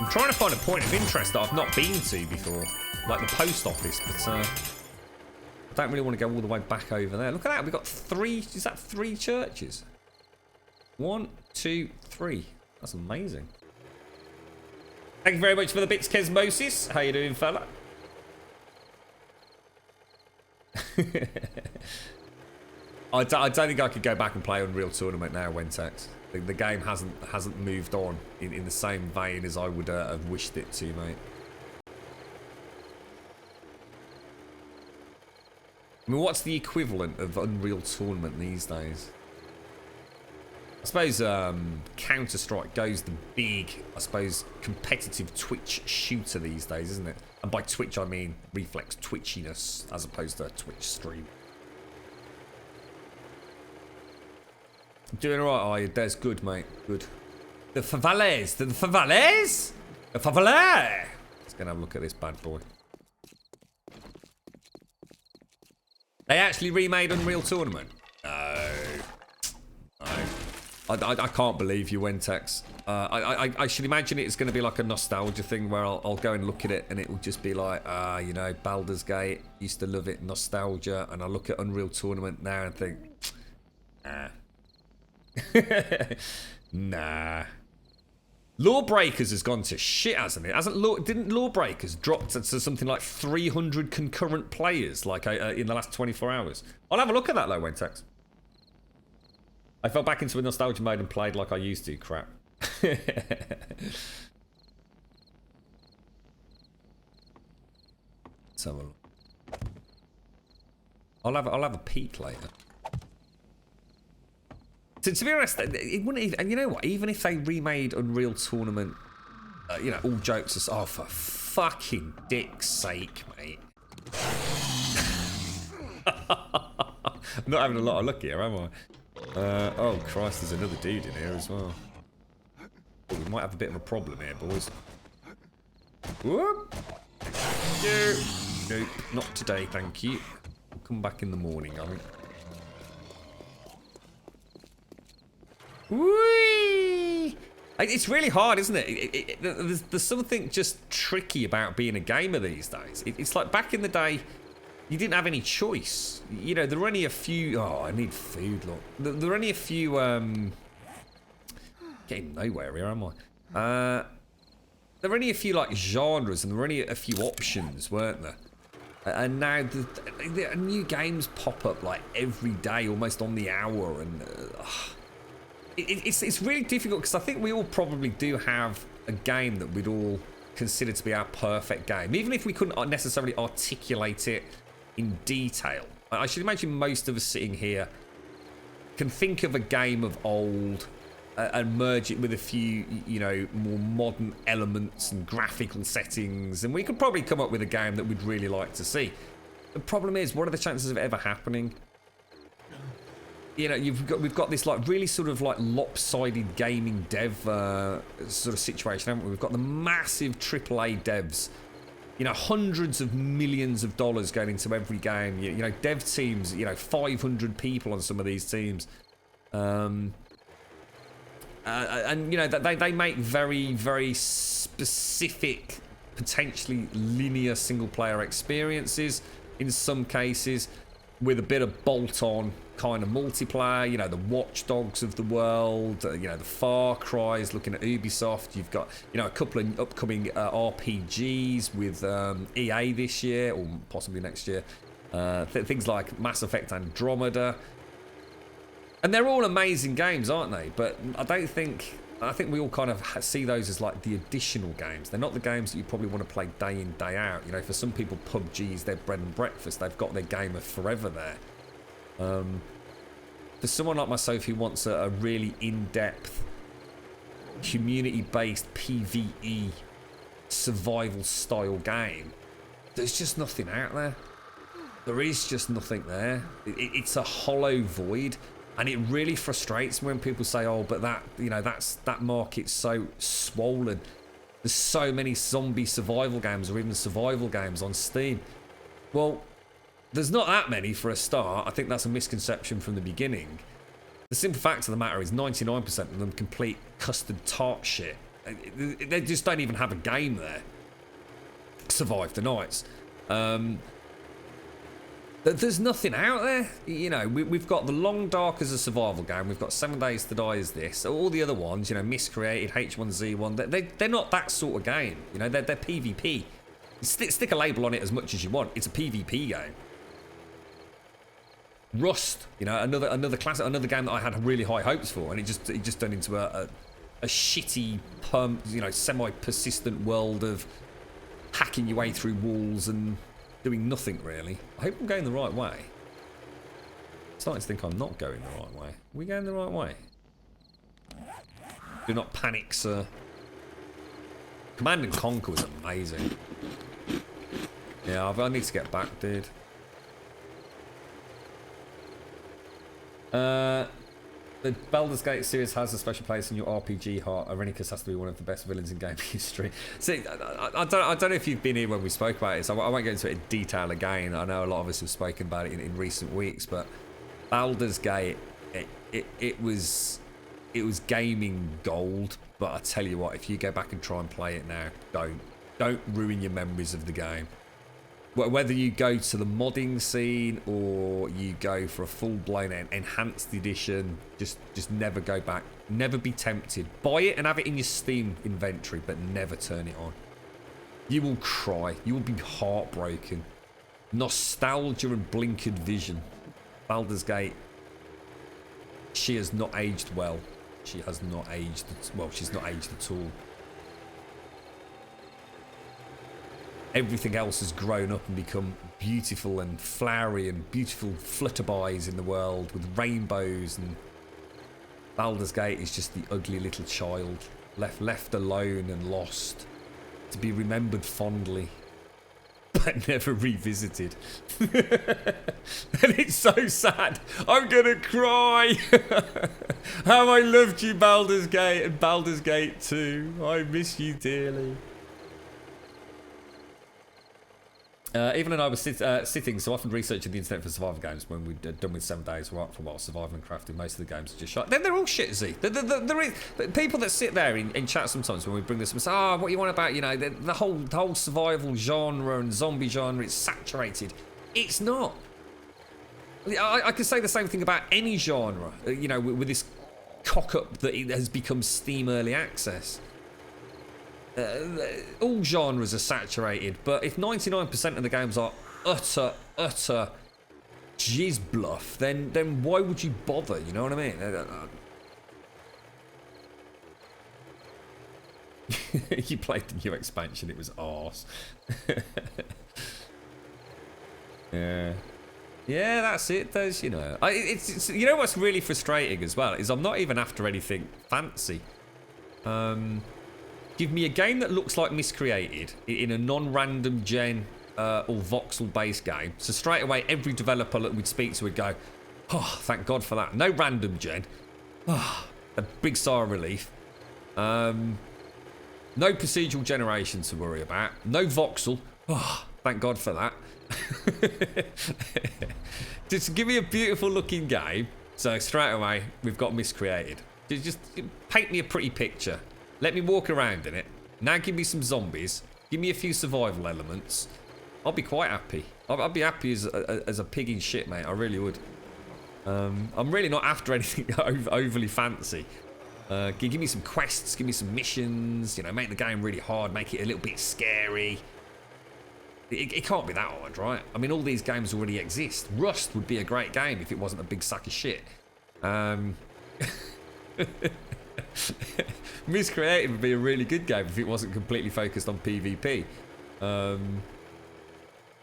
Speaker 1: I'm trying to find a point of interest that I've not been to before, like the post office, but I don't really want to go all the way back over there. Look at that, we've got 3, is that 3 churches? 1, 2, 3. That's amazing. Thank you very much for the bits, Kesmosis. How you doing, fella? I don't think I could go back and play Unreal Tournament now, Wentex. The game hasn't moved on in the same vein as I would have wished it to, mate. I mean, what's the equivalent of Unreal Tournament these days? I suppose Counter-Strike goes the big, I suppose, competitive Twitch shooter these days, isn't it? And by Twitch, I mean reflex twitchiness as opposed to a Twitch stream. Doing alright, are you? Des, good, mate. Good. The favales! The favales! The favale! Let's go and have a look at this bad boy. They actually remade Unreal Tournament? No. No. I can't believe you, Wentex. I should imagine it's going to be like a nostalgia thing where I'll go and look at it and it will just be like, you know, Baldur's Gate, used to love it, nostalgia, and I look at Unreal Tournament now and think, nah. Nah. Lawbreakers has gone to shit, hasn't it? Didn't Lawbreakers drop to something like 300 concurrent players like in the last 24 hours? I'll have a look at that, Low Wentex. I fell back into a nostalgia mode and played like I used to. Crap. Let's have a look. I'll have a peek later. To be honest, it wouldn't even, and you know what? Even if they remade Unreal Tournament, you know, all jokes aside, oh, for fucking dick's sake, mate. I'm not having a lot of luck here, am I? Oh Christ, there's another dude in here as well. Oh, we might have a bit of a problem here, boys. Whoop. No. Nope, not today, thank you. We'll come back in the morning, I think. Whee! It's really hard, isn't it? There's something just tricky about being a gamer these days. It's like back in the day, you didn't have any choice. You know, there were only a few... Oh, I need food, look. There were only a few... Getting nowhere here, am I? There were only a few, like, genres, and there were only a few options, weren't there? And now the new games pop up, like, every day, almost on the hour, and... It's really difficult because I think we all probably do have a game that we'd all consider to be our perfect game, even if we couldn't necessarily articulate it in detail. I should imagine most of us sitting here can think of a game of old and merge it with a few, you know, more modern elements and graphical settings, and we could probably come up with a game that we'd really like to see. The problem is, what are the chances of it ever happening? You know, we've got this like really sort of like lopsided gaming dev sort of situation, haven't we? We've got the massive AAA devs, you know, hundreds of millions of dollars going into every game. You know, dev teams, you know, 500 people on some of these teams, and you know that they make very, very specific, potentially linear single player experiences in some cases, with a bit of bolt-on kind of multiplayer, you know, the Watch Dogs of the world, you know, the Far Cry's, looking at Ubisoft. You've got, you know, a couple of upcoming RPGs with EA this year, or possibly next year. Things like Mass Effect Andromeda. And they're all amazing games, aren't they? But I think we all kind of see those as like the additional games. They're not the games that you probably want to play day in, day out. You know, for some people, PUBG's their bread and breakfast. They've got their game of forever there. For someone like myself who wants a really in-depth, community-based PvE survival-style game, there's just nothing out there. There is just nothing there. It's a hollow void. And it really frustrates me when people say, "Oh, but that, you know, that market's so swollen. There's so many zombie survival games or even survival games on Steam." Well, there's not that many for a start. I think that's a misconception from the beginning. The simple fact of the matter is 99% of them complete custard tart shit. They just don't even have a game there. Survive the nights. There's nothing out there. You know, we've got The Long Dark as a survival game. We've got 7 Days to Die as this. All the other ones, you know, Miscreated, H1Z1, they're not that sort of game. You know, they're PvP. Stick a label on it as much as you want. It's a PvP game. Rust, you know, another classic, another game that I had really high hopes for, and it just turned into a shitty, you know, semi-persistent world of hacking your way through walls and doing nothing really. I hope I'm going the right way. I'm starting to think I'm not going the right way. Are we going the right way? Do not panic, sir. Command & Conquer was amazing. Yeah, I need to get back, dude. The Baldur's Gate series has a special place in your RPG heart. Irenicus has to be one of the best villains in game history. See, I don't know if you've been here when we spoke about it, so I won't go into it in detail again. I know a lot of us have spoken about it in recent weeks, but Baldur's Gate, it was it was gaming gold. But I tell you what, if you go back and try and play it now, don't ruin your memories of the game. Whether you go to the modding scene or you go for a full-blown enhanced edition, just never go back. Never be tempted. Buy it and have it in your Steam inventory, but never turn it on. You will cry. You will be heartbroken. Nostalgia and blinkered vision. Baldur's Gate. She has not aged well. She has not aged. Well, she's not aged at all. Everything else has grown up and become beautiful and flowery and beautiful flutterbys in the world with rainbows, and Baldur's Gate is just the ugly little child left alone and lost to be remembered fondly but never revisited. And it's so sad. I'm gonna cry. How I loved you, Baldur's Gate and Baldur's Gate 2. I miss you dearly. Evelyn and I were sitting so often researching the internet for survival games when we'd done with 7 days for a while, surviving and crafting. Most of the games are just shot. They're all shit, Z. There is people that sit there in chat sometimes when we bring this up and say, "Oh, what you want about, you know, the whole survival genre and zombie genre? It's saturated." It's not. I could say the same thing about any genre. You know, with this cock up that it has become Steam Early Access. All genres are saturated, but if 99% of the games are utter jizz bluff, then why would you bother? You know what I mean? You played the new expansion; it was arse. Yeah, that's it. There's, you know, it's you know what's really frustrating as well is I'm not even after anything fancy. Give me a game that looks like Miscreated in a non-random gen or voxel-based game. So straight away, every developer that we'd speak to would go, "Oh, thank God for that." No random gen. Oh, a big sigh of relief. No procedural generation to worry about. No voxel. Oh, thank God for that. Just give me a beautiful-looking game. So straight away, we've got Miscreated. Just paint me a pretty picture. Let me walk around in it. Now give me some zombies. Give me a few survival elements. I'll be quite happy. I'd be happy as a pig in shit, mate. I really would. I'm really not after anything overly fancy. Give me some quests. Give me some missions. You know, make the game really hard. Make it a little bit scary. It can't be that hard, right? I mean, all these games already exist. Rust would be a great game if it wasn't a big sack of shit. Miscreated would be a really good game if it wasn't completely focused on PvP.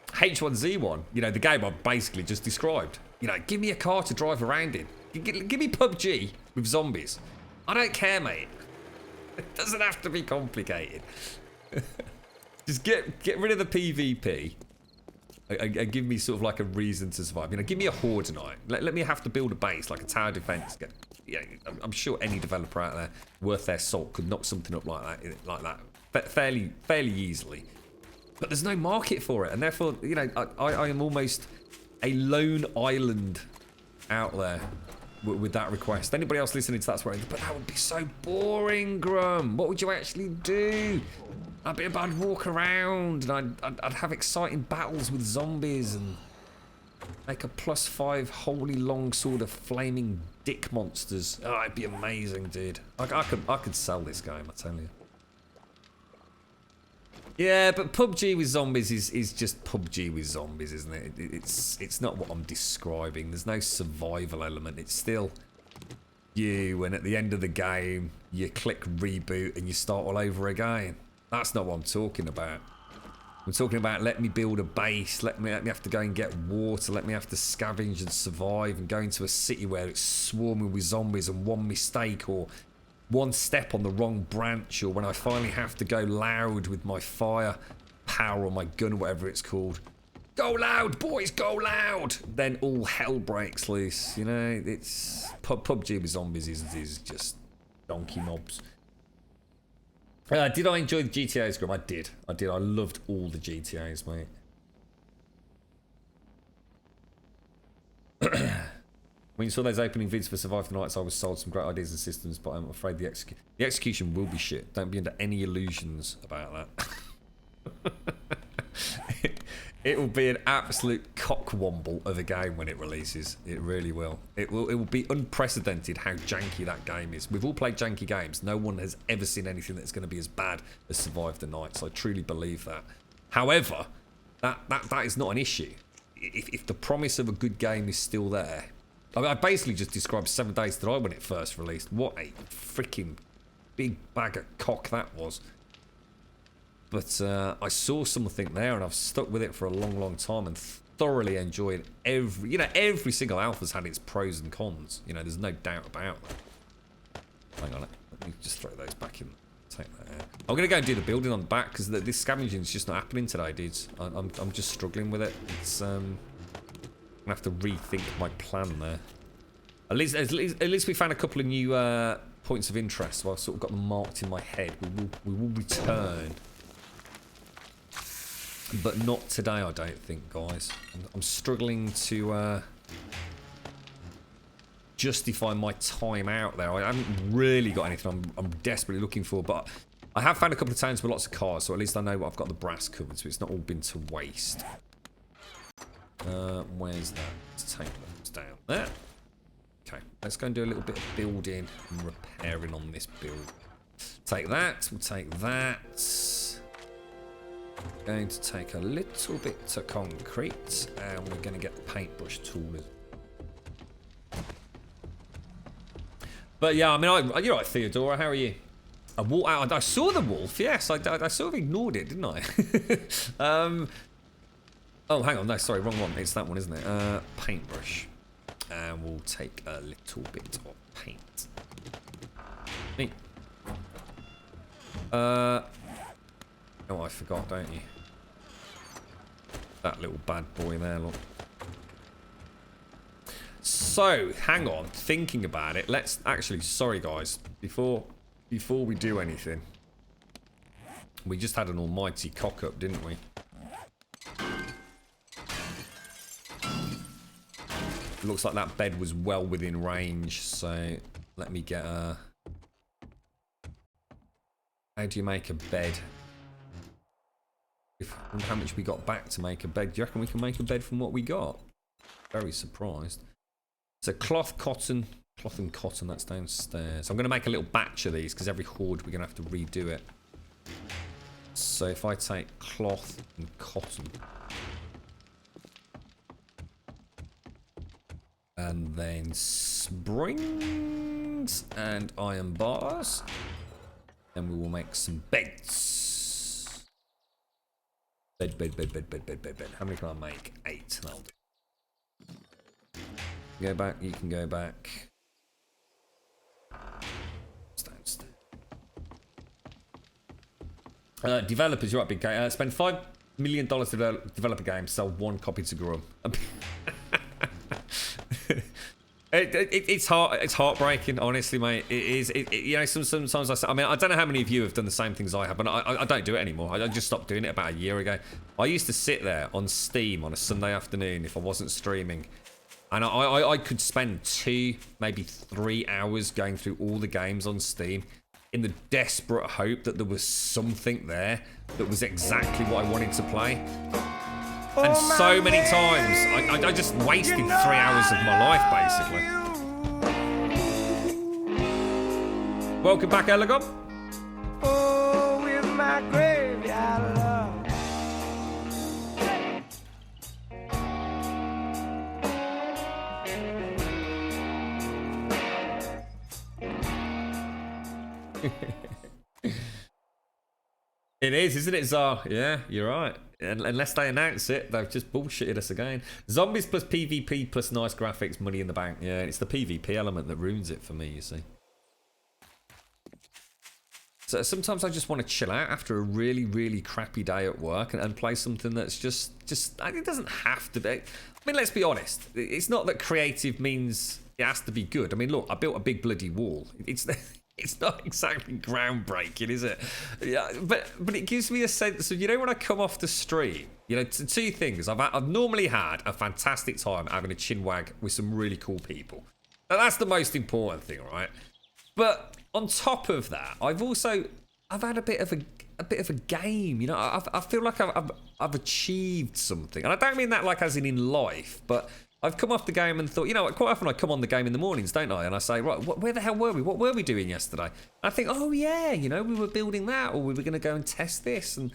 Speaker 1: H1Z1, you know, the game I basically just described. You know, give me a car to drive around in. Give me PUBG with zombies. I don't care, mate. It doesn't have to be complicated. Just get rid of the PvP and give me sort of like a reason to survive. You know, give me a horde night. Let me have to build a base, like a tower defense. Yeah, I'm sure any developer out there worth their salt could knock something up like that fairly easily. But there's no market for it, and therefore, you know, I am almost a lone island out there with that request. Anybody else listening to that's where, but that would be so boring, Grum. What would you actually do? I'd walk around and I'd have exciting battles with zombies and make a +5 holy long sword of flaming dick monsters. Oh, it'd be amazing, dude. I could sell this game, I tell you. Yeah, but PUBG with zombies is just PUBG with zombies, isn't it? It's not what I'm describing. There's no survival element. It's still you, and at the end of the game, you click reboot and you start all over again. That's not what I'm talking about. I'm talking about let me build a base, let me have to go and get water, let me have to scavenge and survive and go into a city where it's swarming with zombies, and one mistake or one step on the wrong branch, or when I finally have to go loud with my fire power or my gun or whatever it's called. Go loud, boys, go loud! Then all hell breaks loose, you know? It's PUBG with zombies is just donkey mobs. Did I enjoy the GTAs, Grum? I did. I loved all the GTAs, mate. When you saw those opening vids for Survive the Nights, I was sold some great ideas and systems, but I'm afraid the execution will be shit. Don't be under any illusions about that. It will be an absolute cockwomble of a game when it releases. It really will. It will be unprecedented how janky that game is. We've all played janky games. No one has ever seen anything that's going to be as bad as Survive the Nights. I truly believe that. However, that is not an issue. If the promise of a good game is still there. I mean, I basically just described 7 Days to Die when it first released. What a freaking big bag of cock that was. But I saw something there and I've stuck with it for a long, long time and thoroughly enjoyed every single alpha's had its pros and cons. You know, there's no doubt about that. Hang on, let me just throw those back in. Take that out. I'm going to go and do the building on the back because this scavenging is just not happening today, dudes. I'm just struggling with it. It's I'm going to have to rethink my plan there. At least we found a couple of new points of interest. So I've sort of got them marked in my head. We will return. But not today, I don't think, guys. I'm struggling to justify my time out there. I haven't really got anything I'm desperately looking for, but I have found a couple of towns with lots of cars, so at least I know I've got the brass covered, so it's not all been to waste. Where's that? Let's take those down there. Okay, let's go and do a little bit of building and repairing on this build. Take that, we'll take that. Going to take a little bit of concrete and we're going to get the paintbrush tool. But yeah, I mean, you're right, Theodora, how are you? I saw the wolf, yes, I sort of ignored it, didn't I? Oh, hang on, no, sorry, wrong one, it's that one, isn't it? Paintbrush. And we'll take a little bit of paint. Neat. Oh, I forgot, don't you? That little bad boy there, look. So, hang on, thinking about it, let's actually, sorry guys, before we do anything, we just had an almighty cock up, didn't we? Looks like that bed was well within range, so let me get a... How do you make a bed? I wonder how much we got back to make a bed. Do you reckon we can make a bed from what we got? Very surprised. So cloth, cotton, and cotton, that's downstairs. I'm going to make a little batch of these because every horde we're going to have to redo it. So if I take cloth and cotton. And then springs and iron bars. And we will make some beds. Bed. How many can I make? 8. That'll do. Go back, you can go back. Downstairs. Developers, you're right, big game. Spend $5 million to develop a game, sell 1 copy to Grum. It's heartbreaking, honestly, mate. It is. You know, sometimes I mean, I don't know how many of you have done the same things I have, but I don't do it anymore. I just stopped doing it about a year ago. I used to sit there on Steam on a Sunday afternoon if I wasn't streaming, and I could spend 2, maybe 3 hours going through all the games on Steam in the desperate hope that there was something there that was exactly what I wanted to play. And so many times, I just wasted 3 hours of my life, basically. Welcome back, Elegant.
Speaker 3: Oh, with my graveyard love.
Speaker 1: It is, isn't it, Zar? Yeah, you're right. Unless they announce it, they've just bullshitted us again. Zombies plus PvP plus nice graphics, money in the bank. Yeah, it's the PvP element that ruins it for me, you see. So sometimes I just want to chill out after a really, really crappy day at work and play something that's just it doesn't have to be. I mean, let's be honest. It's not that creative means it has to be good. I mean, look, I built a big bloody wall. It's not exactly groundbreaking, is it? Yeah, but it gives me a sense of, you know, when I come off the stream You know, two things. I've normally had a fantastic time having a chinwag with some really cool people. Now, that's the most important thing, right? But on top of that, I've had a bit of a game. You know, I feel like I've achieved something, and I don't mean that like as in life, but I've come off the game and thought, you know, quite often I come on the game in the mornings, don't I? And I say, right, where the hell were we? What were we doing yesterday? And I think, oh yeah, you know, we were building that, or we were going to go and test this, and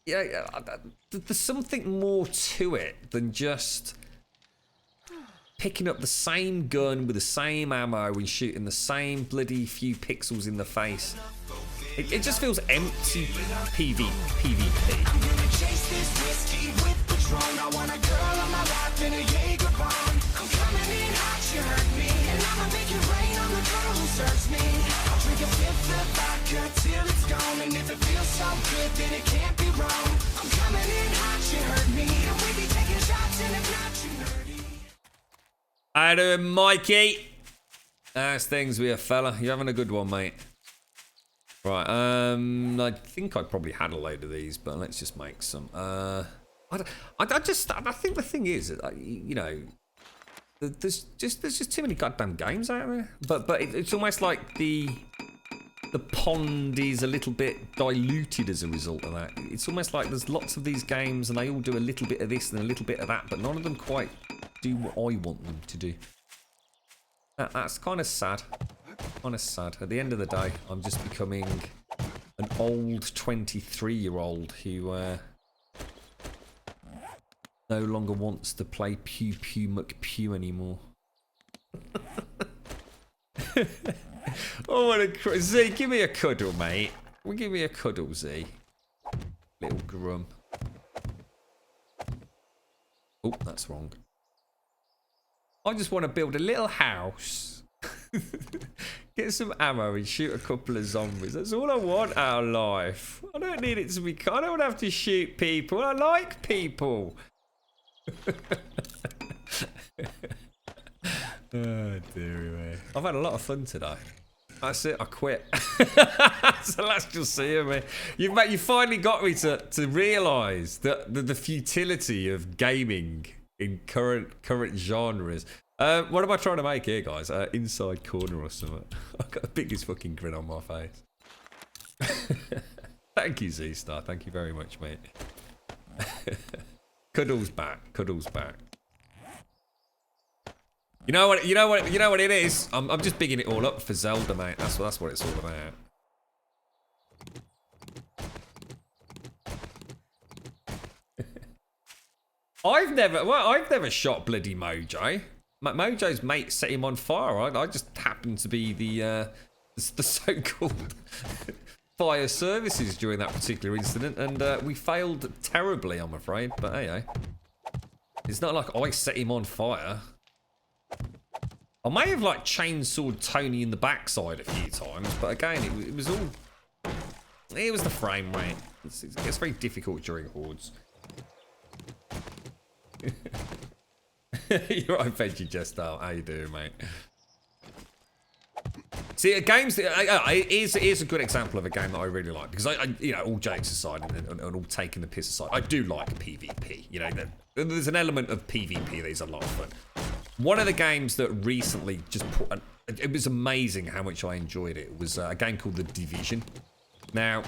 Speaker 1: yeah, there's something more to it than just picking up the same gun with the same ammo and shooting the same bloody few pixels in the face. It just feels empty PvP.
Speaker 3: I'm gonna chase this whiskey with Patron. I want a girl on my lap in a Jaeger bomb. I'm coming in hot, you heard me. And I'ma make it rain on the girl who serves me. I'll drink a fifth of vodka till it's gone. And if it feels so good, then it can't be wrong. I'm coming in hot, you heard me. And we be taking shots and if not, you nerdy.
Speaker 1: How you doing, Mikey? How's things with you, fella? You having a good one, mate? Right, I think I probably had a load of these, but let's just make some. I think the thing is, you know, there's just too many goddamn games out there. But it's almost like the pond is a little bit diluted as a result of that. It's almost like there's lots of these games, and they all do a little bit of this and a little bit of that, but none of them quite do what I want them to do. That's kind of sad. Kind of sad. At the end of the day, I'm just becoming an old 23-year-old who no longer wants to play Pew Pew McPew anymore. Oh, what a Z, give me a cuddle, mate. Well, give me a cuddle, Z. Little grum. Oh, that's wrong. I just want to build a little house. Get some ammo and shoot a couple of zombies. That's all I want out of life. I don't need it to be... I don't have to shoot people. I like people. Oh, dearie me. I've had a lot of fun today. That's it. I quit. So that's just seeing me. You finally got me to realise that the futility of gaming in current genres. What am I trying to make here, guys? Inside corner or something. I've got the biggest fucking grin on my face. Thank you, Z-Star. Thank you very much, mate. Cuddles back. Cuddles back. You know what it is? I'm just bigging it all up for Zelda, mate. That's what it's all about. I've never shot bloody Mojo. Mojo's mate set him on fire. I just happened to be the so-called fire services during that particular incident, and we failed terribly, I'm afraid. But hey, it's not like I set him on fire. I may have like chainsawed Tony in the backside a few times, but again, it was all. It was the frame rate. It's very difficult during hordes. You're right, Veggie Jester. How you doing, mate? See, games. It is a good example of a game that I really like because you know, all jokes aside and all taking the piss aside, I do like PvP. You know, there's an element of PvP that is a lot of fun. One of the games that recently just put, it was amazing how much I enjoyed it. It was a game called The Division. Now,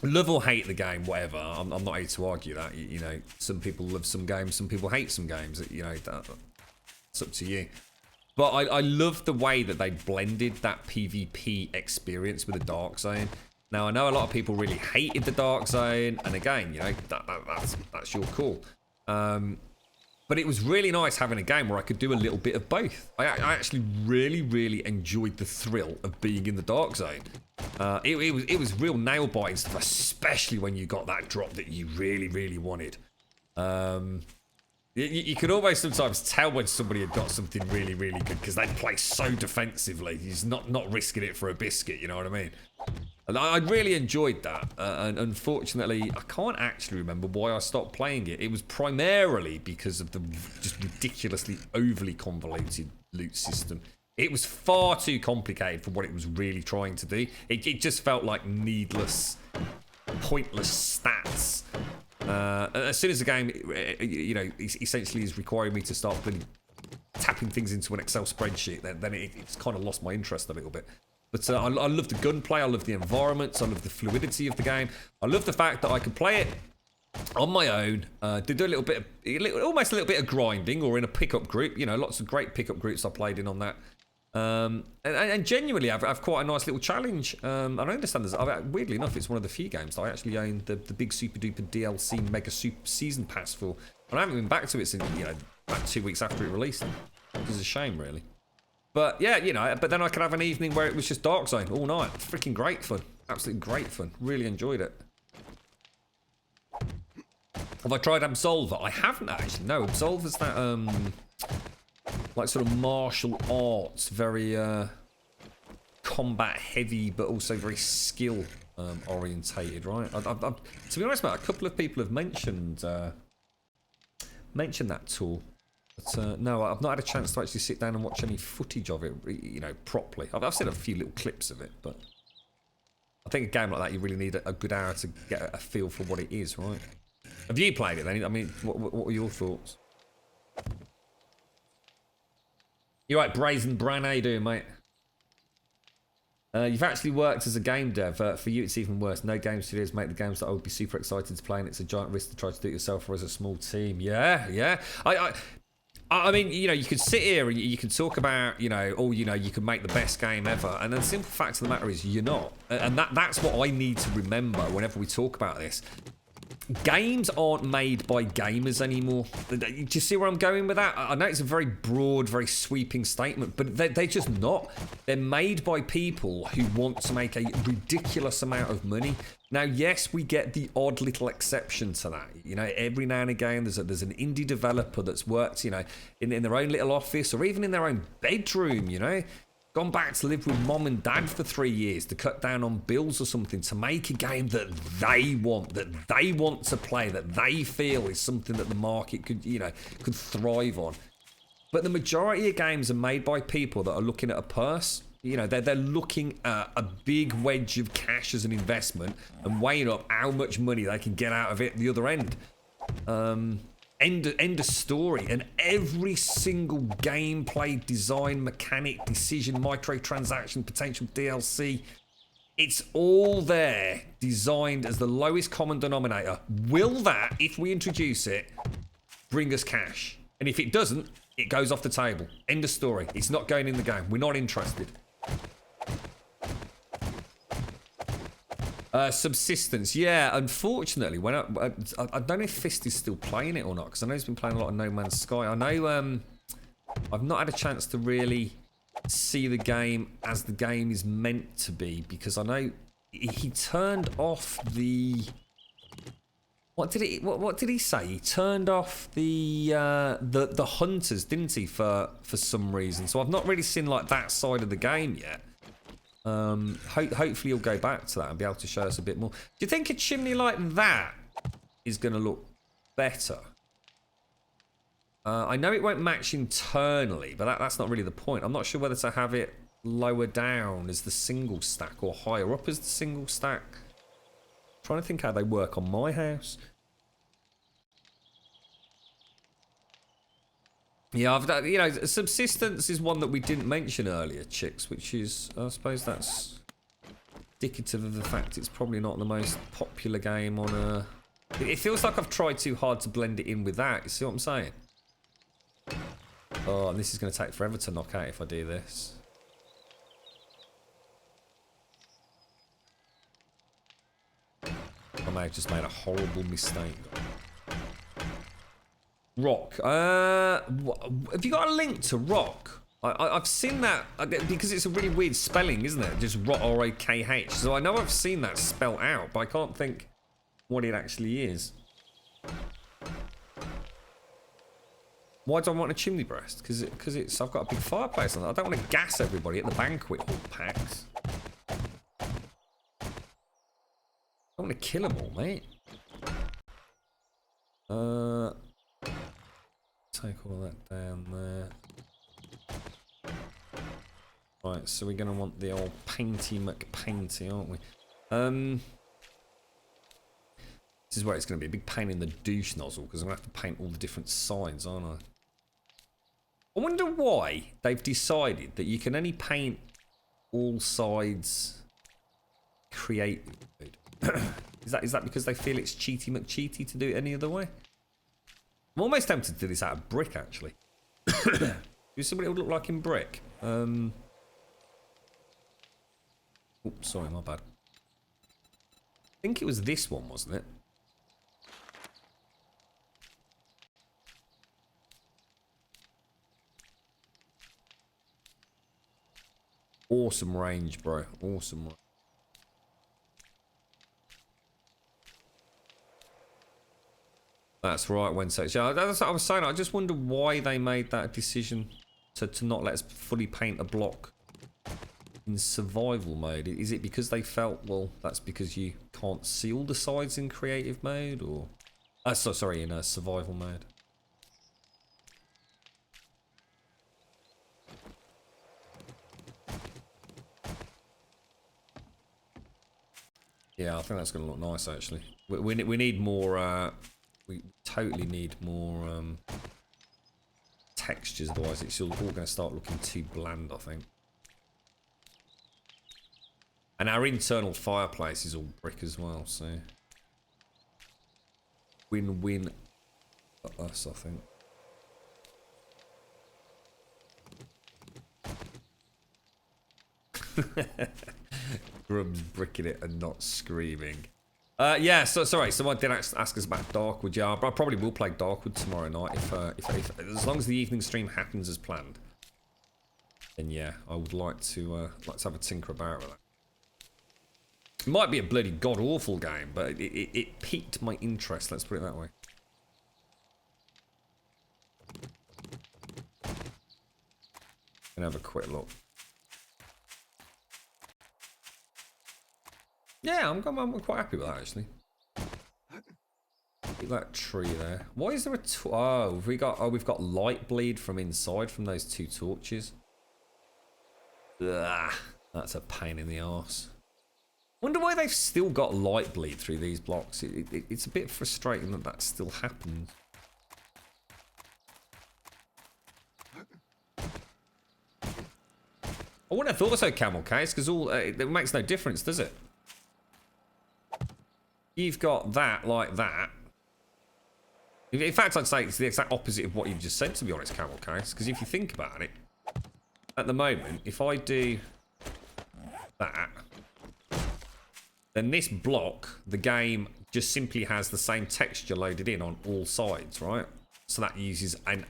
Speaker 1: love or hate the game, whatever. I'm not here to argue that. You know, some people love some games, some people hate some games. You know, it's up to you. But I love the way that they blended that PvP experience with the Dark Zone. Now, I know a lot of people really hated the Dark Zone, and again, you know, that's your call. But it was really nice having a game where I could do a little bit of both. I actually really enjoyed the thrill of being in the Dark Zone. It was real nail-biting stuff, especially when you got that drop that you really wanted. You could almost sometimes tell when somebody had got something really good because they'd play so defensively. He's not risking it for a biscuit, you know what I mean? And I really enjoyed that, and unfortunately, I can't actually remember why I stopped playing it. It was primarily because of the just ridiculously overly convoluted loot system. It was far too complicated for what it was really trying to do. It just felt like needless, pointless stats. As soon as the game, you know, essentially is requiring me to start tapping things into an Excel spreadsheet, then it's kind of lost my interest a little bit. But I love the gunplay, I love the environments, I love the fluidity of the game. I love the fact that I can play it on my own, do a little bit of, almost a little bit of grinding, or in a pickup group. You know, lots of great pickup groups I played in on that. And genuinely, I've quite a nice little challenge. And I understand this. Weirdly enough, it's one of the few games that I actually own the big super duper DLC mega super season pass for. And I haven't been back to it since, you know, about 2 weeks after it released. Which is a shame, really. But yeah, you know, but then I could have an evening where it was just Dark Zone all night. Freaking great fun. Absolutely great fun. Really enjoyed it. Have I tried Absolver? I haven't actually. No, Absolver's that like sort of martial arts, very combat heavy, but also very skill orientated, right? To be honest, mate, a couple of people have mentioned that tool. But no, I've not had a chance to actually sit down and watch any footage of it, you know, properly. I've seen a few little clips of it, but I think a game like that, you really need a good hour to get a feel for what it is, right? Have you played it then? I mean, what are your thoughts? You're right, Brazen Bran, how you doing, mate? You've actually worked as a game dev. For you, it's even worse. No game studios make the games that I would be super excited to play, and it's a giant risk to try to do it yourself or as a small team. Yeah. I mean, you know, you could sit here and you could talk about, you know, oh, you know, you can make the best game ever. And the simple fact of the matter is you're not. And that's what I need to remember whenever we talk about this. Games aren't made by gamers anymore. Do you see where I'm going with that? I know it's a very broad, very sweeping statement, but they're just not. They're made by people who want to make a ridiculous amount of money. Now, yes, we get the odd little exception to that. You know, every now and again, there's an indie developer that's worked, you know, in their own little office or even in their own bedroom, you know. Gone back to live with mom and dad for 3 years to cut down on bills or something, to make a game that they want to play, that they feel is something that the market could, you know, could thrive on. But the majority of games are made by people that are looking at a purse. You know, they're looking at a big wedge of cash as an investment and weighing up how much money they can get out of it at the other end. End of story. And every single gameplay, design, mechanic, decision, microtransaction, potential DLC, it's all there, designed as the lowest common denominator. Will that, if we introduce it, bring us cash? And if it doesn't, it goes off the table. End of story. It's not going in the game. We're not interested. Subsistence, yeah. Unfortunately, when I don't know if Fist is still playing it or not, because I know he's been playing a lot of No Man's Sky. I know I've not had a chance to really see the game as the game is meant to be, because I know he turned off the. What did he say? He turned off the hunters, didn't he? For some reason. So I've not really seen like that side of the game yet. Hopefully he'll go back to that and be able to show us a bit more. Do you think a chimney like that is going to look better? I know it won't match internally, but that's not really the point. I'm not sure whether to have it lower down as the single stack or higher up as the single stack. I'm trying to think how they work on my house. Yeah, you know, subsistence is one that we didn't mention earlier, chicks, which is, I suppose that's indicative of the fact it's probably not the most popular game on a. It feels like I've tried too hard to blend it in with that. You see what I'm saying? Oh, and this is going to take forever to knock out if I do this. I may have just made a horrible mistake. Rock. Have you got a link to Rock? I've seen that because it's a really weird spelling, isn't it? Just R-O-K-H. So I know I've seen that spelled out, but I can't think what it actually is. Why do I want a chimney breast? Because it's I've got a big fireplace on it. I don't want to gas everybody at the banquet hall packs. I want to kill them all, mate. Take all that down there. Right, so we're going to want the old painty McPainty, aren't we? This is where it's going to be a big pain in the douche nozzle because I'm going to have to paint all the different sides, aren't I? I wonder why they've decided that you can only paint all sides creative. Is that because they feel it's cheaty McCheaty to do it any other way? I'm almost tempted to do this out of brick, actually. You see what it would look like in brick? Oops, sorry, my bad. I think it was this one, wasn't it? Awesome range, bro. Awesome range. That's right, Wednesday. Yeah, that's what I was saying. I just wonder why they made that decision to not let us fully paint a block in survival mode. Is it because they felt, well, that's because you can't see all the sides in creative mode, or... sorry, in survival mode. Yeah, I think that's going to look nice, actually. We need more... we totally need more textures, otherwise it's all going to start looking too bland, I think. And our internal fireplace is all brick as well, so... Win-win for us, I think. Grub's bricking it and not screaming. Yeah, so sorry, someone did ask us about Darkwood. Yeah, but I probably will play Darkwood tomorrow night if as long as the evening stream happens as planned. Then yeah, I would like to have a tinker about with that. It might be a bloody god awful game, but it piqued my interest. Let's put it that way. Gonna have a quick look. Yeah, I'm quite happy with that, actually. Look at that tree there. Why is there a we've got light bleed from inside from those two torches. Ugh, that's a pain in the arse. Wonder why they've still got light bleed through these blocks. It's a bit frustrating that still happens. I wouldn't have thought so, Camel Case, because it makes no difference, does it? You've got that like that. In fact, I'd say it's the exact opposite of what you've just said, to be honest, Camel Case. Because if you think about it, at the moment, if I do that, then this block, the game just simply has the same texture loaded in on all sides, right? So that uses an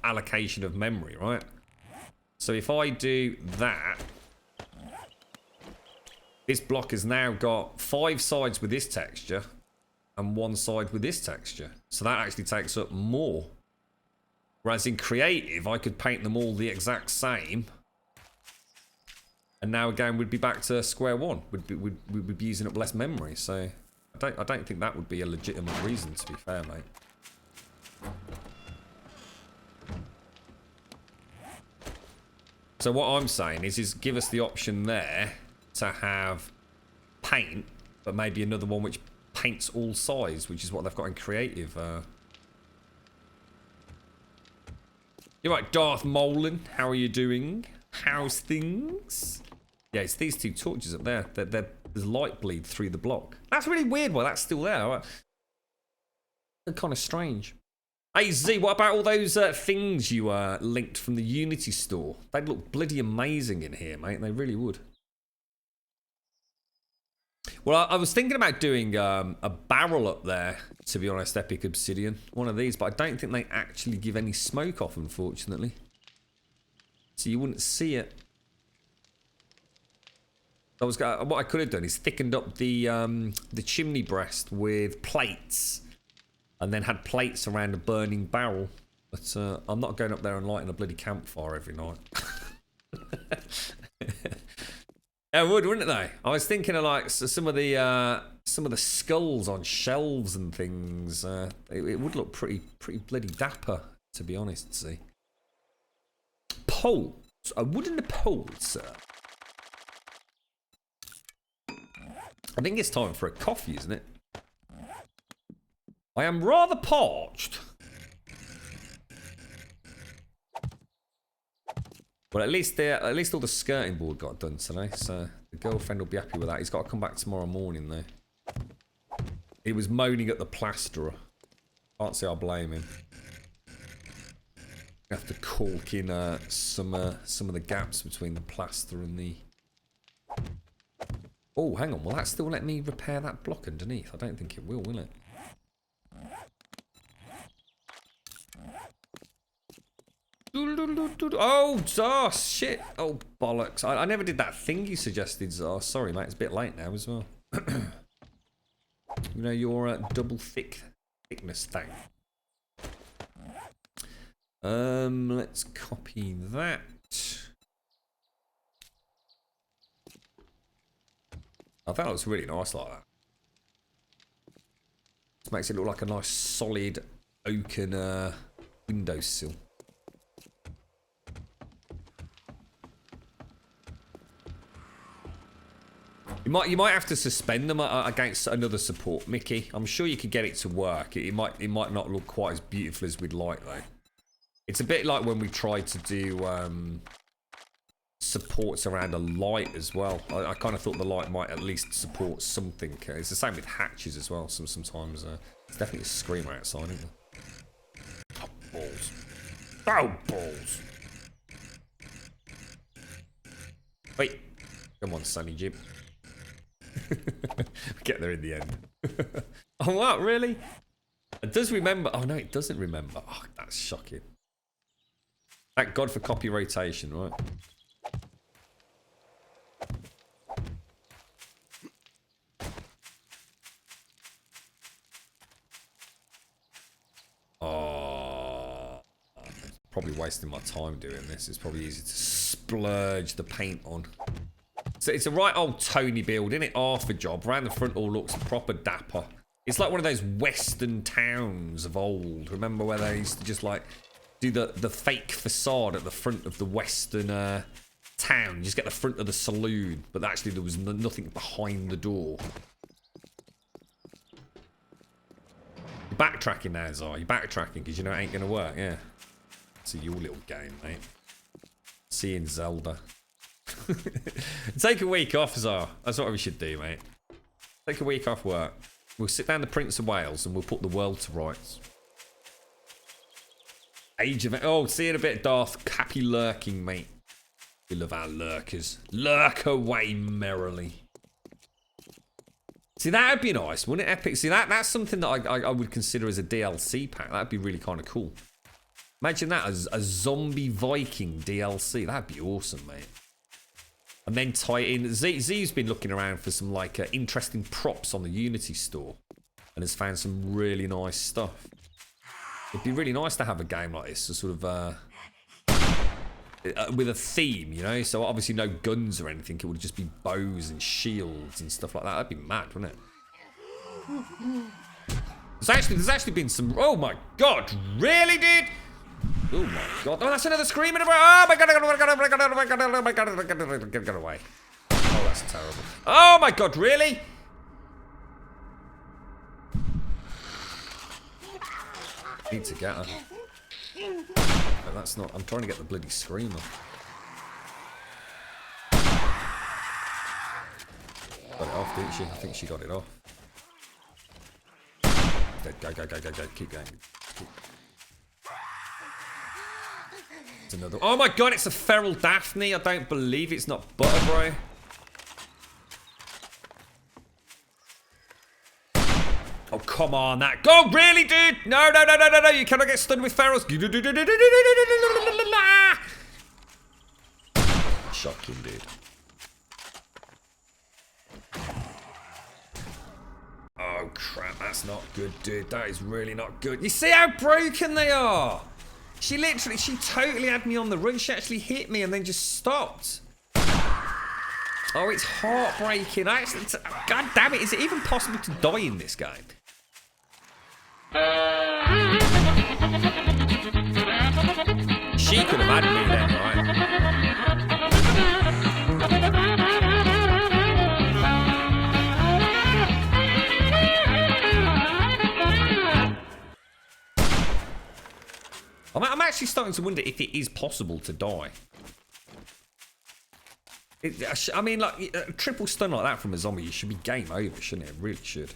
Speaker 1: allocation of memory, right? So if I do that, this block has now got 5 sides with this texture and 1 side with this texture. So that actually takes up more. Whereas in creative, I could paint them all the exact same. And now again, we'd be back to square one. We'd be using up less memory. So I don't think that would be a legitimate reason, to be fair, mate. So what I'm saying is give us the option there to have paint, but maybe another one which paints all sides, which is what they've got in creative. You're right, Darth Molin. How are you doing? How's things? Yeah, it's these 2 torches up there. There's light bleed through the block. That's really weird why that's still there. They're kind of strange. Hey Z, what about all those things you linked from the Unity store? They'd look bloody amazing in here, mate. They really would. Well, I was thinking about doing a barrel up there, to be honest, Epic Obsidian. One of these, but I don't think they actually give any smoke off, unfortunately. So you wouldn't see it. What I could have done is thickened up the chimney breast with plates, and then had plates around a burning barrel. But I'm not going up there and lighting a bloody campfire every night. It would, wouldn't they? I was thinking of like some of the skulls on shelves and things. It would look pretty bloody dapper, to be honest. See, poles, a wooden pole, sir. I think it's time for a coffee, isn't it? I am rather parched. Well, at least all the skirting board got done today, so the girlfriend will be happy with that. He's got to come back tomorrow morning, though. He was moaning at the plasterer. Can't say I blame him. Have to caulk in some of the gaps between the plaster and the... Oh, hang on. Will that still let me repair that block underneath? I don't think it will it? Oh, Zos, shit. Oh, bollocks. I never did that thing you suggested, Zos. Sorry, mate. It's a bit late now as well. You know, your double thickness thing. Let's copy that. I thought it looks really nice like that. This makes it look like a nice solid oaken windowsill. You might have to suspend them against another support, Mickey. I'm sure you could get it to work. It might not look quite as beautiful as we'd like though. It's a bit like when we tried to do supports around a light as well. I kind of thought the light might at least support something. It's the same with hatches as well. Sometimes it's definitely a screamer outside, isn't there? Oh, balls. Oh, balls. Wait. Come on, Sonny Jib. Get there in the end. Oh, what? Really? It does remember. Oh, no, it doesn't remember. Oh, that's shocking. Thank God for copy rotation, right? Oh, probably wasting my time doing this. It's probably easy to splurge the paint on. So it's a right old Tony build, isn't it? Half a job. Around the front all looks proper dapper. It's like one of those western towns of old. Remember where they used to just like do the fake facade at the front of the western town? You just get the front of the saloon, but actually there was nothing behind the door. You're backtracking now, Zar. You're backtracking because you know it ain't going to work, yeah. See your little game, mate. Seeing Zelda. Take a week off, Zar. That's what we should do, mate. Take a week off work. We'll sit down the Prince of Wales and we'll put the world to rights. Age of... Oh, see you in a bit, Darth. Happy lurking, mate. We love our lurkers. Lurk away merrily. See, that would be nice, wouldn't it, Epic? See, that's something that I would consider as a DLC pack. That'd be really kind of cool. Imagine that as a zombie Viking DLC. That'd be awesome, mate. And then tie it in. Z's been looking around for some like interesting props on the Unity store and has found some really nice stuff. It'd be really nice to have a game like this, a sort of with a theme, you know. So obviously no guns or anything. It would just be bows and shields and stuff like that. That'd be mad, wouldn't it? There's actually been some. Oh my god! Really, dude? Oh my god! Oh, that's another screaming about. Oh my god! Oh my god! Oh my god! Oh my god! Oh my god! Oh my god! Get away! Oh, that's terrible. Oh my god! Really? Need to get her. No, that's not. I'm trying to get the bloody screamer. Got it off, didn't she? I think she got it off. Go, go, go, go, go. Keep going. It's another. Oh my god, it's a feral Daphne. I don't believe it's not butter, bro. Oh, come on, that. Go, really, dude? No, no, no, no, no, no. You cannot get stunned with ferals. Shocking, dude. Oh, crap. That's not good, dude. That is really not good. You see how broken they are? She totally had me on the run. She actually hit me and then just stopped. Oh, it's heartbreaking. God damn it. Is it even possible to die in this game? She could have had me then, right? I'm actually starting to wonder if it is possible to die. I mean, like, a triple stun like that from a zombie, it should be game over, shouldn't it? It really should.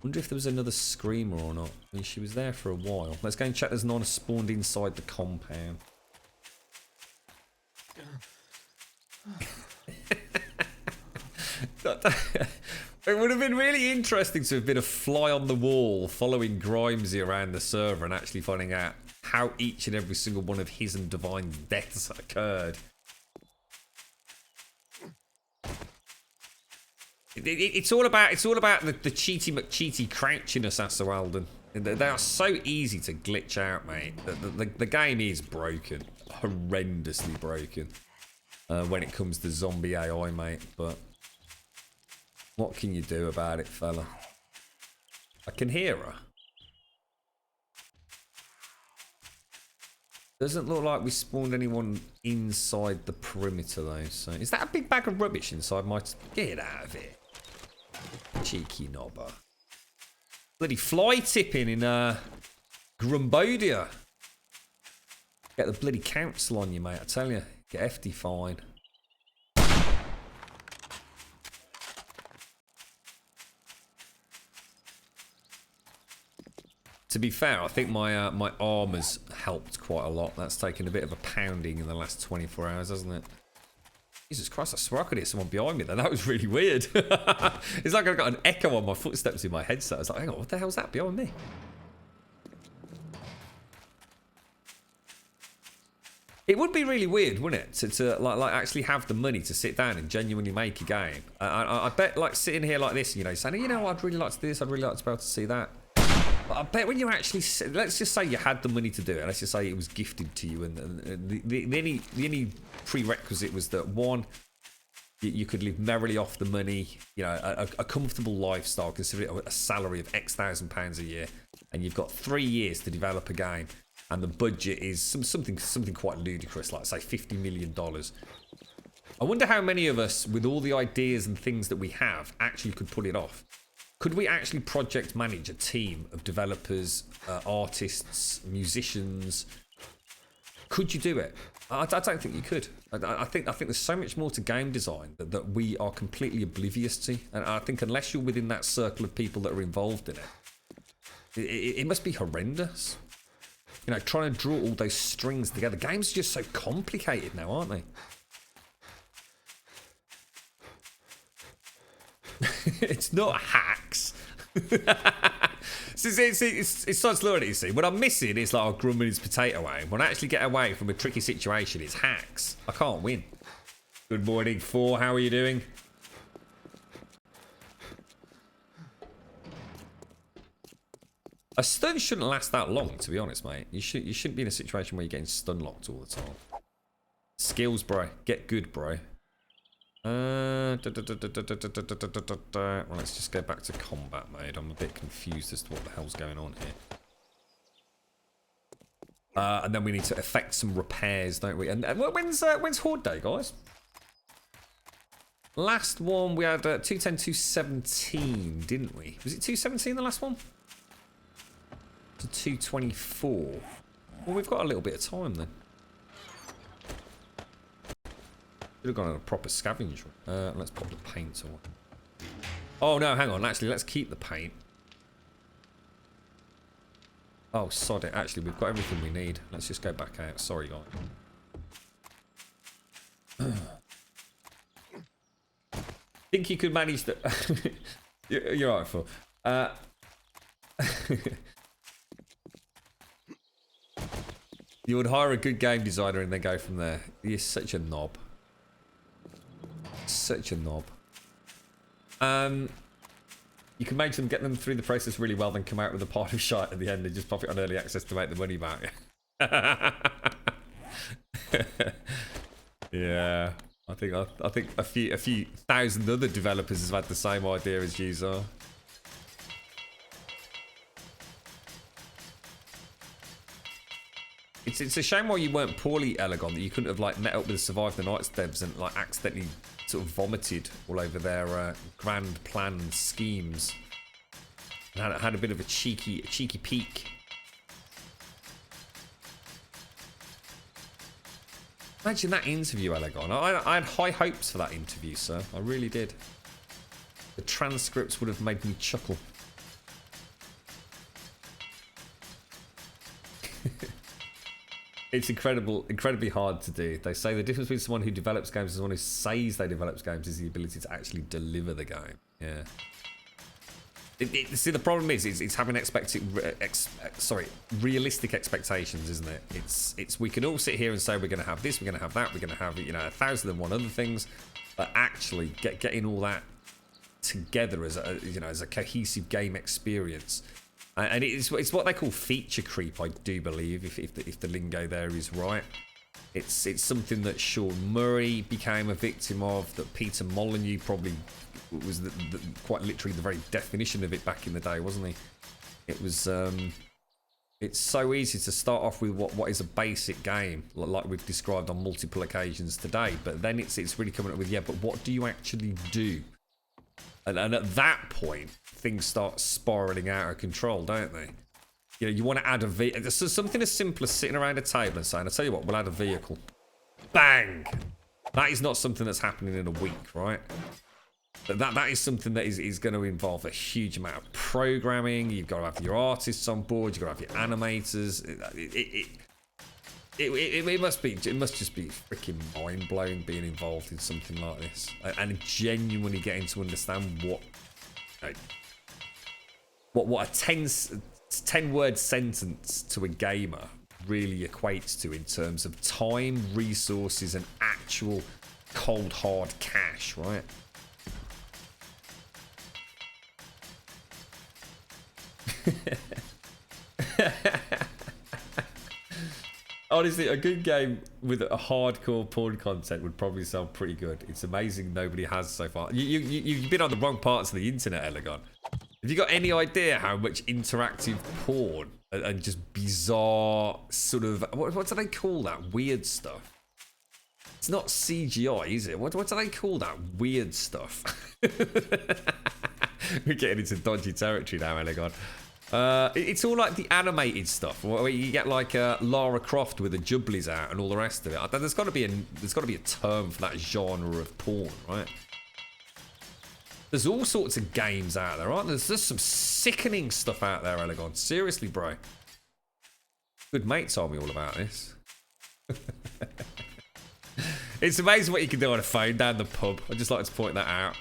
Speaker 1: Wonder if there was another screamer or not. I mean, she was there for a while. Let's go and check there's none spawned inside the compound. It would have been really interesting to have been a fly on the wall following Grimesy around the server and actually finding out how each and every single one of his and Divine's deaths occurred. It's all about the cheaty McCheaty crouchiness, Asa Alden. They are so easy to glitch out, mate. The game is broken, horrendously broken, when it comes to zombie AI, mate. But what can you do about it, fella? I can hear her. Doesn't look like we spawned anyone inside the perimeter, though. So, is that a big bag of rubbish inside my... Get out of it. Cheeky knobber. Bloody fly tipping in Grumbodia. Get the bloody council on you, mate. I tell you. Get FD fine. To be fair, I think my my armor's helped quite a lot. That's taken a bit of a pounding in the last 24 hours, hasn't it? Jesus Christ, I swear I could hear someone behind me there. That was really weird. It's like I got an echo on my footsteps in my headset. I was like, hang on, what the hell's that behind me? It would be really weird, wouldn't it, to like actually have the money to sit down and genuinely make a game. I bet, like, sitting here like this, you know, saying, you know, I'd really like to do this, I'd really like to be able to see that. But I bet when you actually, let's just say you had the money to do it, let's just say it was gifted to you, and the only prerequisite was that, one, you could live merrily off the money, you know, a comfortable lifestyle, consider it a salary of X thousand pounds a year, and you've got 3 years to develop a game, and the budget is something quite ludicrous, like say $50 million. I wonder how many of us, with all the ideas and things that we have, actually could pull it off. Could we actually project manage a team of developers, artists, musicians? Could you do it? I don't think you could. I think there's so much more to game design that we are completely oblivious to. And I think unless you're within that circle of people that are involved in it, it must be horrendous. You know, trying to draw all those strings together. Games are just so complicated now, aren't they? It's not hacks. It's such loyalty, you see. What I'm missing is like Grumbul his potato aim. When I actually get away from a tricky situation, it's hacks. I can't win. Good morning, 4. How are you doing? A stun shouldn't last that long, to be honest, mate. You shouldn't be in a situation where you're getting stun locked all the time. Skills, bro. Get good, bro. Well, let's just go back to combat mode. I'm a bit confused as to what the hell's going on here. And then we need to effect some repairs, don't we? And when's Horde Day, guys? Last one we had 210, 217, didn't we? Was it 217 the last one? To 224. Well, we've got a little bit of time then. Should have gone on a proper scavenger. Let's pop the paint on. Oh no, hang on. Actually, let's keep the paint. Oh, sod it. Actually, we've got everything we need. Let's just go back out. Sorry, guys. Think you could manage the... You're right, Phil. You would hire a good game designer and then go from there. You're such a knob. Such a knob. You can make them, get them through the process really well, then come out with a part of shite at the end and just pop it on early access to make the money back. Yeah, I think a few thousand other developers have had the same idea as you are. It's a shame why you weren't poorly, Elegon, that you couldn't have like met up with the Survive the Nights devs and like accidentally sort of vomited all over their grand plan schemes and had a bit of a cheeky peek. Imagine that interview, Elegon. I had high hopes for that interview, sir. I really did. The transcripts would have made me chuckle. It's incredibly hard to do. They say the difference between someone who develops games and someone who says they develops games is the ability to actually deliver the game. Yeah. See, the problem is it's having realistic expectations, isn't it? It's we can all sit here and say we're going to have this, we're going to have that, we're going to have 1,001 other things, but actually getting all that together as a cohesive game experience, and it's what they call feature creep, I do believe, if the lingo there is right. It's something that Sean Murray became a victim of, that Peter Molyneux probably was quite literally the very definition of it back in the day, wasn't he? It was it's so easy to start off with what is a basic game, like we've described on multiple occasions today, but then it's really coming up with, but what do you actually do? And at that point, things start spiraling out of control, don't they? You want to add a vehicle. So something as simple as sitting around a table and saying, I'll tell you what, we'll add a vehicle. Bang! That is not something that's happening in a week, right? But that is something that is going to involve a huge amount of programming. You've got to have your artists on board. You've got to have your animators. It must just be freaking mind-blowing being involved in something like this. And genuinely getting to understand what a 10-word sentence to a gamer really equates to in terms of time, resources, and actual cold hard cash, right? Honestly, a good game with a hardcore porn content would probably sound pretty good. It's amazing nobody has so far. You've been on the wrong parts of the internet, Elegon. Have you got any idea how much interactive porn and just bizarre sort of... What do they call that? Weird stuff. It's not CGI, is it? What do they call that? Weird stuff. We're getting into dodgy territory now, Elegon. It's all like the animated stuff, where you get like Lara Croft with the jubblies out and all the rest of it. There's got to be a term for that genre of porn, right? There's all sorts of games out there, aren't there? There's some sickening stuff out there, Elegon. Seriously, bro. Good mate told me all about this. It's amazing what you can do on a phone down the pub. I'd just like to point that out.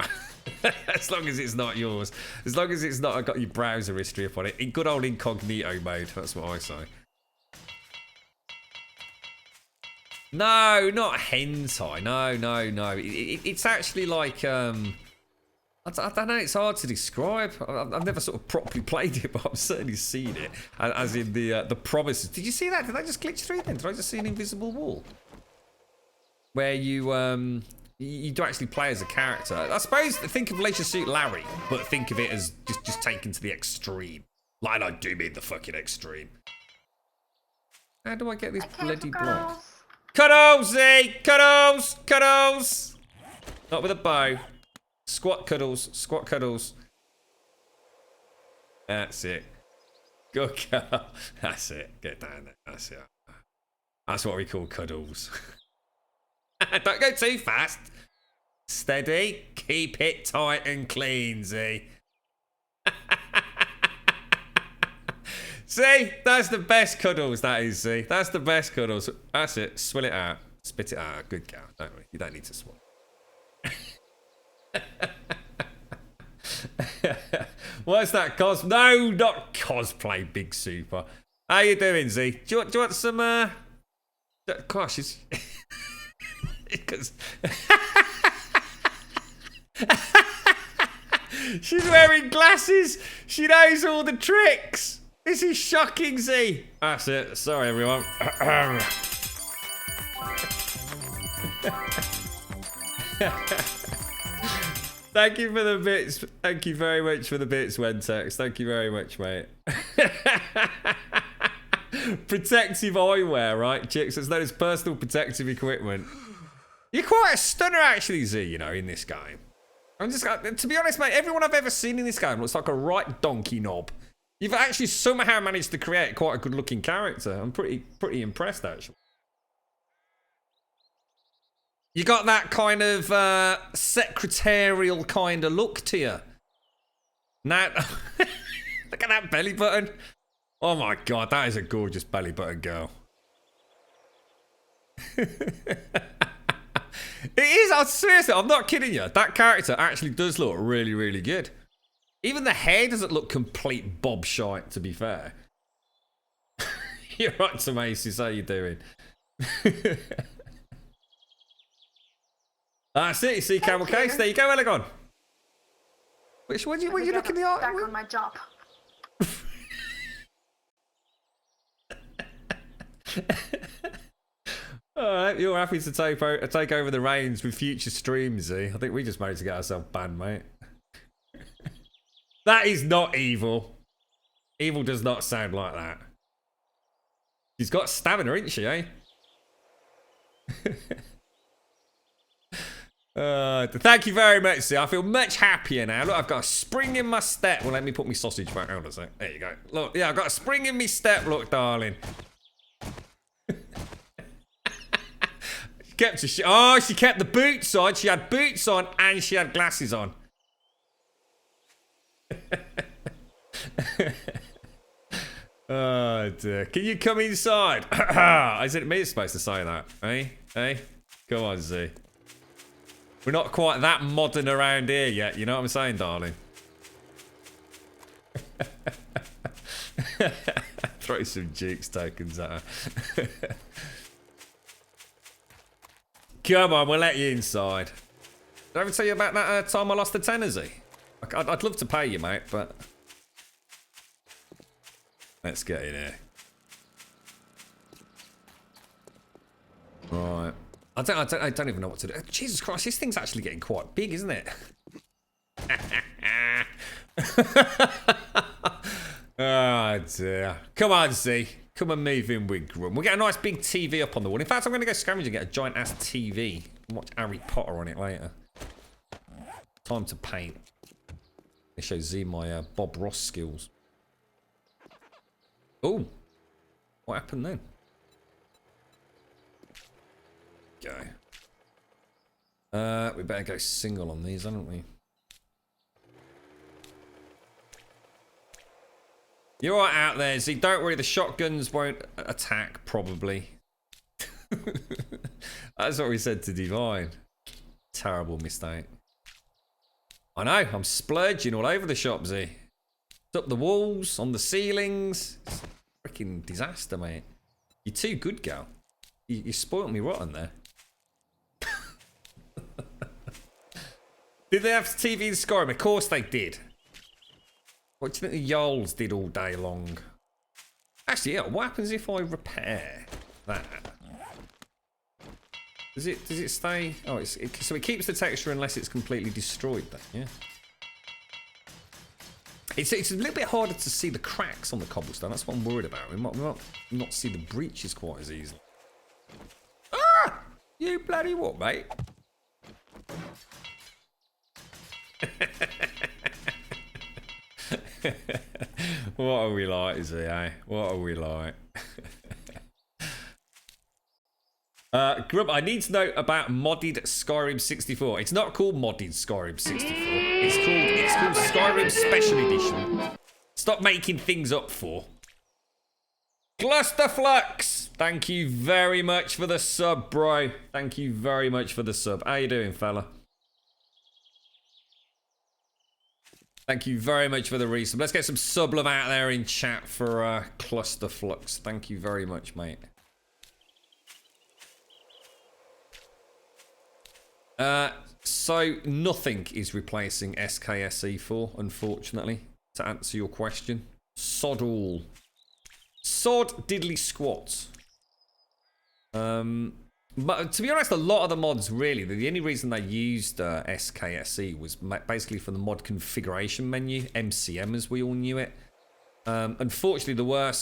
Speaker 1: As long as it's not yours. As long as it's not got your browser history up on it. In good old incognito mode. That's what I say. No, not hentai. No. It's actually like... I don't know, it's hard to describe. I've never sort of properly played it, but I've certainly seen it. As in the promises. Did you see that? Did I just glitch through then? Did I just see an invisible wall? Where you do actually play as a character. I suppose, think of Leisure Suit Larry, but think of it as just taken to the extreme. Like, I do mean the fucking extreme. How do I get this bloody block? Cuddles, Z! Cuddles! Not with a bow. Squat cuddles. That's it. Good girl. That's it. Get down there. That's it. That's what we call cuddles. Don't go too fast. Steady. Keep it tight and clean, Z. See? That's the best cuddles, that is, Z. That's the best cuddles. That's it. Swill it out. Spit it out. Good girl. Don't worry. You don't need to swallow. What's that No, not cosplay, Big Super. How you doing, Z? Do you want some gosh, it's because she's wearing glasses. She knows all the tricks. This is shocking, Z. That's it. Sorry, everyone. Thank you for the bits. Thank you very much for the bits, Wentex. Thank you very much, mate. Protective eyewear, right, chicks? It's known as personal protective equipment. You're quite a stunner, actually, Z, you know, in this game. I'm just, to be honest, mate, everyone I've ever seen in this game looks like a right donkey knob. You've actually somehow managed to create quite a good-looking character. I'm pretty impressed, actually. You got that kind of secretarial kind of look to you. Now, look at that belly button. Oh my god, that is a gorgeous belly button girl. It is, seriously, I'm not kidding you. That character actually does look really, really good. Even the hair doesn't look complete bob shite, to be fair. You're right, Tomasis, how you doing? That's it, you see camel case. There you go, Elegon. Which one are you looking at?
Speaker 5: Back on my job.
Speaker 1: Alright, you're happy to take over the reins with future streams, eh? I think we just managed to get ourselves banned, mate. That is not evil. Evil does not sound like that. She's got stamina, isn't she, eh? Thank you very much, see. I feel much happier now. Look, I've got a spring in my step. Well, let me put my sausage back on a sec. There you go. Look, yeah, I've got a spring in my step. Look, darling. She kept the boots on. She had boots on and she had glasses on. Oh dear. Can you come inside? Is it me supposed to say that? Hey? Hey? Come on, Z. We're not quite that modern around here yet, you know what I'm saying, darling? Throw some Jukes tokens at her. Come on, we'll let you inside. Did I ever tell you about that time I lost a tenner, Z? I'd love to pay you, mate, but... Let's get in here. Right. I don't even know what to do. Jesus Christ, this thing's actually getting quite big, isn't it? Oh dear. Come on, Z. Come and move in with Grum. We'll get a nice big TV up on the wall. In fact, I'm going to go scavenge and get a giant ass TV and watch Harry Potter on it later. Time to paint. Let me show Z my Bob Ross skills. Oh, what happened then? Go. We better go single on these, haven't we? You're right out there, Z. Don't worry, the shotguns won't attack, probably. That's what we said to Divine. Terrible mistake. I know, I'm splurging all over the shop, Z. It's up the walls, on the ceilings. It's a freaking disaster, mate. You're too good, gal. You spoiled me rotten there. Did they have TV in Skyrim? Of course they did. What do you think the Yols did all day long? Actually, yeah, what happens if I repair that? Does it stay? Oh, so it keeps the texture unless it's completely destroyed then, yeah? It's a little bit harder to see the cracks on the cobblestone. That's what I'm worried about. We might not see the breaches quite as easily. Ah! You bloody what, mate? What are we like, is he, eh? What are we like? Grub, I need to know about modded Skyrim 64. It's not called modded Skyrim 64. It's called Skyrim Special Edition. Stop making things up for. Clusterflux! Thank you very much for the sub, bro. Thank you very much for the sub. How you doing, fella? Thank you very much for the resub. Let's get some sub love out there in chat for Clusterflux. Thank you very much, mate. So nothing is replacing SKSE4, unfortunately, to answer your question. Sod all. Sod diddly squat. But to be honest, a lot of the mods, really, the only reason they used SKSE was basically for the mod configuration menu, MCM as we all knew it. Unfortunately, there were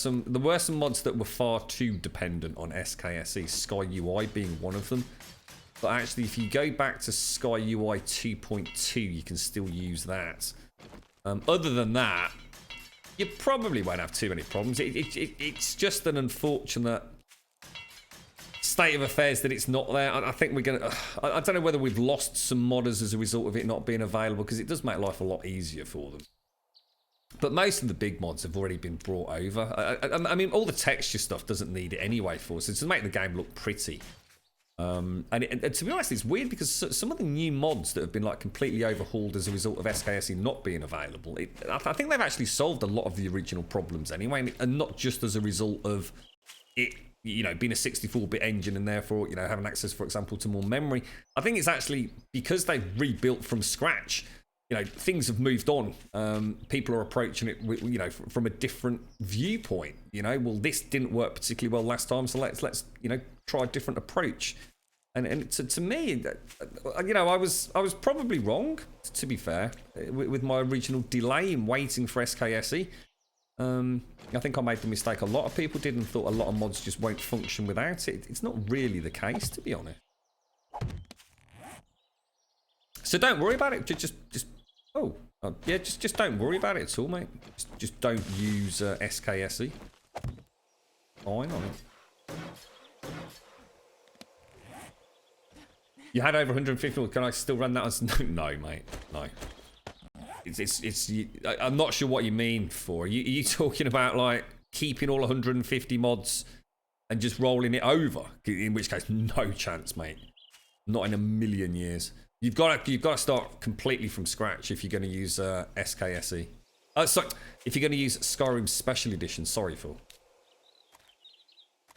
Speaker 1: some mods that were far too dependent on SKSE, Sky UI being one of them. But actually, if you go back to Sky UI 2.2, you can still use that. Other than that, you probably won't have too many problems. It's just an unfortunate state of affairs that it's not there. I think we're gonna. I don't know whether we've lost some modders as a result of it not being available, because it does make life a lot easier for them. But most of the big mods have already been brought over. I mean, all the texture stuff doesn't need it anyway for us. It's to make the game look pretty. And to be honest, it's weird because some of the new mods that have been like completely overhauled as a result of SKSE not being available, I think they've actually solved a lot of the original problems anyway, and not just as a result of it, you know, being a 64-bit engine and therefore, you know, having access, for example, to more memory. I think it's actually because they've rebuilt from scratch. You know, things have moved on. People are approaching it, you know, from a different viewpoint. You know, well, this didn't work particularly well last time, so let's you know, try a different approach. And to me, you know, I was probably wrong, to be fair, with my original delay in waiting for SKSE. I think I made the mistake a lot of people did and thought a lot of mods just won't function without it. It's not really the case, to be honest. So don't worry about it. Just yeah, just don't worry about it at all, mate. Just don't use SKSE. Fine on it. You had over 150. Can I still run that as no, mate? No. I'm not sure what you mean for. Are you talking about like keeping all 150 mods and just rolling it over? In which case, no chance, mate. Not in a million years. You've got to start completely from scratch if you're going to use SKSE. Sorry, if you're going to use Skyrim Special Edition. Sorry, Phil.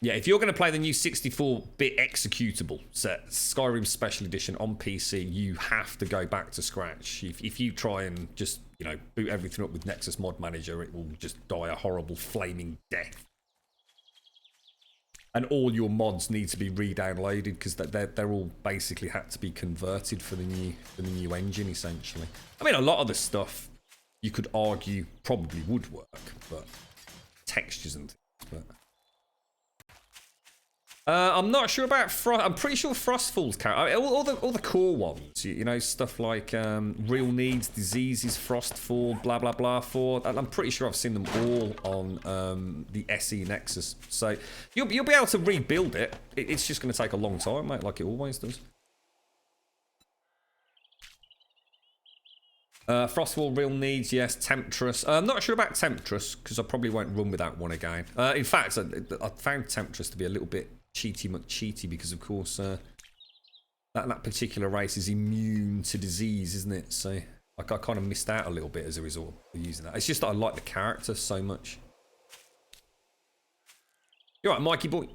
Speaker 1: Yeah, if you're going to play the new 64-bit executable set, Skyrim Special Edition on PC, you have to go back to scratch. If you try and just, you know, boot everything up with Nexus Mod Manager, it will just die a horrible flaming death. And all your mods need to be re-downloaded because they're all basically had to be converted for the new engine, essentially. I mean, a lot of the stuff you could argue probably would work, but textures and things. But I'm not sure about Frost. I'm pretty sure Frostfall's character. All the core ones, you know, stuff like Real Needs, Diseases, Frostfall, blah blah blah. I'm pretty sure I've seen them all on the SE Nexus. So you'll be able to rebuild it. It's just going to take a long time, mate, like it always does. Frostfall, Real Needs, yes. Temptress. I'm not sure about Temptress because I probably won't run with that one again. In fact, I found Temptress to be a little bit cheaty because, of course, that particular race is immune to disease, isn't it? So I kind of missed out a little bit as a result of using that. It's just that I like the character so much. You're right, Mikey boy.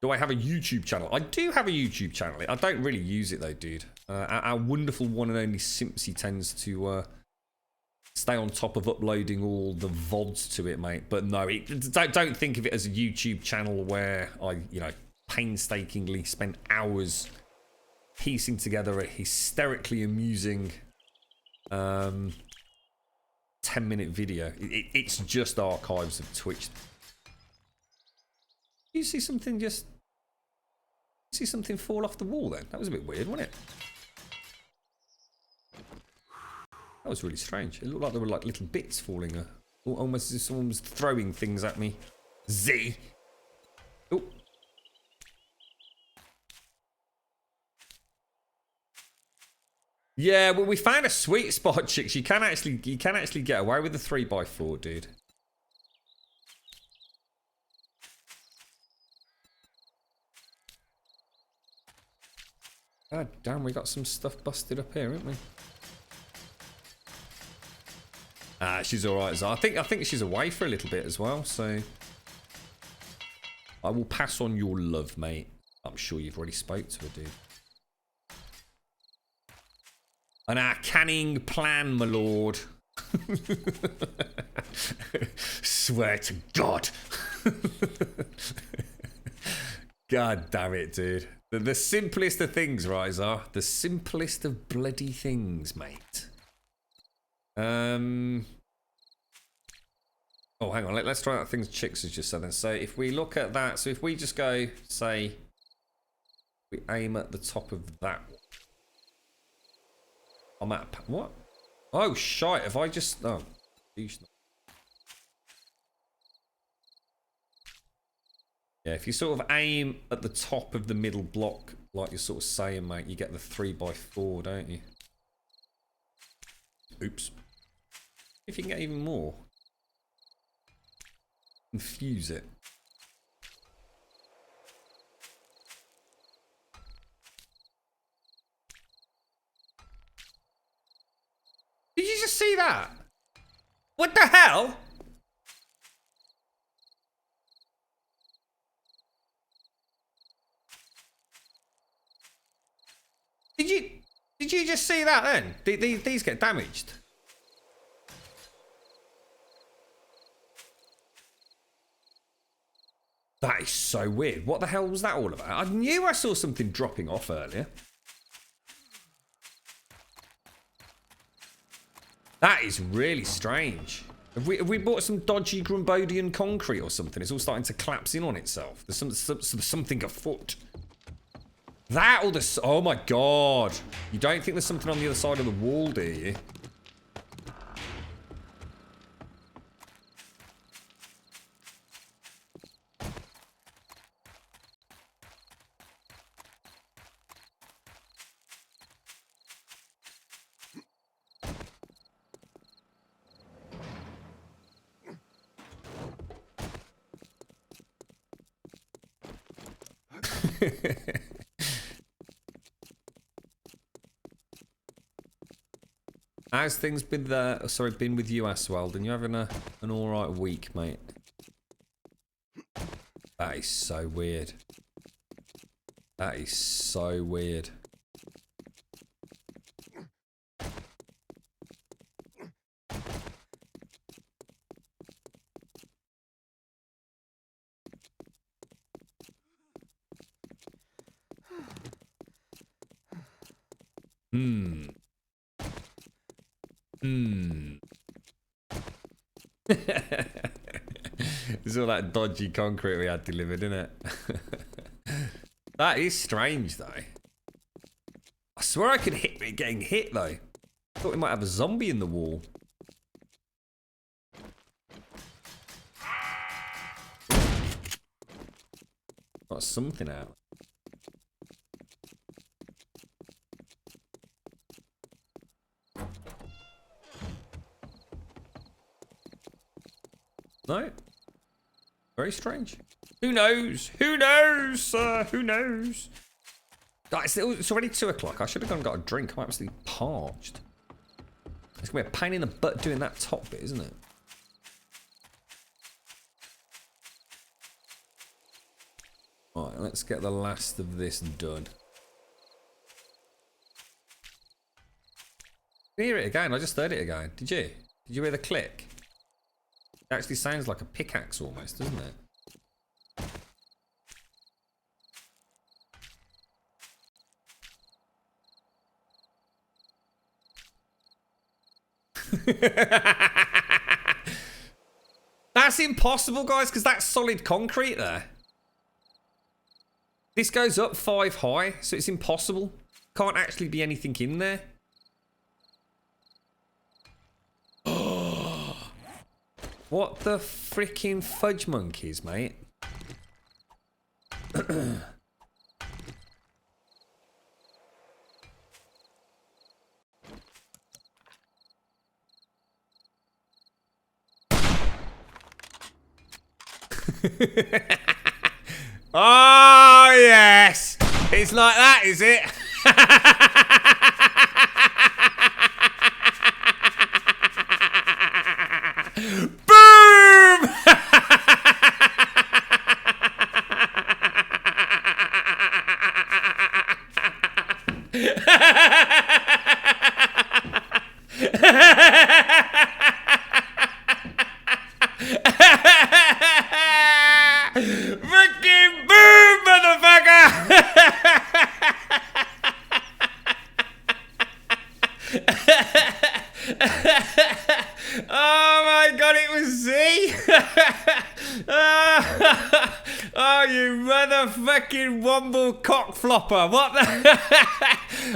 Speaker 1: Do I have a YouTube channel? I do have a YouTube channel. I don't really use it though, dude. Our wonderful one and only Simpsy tends to stay on top of uploading all the VODs to it, mate. But no, don't think of it as a YouTube channel where I, you know, painstakingly spend hours piecing together a hysterically amusing 10-minute video. It's just archives of Twitch. You see something fall off the wall then? That was a bit weird, wasn't it? That was really strange. It looked like there were like little bits falling. Almost as if someone was throwing things at me. Z. Oh. Yeah, well, we found a sweet spot, chicks. You can actually get away with the 3x4, dude. God damn, we got some stuff busted up here, haven't we? She's all right, as I think she's away for a little bit as well, so I will pass on your love, mate. I'm sure you've already spoke to her, dude. And our canning plan, my lord. Swear to God. God damn it, dude. The simplest of things, Ryzar. The simplest of bloody things, mate. Oh, hang on. Let's try out things Chicks has just said then. So if we look at that, so if we just go, say, we aim at the top of that one. I'm at, what? Oh, shite. Have I just, oh. Yeah, if you sort of aim at the top of the middle block, like you're sort of saying, mate, you get the 3x4, don't you? Oops. If you can get even more. Infuse it. Did you just see that? What the hell? Did you just see that then? These get damaged. That is so weird. What the hell was that all about? I knew I saw something dropping off earlier. That is really strange. Have we bought some dodgy Grumbodian concrete or something? It's all starting to collapse in on itself. There's something afoot. That or the... Oh my god. You don't think there's something on the other side of the wall, do you? How's things been there? Sorry, been with you, Aswald? You having an alright week, mate? That is so weird. That is so weird. It's all that dodgy concrete we had delivered, isn't it? That is strange, though. I swear I could hit it getting hit, though. I thought we might have a zombie in the wall. Got something out. No. Very strange. Who knows? Who knows? Who knows? Guys, it's already 2 o'clock. I should have gone and got a drink. I'm absolutely parched. It's going to be a pain in the butt doing that top bit, isn't it? Alright, let's get the last of this done. Did you hear it again? I just heard it again. Did you? Did you hear the click? It actually sounds like a pickaxe almost, doesn't it? That's impossible, guys, because that's solid concrete there. This goes up 5 high, so it's impossible. Can't actually be anything in there. What the freaking fudge monkeys, mate? Oh, yes! It's like that, is it? Boom! Freaking boom, motherfucker! Oh my god, it was Z! Oh, you motherfucking womble cockflopper. What the...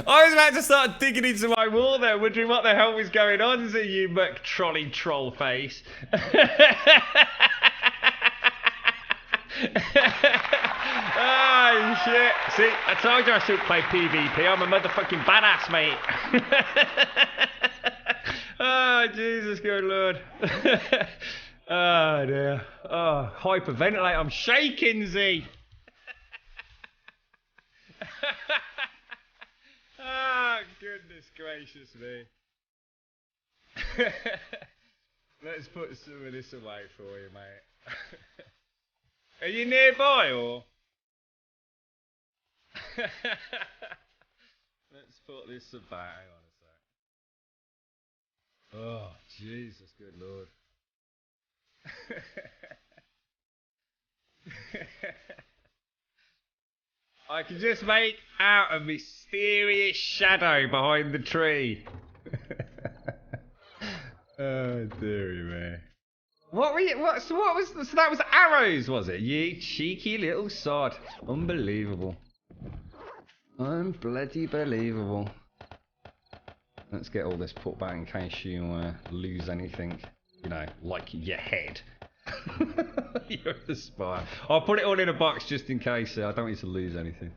Speaker 1: I was about to start digging into my wall there, wondering what the hell was going on, Z, you muck trolley troll face. Oh shit! See, I told you I shouldn't play PvP. I'm a motherfucking badass, mate. Oh Jesus, good lord. Oh dear. Oh, hyperventilate. I'm shaking, Z. Oh goodness gracious me. Let's put some of this away for you, mate. Are you nearby or? Let's put this away. Hang on a sec. Oh, Jesus, good lord. I can just make out a mysterious shadow behind the tree. Oh, dearie me. What were you? So that was arrows, was it? You cheeky little sod. Unbelievable. Unbloody believable. Let's get all this put back in case you lose anything. You know, like your head. You're a spy. I'll put it all in a box just in case. I don't want you to lose anything.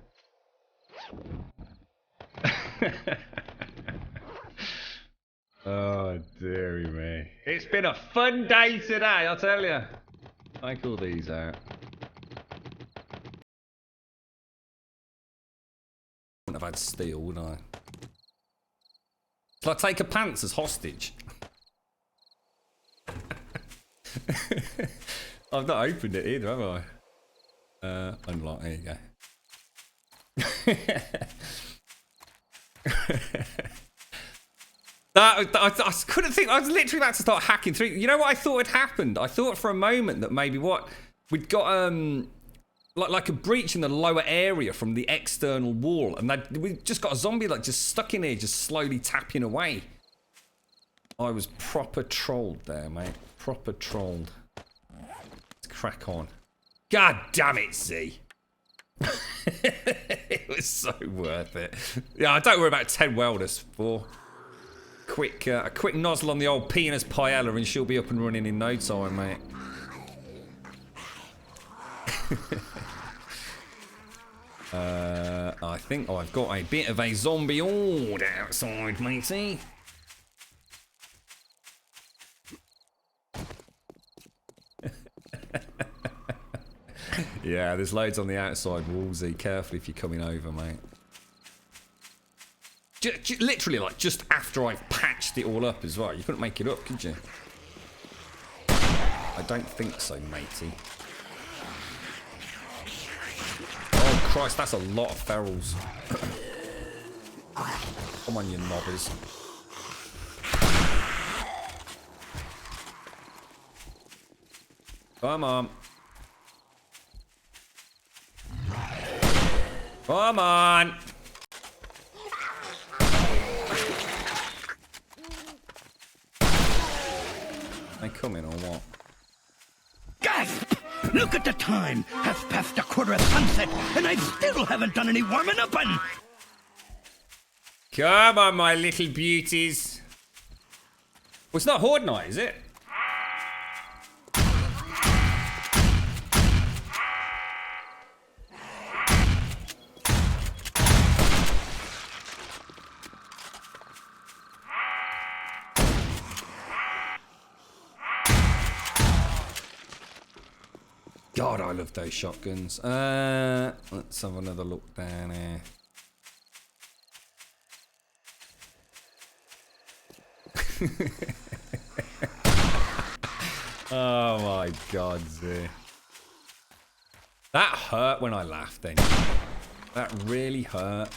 Speaker 1: Oh, dearie me. It's been a fun day today, I'll tell you. Take all these out. Wouldn't have had steel, would I? Shall I take her pants as hostage? I've not opened it either, have I? Unlock, there you go. I couldn't think. I was literally about to start hacking through. You know what I thought had happened? I thought for a moment that maybe we'd got like a breach in the lower area from the external wall, and we just got a zombie like just stuck in here, just slowly tapping away. I was proper trolled there, mate. Proper trolled. Let's crack on. God damn it, Z. It was so worth it. Yeah, don't worry about 10 welders for. A quick nozzle on the old penis paella and she'll be up and running in no time, mate. I think I've got a bit of a zombie horde outside, matey. Yeah, there's loads on the outside walls. Be careful if you're coming over, mate. Literally, like, just after I've patched it all up as well. You couldn't make it up, could you? I don't think so, matey. Oh, Christ, that's a lot of ferals. Come on, you nobbies. Come on. Come on. They coming or what?
Speaker 5: Gasp! Look at the time! Half past a quarter of sunset, and I still haven't done any warming up and...
Speaker 1: Come on, my little beauties. Well, it's not Horde Night, is it? God, I love those shotguns. Let's have another look down here. Oh my God, Z. That hurt when I laughed then. That really hurt.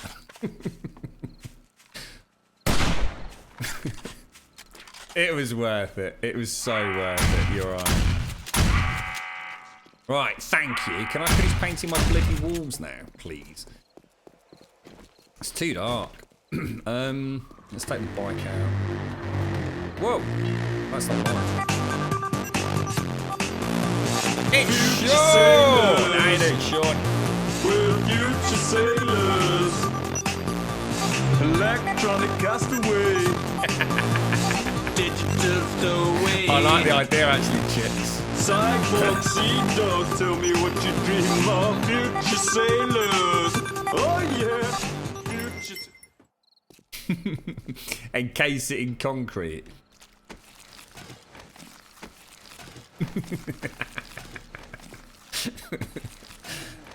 Speaker 1: It was worth it. It was so worth it. You're right. Right, thank you. Can I finish painting my bloody walls now, please? It's too dark. Let's take the bike out. Whoa! That's not bad. It's Sean! How you doing, Sean?
Speaker 6: We're future sailors, electronic castaway, digital stowaway.
Speaker 1: I like the idea, actually, Chips.
Speaker 6: sidewalk, sea dog, tell me what you dream of, future sailors. Oh yeah, future.
Speaker 1: Encase it in concrete.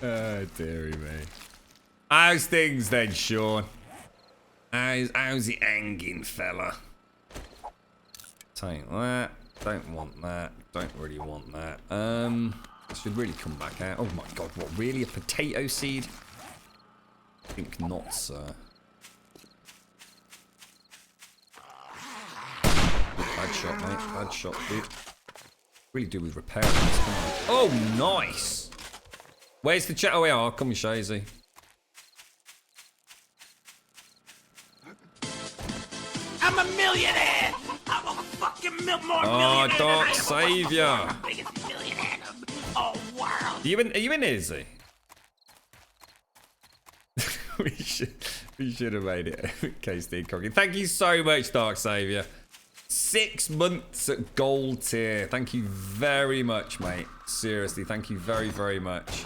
Speaker 1: Oh, dearie me. How's things then, Sean? How's it hanging, fella? Take that. Don't want that. Don't really want that. Should really come back out. Oh my god, what, really? A potato seed? I think not, sir. Bad shot, mate. Bad shot, dude. Really do with repair this, come on. Oh, nice! Where's the chat? Oh, we are. Come and show you.
Speaker 5: I'm a millionaire! I'm a fucking more
Speaker 1: Oh,
Speaker 5: millionaire
Speaker 1: Dark
Speaker 5: than I am.
Speaker 1: Saviour.
Speaker 5: I'm the biggest millionaire of the whole world.
Speaker 1: Are you in here, Z? we should have made it. KSD Cocky. Thank you so much, Dark Saviour. 6 months at gold tier. Thank you very much, mate. Seriously, thank you very, very much.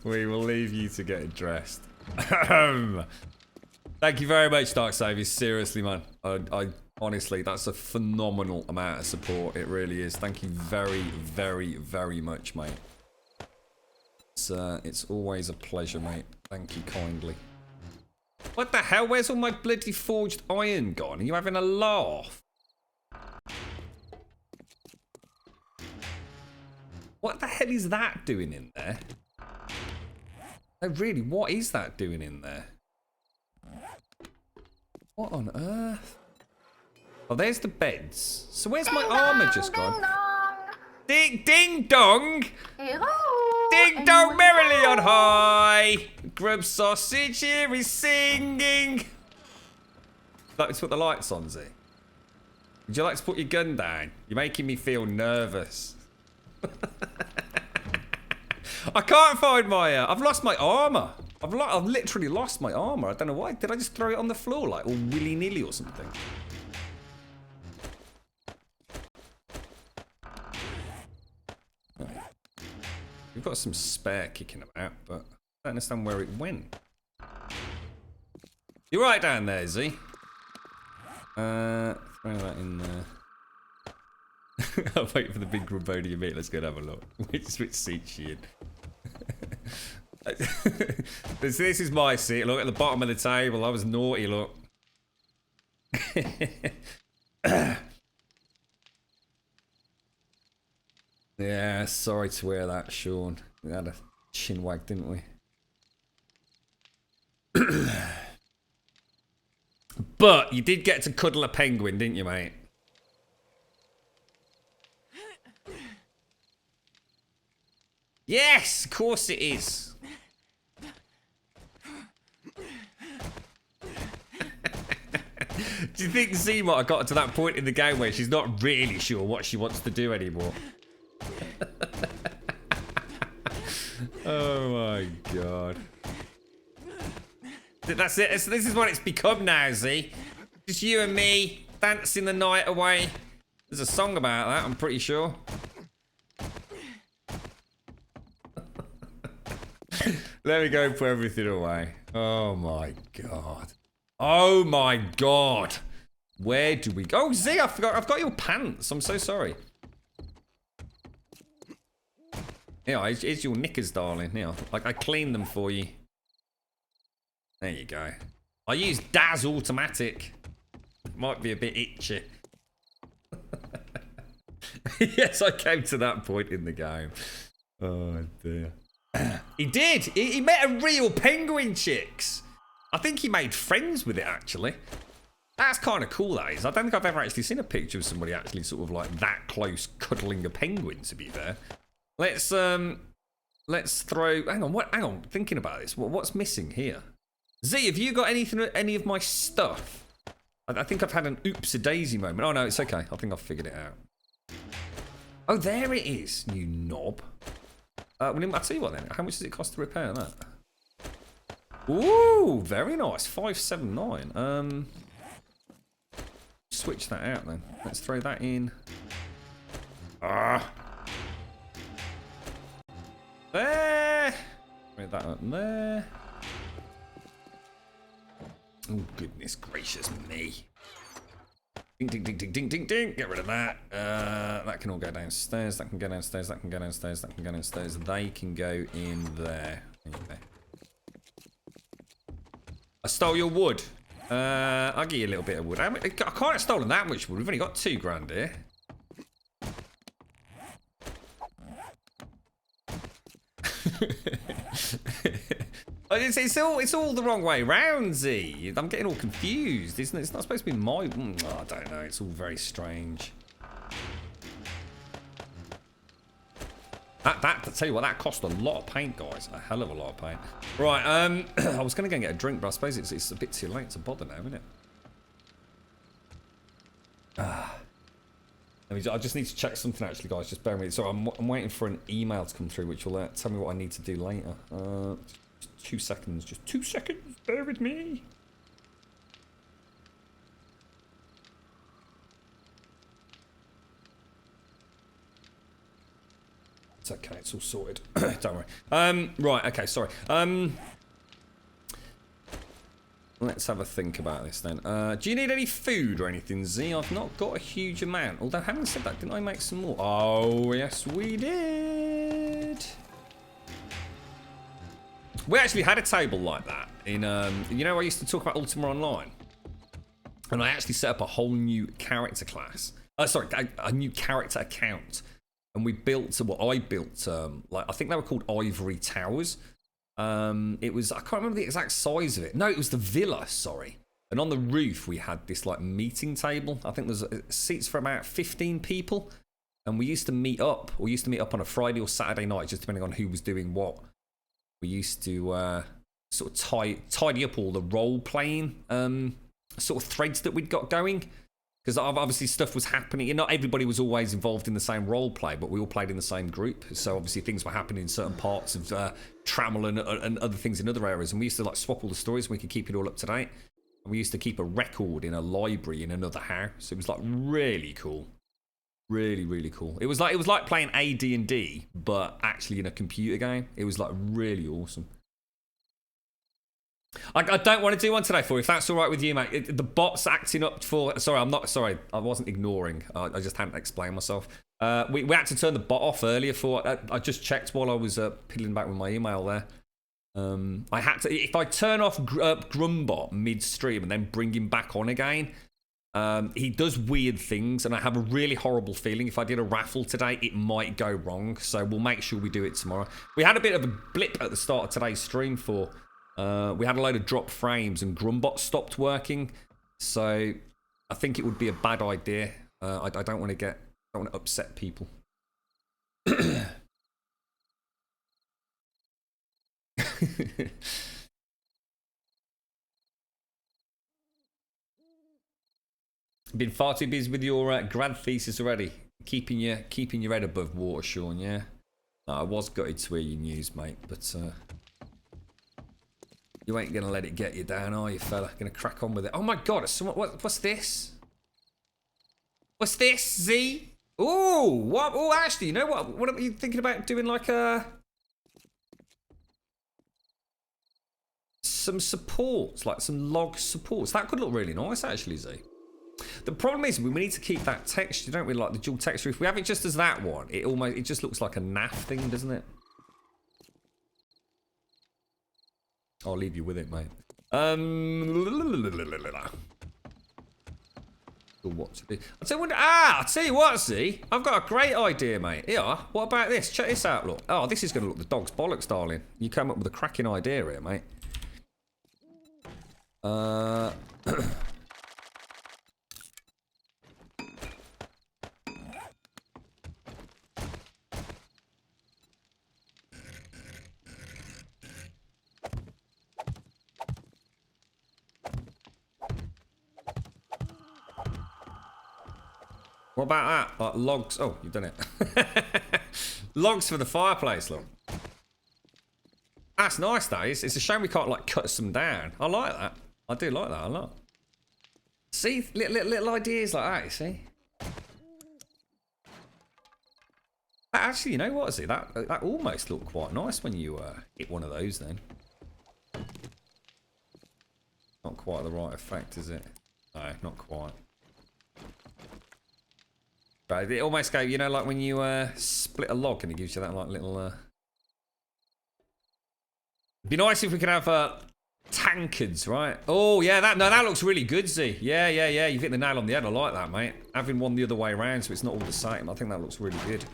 Speaker 1: We will leave you to get dressed. Thank you very much, Dark Saviour. Seriously, man. I honestly, that's a phenomenal amount of support. It really is. Thank you very, very, very much, mate. It's always a pleasure, mate. Thank you kindly. What the hell? Where's all my bloody forged iron gone? Are you having a laugh? What the hell is that doing in there? Oh, really? What is that doing in there? What on earth? Oh, there's the beds. So where's my armor just gone? Ding, ding dong! Ding dong merrily on high! Grub sausage here is singing! Let's put the lights on, Z. Would you like to put your gun down? You're making me feel nervous. I can't find my... I've lost my armor. I've literally lost my armor. I don't know why. Did I just throw it on the floor like all willy-nilly or something? We've got some spare kicking about, but I don't understand where it went. You're right down there, Z. Throw that in there. I'll wait for the big Grumbul meat. Let's go and have a look. Which seat she in? This is my seat. Look at the bottom of the table. I was naughty, look. Yeah, sorry to wear that, Sean. We had a chin wag, didn't we? But you did get to cuddle a penguin, didn't you, mate? Yes, of course it is. Do you think Z might have got to that point in the game where she's not really sure what she wants to do anymore? Oh my god. That's it. This is what it's become now, Z. Just you and me dancing the night away. There's a song about that, I'm pretty sure. Let me go put everything away. Oh my god. Oh my god. Where do we go? Oh, Z, I forgot. I've got your pants. I'm so sorry. Yeah, it's your knickers, darling. Yeah, like I cleaned them for you. There you go. I use Daz Automatic. Might be a bit itchy. Yes, I came to that point in the game. Oh dear. He did. He met a real penguin, chicks. I think he made friends with it, actually. That's kind of cool, that is. I don't think I've ever actually seen a picture of somebody actually sort of like that close cuddling a penguin, to be fair. Let's throw... Hang on, thinking about this. What's missing here? Z, have you got any of my stuff? I think I've had an oops-a-daisy moment. Oh, no, it's okay. I think I've figured it out. Oh, there it is, you knob. Well, I'll tell you what then. How much does it cost to repair that? Ooh, very nice. 579. Switch that out then. Let's throw that in. There. Throw that up there. Oh, goodness gracious me. Ding, ding, ding, ding, ding, ding, ding. Get rid of that. That can all go downstairs. That can go downstairs. That can go downstairs. That can go downstairs. They can go in there. Okay. I stole your wood. I'll give you a little bit of wood. I can't have stolen that much wood. We've only got 2 grand here. It's all the wrong way round, Z. I'm getting all confused, isn't it? It's not supposed to be my... I don't know. It's all very strange. That, to tell you what, that cost a lot of paint, guys. A hell of a lot of paint. Right, I was going to go and get a drink, but I suppose it's a bit too late to bother now, isn't it? I just need to check something, actually, guys. Just bear with me. So I'm waiting for an email to come through, which will tell me what I need to do later. Just 2 seconds. Just 2 seconds. Bear with me. It's okay. It's all sorted. Don't worry. Right. Okay. Sorry. Let's have a think about this then. Do you need any food or anything, Z? I've not got a huge amount. Although, having said that, didn't I make some more? Oh, yes, we did. We actually had a table like that in, you know, I used to talk about Ultima Online. And I actually set up a whole new character class. Sorry, a new character account. And we built, well, I built, like, I think they were called Ivory Towers. It was, I can't remember the exact size of it. No, it was the villa, sorry. And on the roof, we had this, like, meeting table. I think there's seats for about 15 people. And we used to meet up. We used to meet up on a Friday or Saturday night, just depending on who was doing what. We used to sort of tidy up all the role-playing sort of threads that we'd got going. Because obviously stuff was happening. Not everybody was always involved in the same role play, but we all played in the same group. So obviously things were happening in certain parts of Trammel and other things in other areas. And we used to like swap all the stories and we could keep it all up to date. And we used to keep a record in a library in another house. It was like really cool. Really, really cool. It was like playing AD&D, but actually in a computer game. It was like really awesome. I don't want to do one today for you, if that's all right with you, mate. The bot's acting up for... Sorry, I'm not... Sorry, I wasn't ignoring. I just hadn't explained myself. We had to turn the bot off earlier for... I just checked while I was piddling back with my email there. I had to... If I turn off Grumbul mid-stream and then bring him back on again, he does weird things, and I have a really horrible feeling if I did a raffle today, it might go wrong. So we'll make sure we do it tomorrow. We had a bit of a blip at the start of today's stream for... we had a load of drop frames and Grumbot stopped working, so I think it would be a bad idea. I don't want to upset people. Been far too busy with your grad thesis already. Keeping your head above water, Sean. Yeah, no, I was gutted to hear your news, mate, but. You ain't gonna let it get you down, are you, fella? Gonna crack on with it. Oh my god, what's this? What's this, Z? Ooh, what? Oh, actually, you know what? What are you thinking about doing, like some supports, like some log supports? That could look really nice, actually, Z. The problem is we need to keep that texture, don't we? Like the dual texture. If we have it just as that one, it just looks like a naff thing, doesn't it? I'll leave you with it, mate. What to do? I'll tell you what, Z. I've got a great idea, mate. Yeah. What about this? Check this out, look. Oh, this is going to look the dog's bollocks, darling. You came up with a cracking idea here, mate. What about that? Like logs. Oh, you've done it. Logs for the fireplace, look. That's nice, that is. It's a shame we can't, like, cut some down. I like that. I do like that a lot. See? Little ideas like that, you see? Actually, you know what? See, that almost looked quite nice when you hit one of those then. Not quite the right effect, is it? No, not quite. But it almost goes, you know, like when you split a log and it gives you that like little... It'd be nice if we could have tankards, right? Oh, yeah, that looks really good, Z. Yeah. You've hit the nail on the head. I like that, mate. Having one the other way around so it's not all the same. I think that looks really good.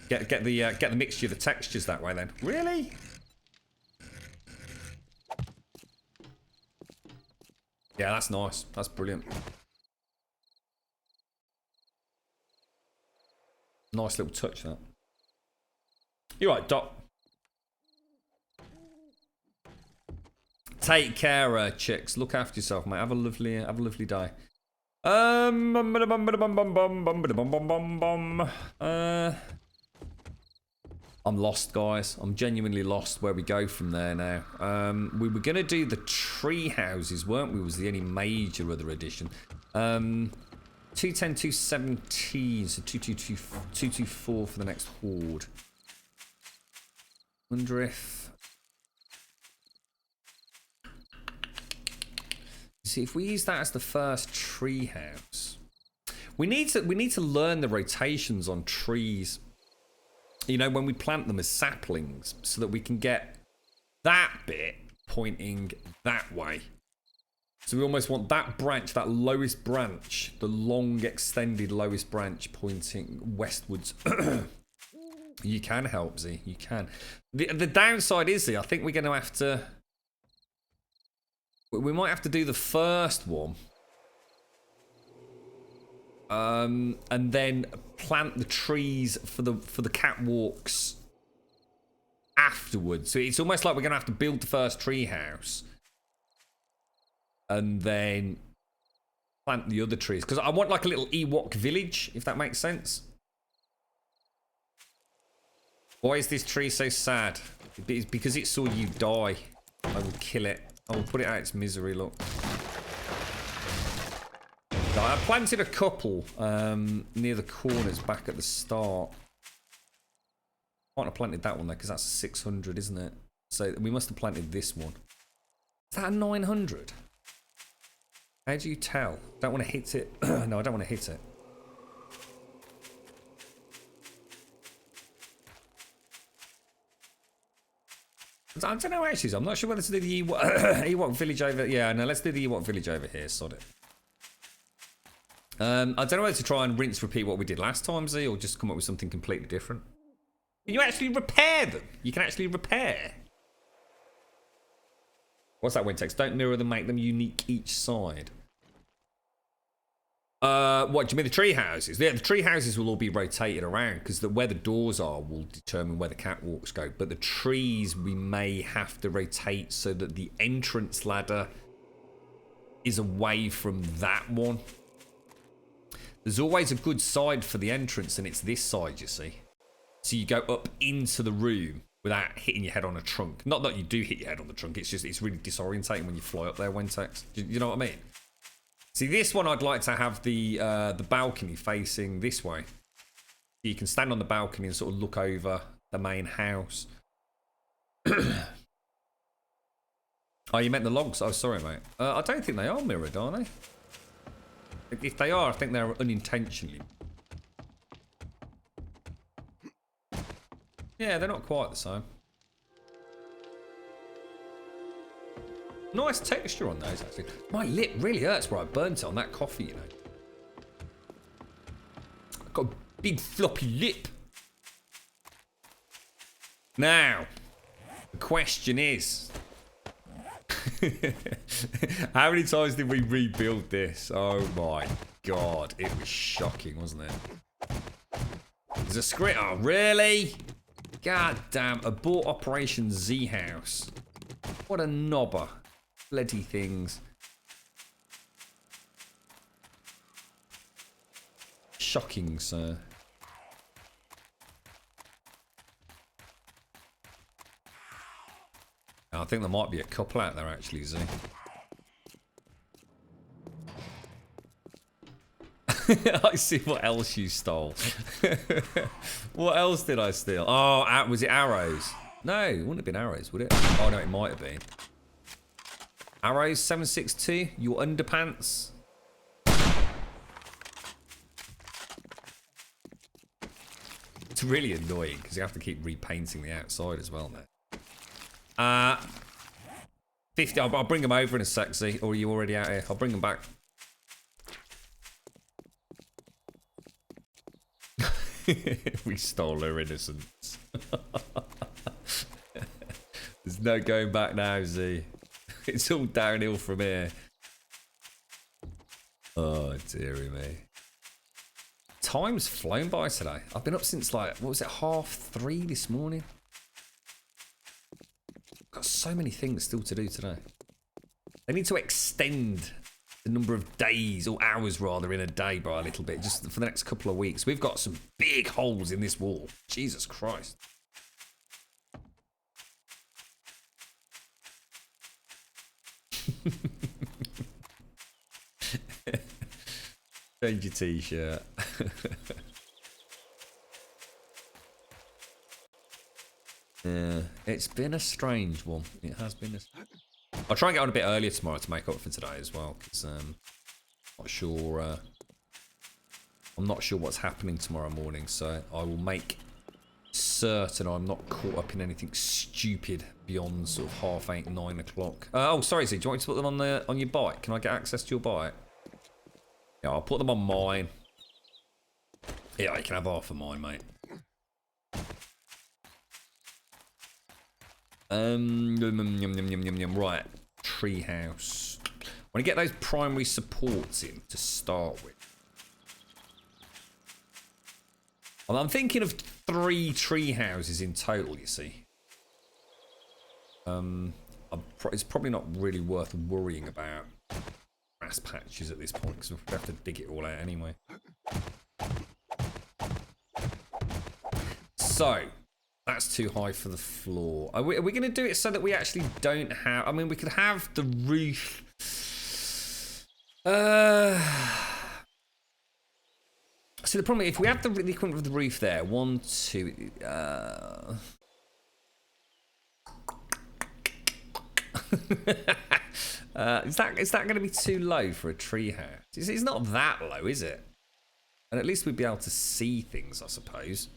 Speaker 1: Get the mixture of the textures that way then. Really? Yeah, that's nice. That's brilliant. Nice little touch, that. You're right, Doc. Take care, chicks. Look after yourself, mate. Have a lovely day. I'm lost, guys. I'm genuinely lost where we go from there now. We were going to do the tree houses, weren't we? Was the only major other addition. 210, 217, so 224 for the next horde. Wonder if... See, if we use that as the first tree house, we need to learn the rotations on trees. You know, when we plant them as saplings, so that we can get that bit pointing that way. So we almost want that branch, that lowest branch, the long extended lowest branch pointing westwards. You can help, Z. You can. The downside is, Z, I think we're going to have to... We might have to do the first one. And then plant the trees for the catwalks afterwards. So it's almost like we're going to have to build the first tree house. And then plant the other trees. Because I want like a little Ewok village, if that makes sense. Why is this tree so sad? It's because it saw you die. I will kill it. I will put it out its misery, look. I planted a couple near the corners back at the start. Might have planted that one there because that's a 600, isn't it? So we must have planted this one. Is that a 900? How do you tell? Don't want to hit it. No, I don't want to hit it. I don't know actually. I'm not sure whether to do the Ewok village over... Yeah, no, let's do the Ewok village over here. Sod it. I don't know whether to try and rinse repeat what we did last time, Z, or just come up with something completely different. Can you actually repair them? You can actually repair. What's that win text? Don't mirror them, make them unique each side. What do you mean, the tree houses? Yeah, the tree houses will all be rotated around because where the doors are will determine where the catwalks go. But the trees we may have to rotate so that the entrance ladder is away from that one. There's always a good side for the entrance, and it's this side, you see. So you go up into the room without hitting your head on a trunk. Not that you do hit your head on the trunk, it's just, it's really disorientating when you fly up there, Wentex. You know what I mean? See, this one I'd like to have the balcony facing this way. You can stand on the balcony and sort of look over the main house. Oh, you meant the logs? Oh, sorry, mate. I don't think they are mirrored, are they? If they are, I think they're unintentionally. Yeah, they're not quite the same. Nice texture on those, actually. My lip really hurts where I burnt it on that coffee, you know. I've got a big floppy lip. Now, the question is... How many times did we rebuild this? Oh my god, it was shocking, wasn't it? There's a script. Oh, really? God damn, abort Operation Z House. What a knobber. Bloody things. shocking, sir. I think there might be a couple out there, actually, Z. I see what else you stole. What else did I steal? Oh, was it arrows? No, it wouldn't have been arrows, would it? Oh, no, it might have been. Arrows, 762, your underpants. It's really annoying because you have to keep repainting the outside as well now. 50, I'll bring them over in a sec, Z, or are you already out here? I'll bring them back. We stole her innocence. There's no going back now, Z. It's all downhill from here. Oh, dearie me. Time's flown by today. I've been up since like, what was it, 3:30 this morning? Got so many things still to do today. They need to extend the number of days, or hours rather, in a day by a little bit, just for the next couple of weeks. We've got some big holes in this wall. Jesus Christ. Change your t-shirt. Yeah, it's been a strange one. It has been I'll try and get on a bit earlier tomorrow to make up for today as well, because not sure. I'm not sure what's happening tomorrow morning, so I will make certain I'm not caught up in anything stupid beyond sort of 8:30, 9 o'clock. Oh, sorry, Z. Do you want me to put them on your bike? Can I get access to your bike? Yeah, I'll put them on mine. Yeah, you can have half of mine, mate. Right, treehouse. I want to get those primary supports in to start with. Well, I'm thinking of 3 tree houses in total, you see. It's probably not really worth worrying about grass patches at this point, because we'll have to dig it all out anyway. So, that's too high for the floor. Are we going to do it so that we actually don't have... I mean, we could have the roof... So the problem is, if we have the equivalent of the roof there, 1, 2... is that going to be too low for a tree house? It's not that low, is it? And at least we'd be able to see things, I suppose.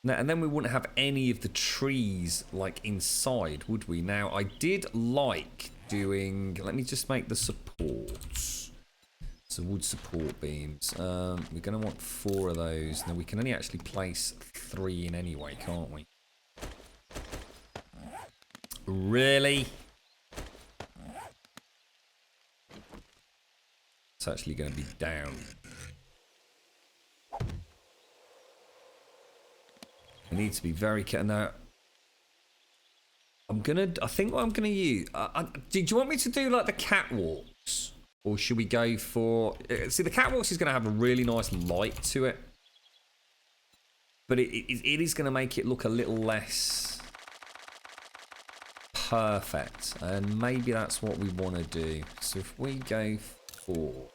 Speaker 1: Now, and then we wouldn't have any of the trees like inside, would we? Now, I did like doing... Let me just make the supports. So wood support beams. We're going to want 4 of those. Now, we can only actually place 3 in anyway, can't we? Really? It's actually going to be down. I need to be very careful. Now, I think what I'm gonna use... do you want me to do like the catwalks? Or should we go for... see, the catwalks is gonna have a really nice light to it. But it is gonna make it look a little less perfect. And maybe that's what we want to do. So if we go for...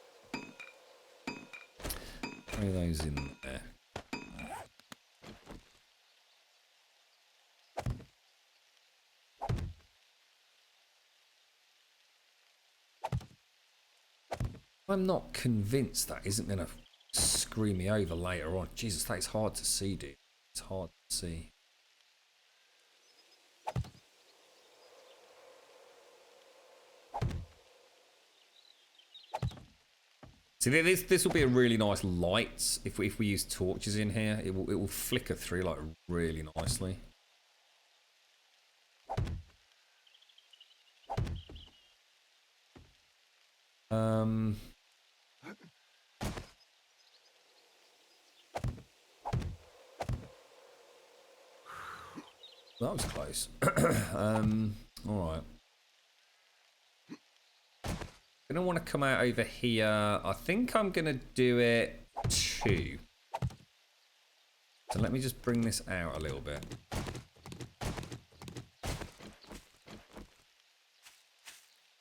Speaker 1: throw those in there. I'm not convinced that isn't going to screw me over later on. Jesus, that is hard to see, dude. It's hard to see. See, this will be a really nice light if we use torches in here. It will flicker through like really nicely. That was close. All right. going to want to come out over here. I think I'm going to do it 2. So let me just bring this out a little bit.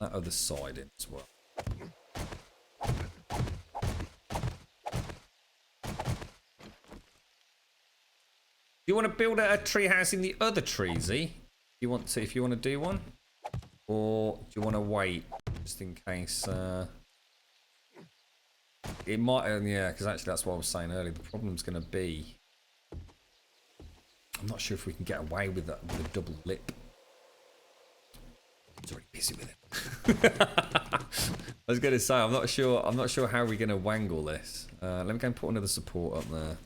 Speaker 1: That other side in as well. Do you want to build a tree house in the other tree, Z? You want to, if you want to do one? Or do you want to wait just in case? It might, yeah, because actually that's what I was saying earlier. The problem's going to be, I'm not sure if we can get away with that with a double lip. He's already busy with it. I was going to say I'm not sure how we're going to wangle this. Let me go and put another support up there.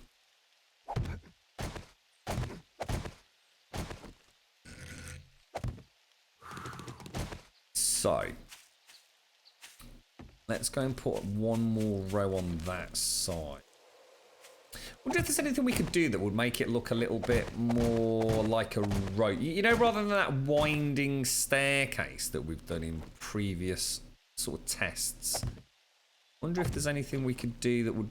Speaker 1: So, let's go and put one more row on that side. I wonder if there's anything we could do that would make it look a little bit more like a road. You know, rather than that winding staircase that we've done in previous sort of tests. I wonder if there's anything we could do that would...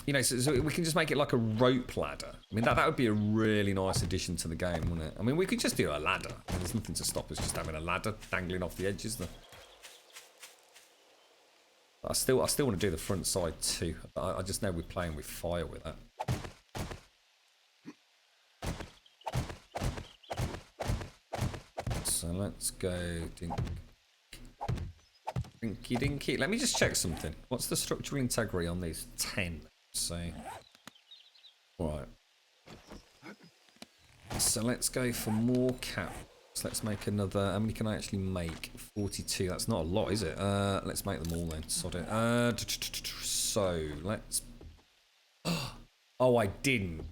Speaker 1: You know, so we can just make it like a rope ladder. I mean, that would be a really nice addition to the game, wouldn't it? I mean, we could just do a ladder. I mean, there's nothing to stop us just having a ladder dangling off the edges. But I still want to do the front side too. I just know we're playing with fire with that. So let's go dinky dinky. Let me just check something. What's the structural integrity on these? 10. So, right. So let's go for more cap. So let's make another. How many can I actually make? 42. That's not a lot, is it? Let's make them all then. Sod it. So let's. Oh, I didn't.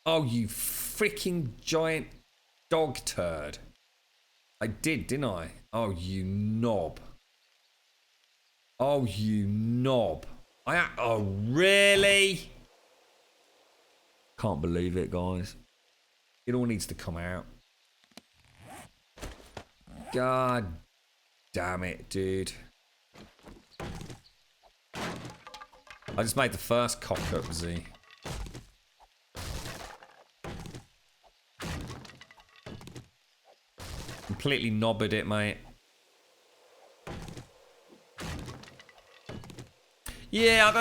Speaker 1: Oh, you freaking giant dog turd. I did, didn't I? Oh, you knob. Oh, you knob. Oh, really? Can't believe it, guys. It all needs to come out. God damn it, dude. I just made the first cock up, Z. Completely knobbered it, mate. Yeah,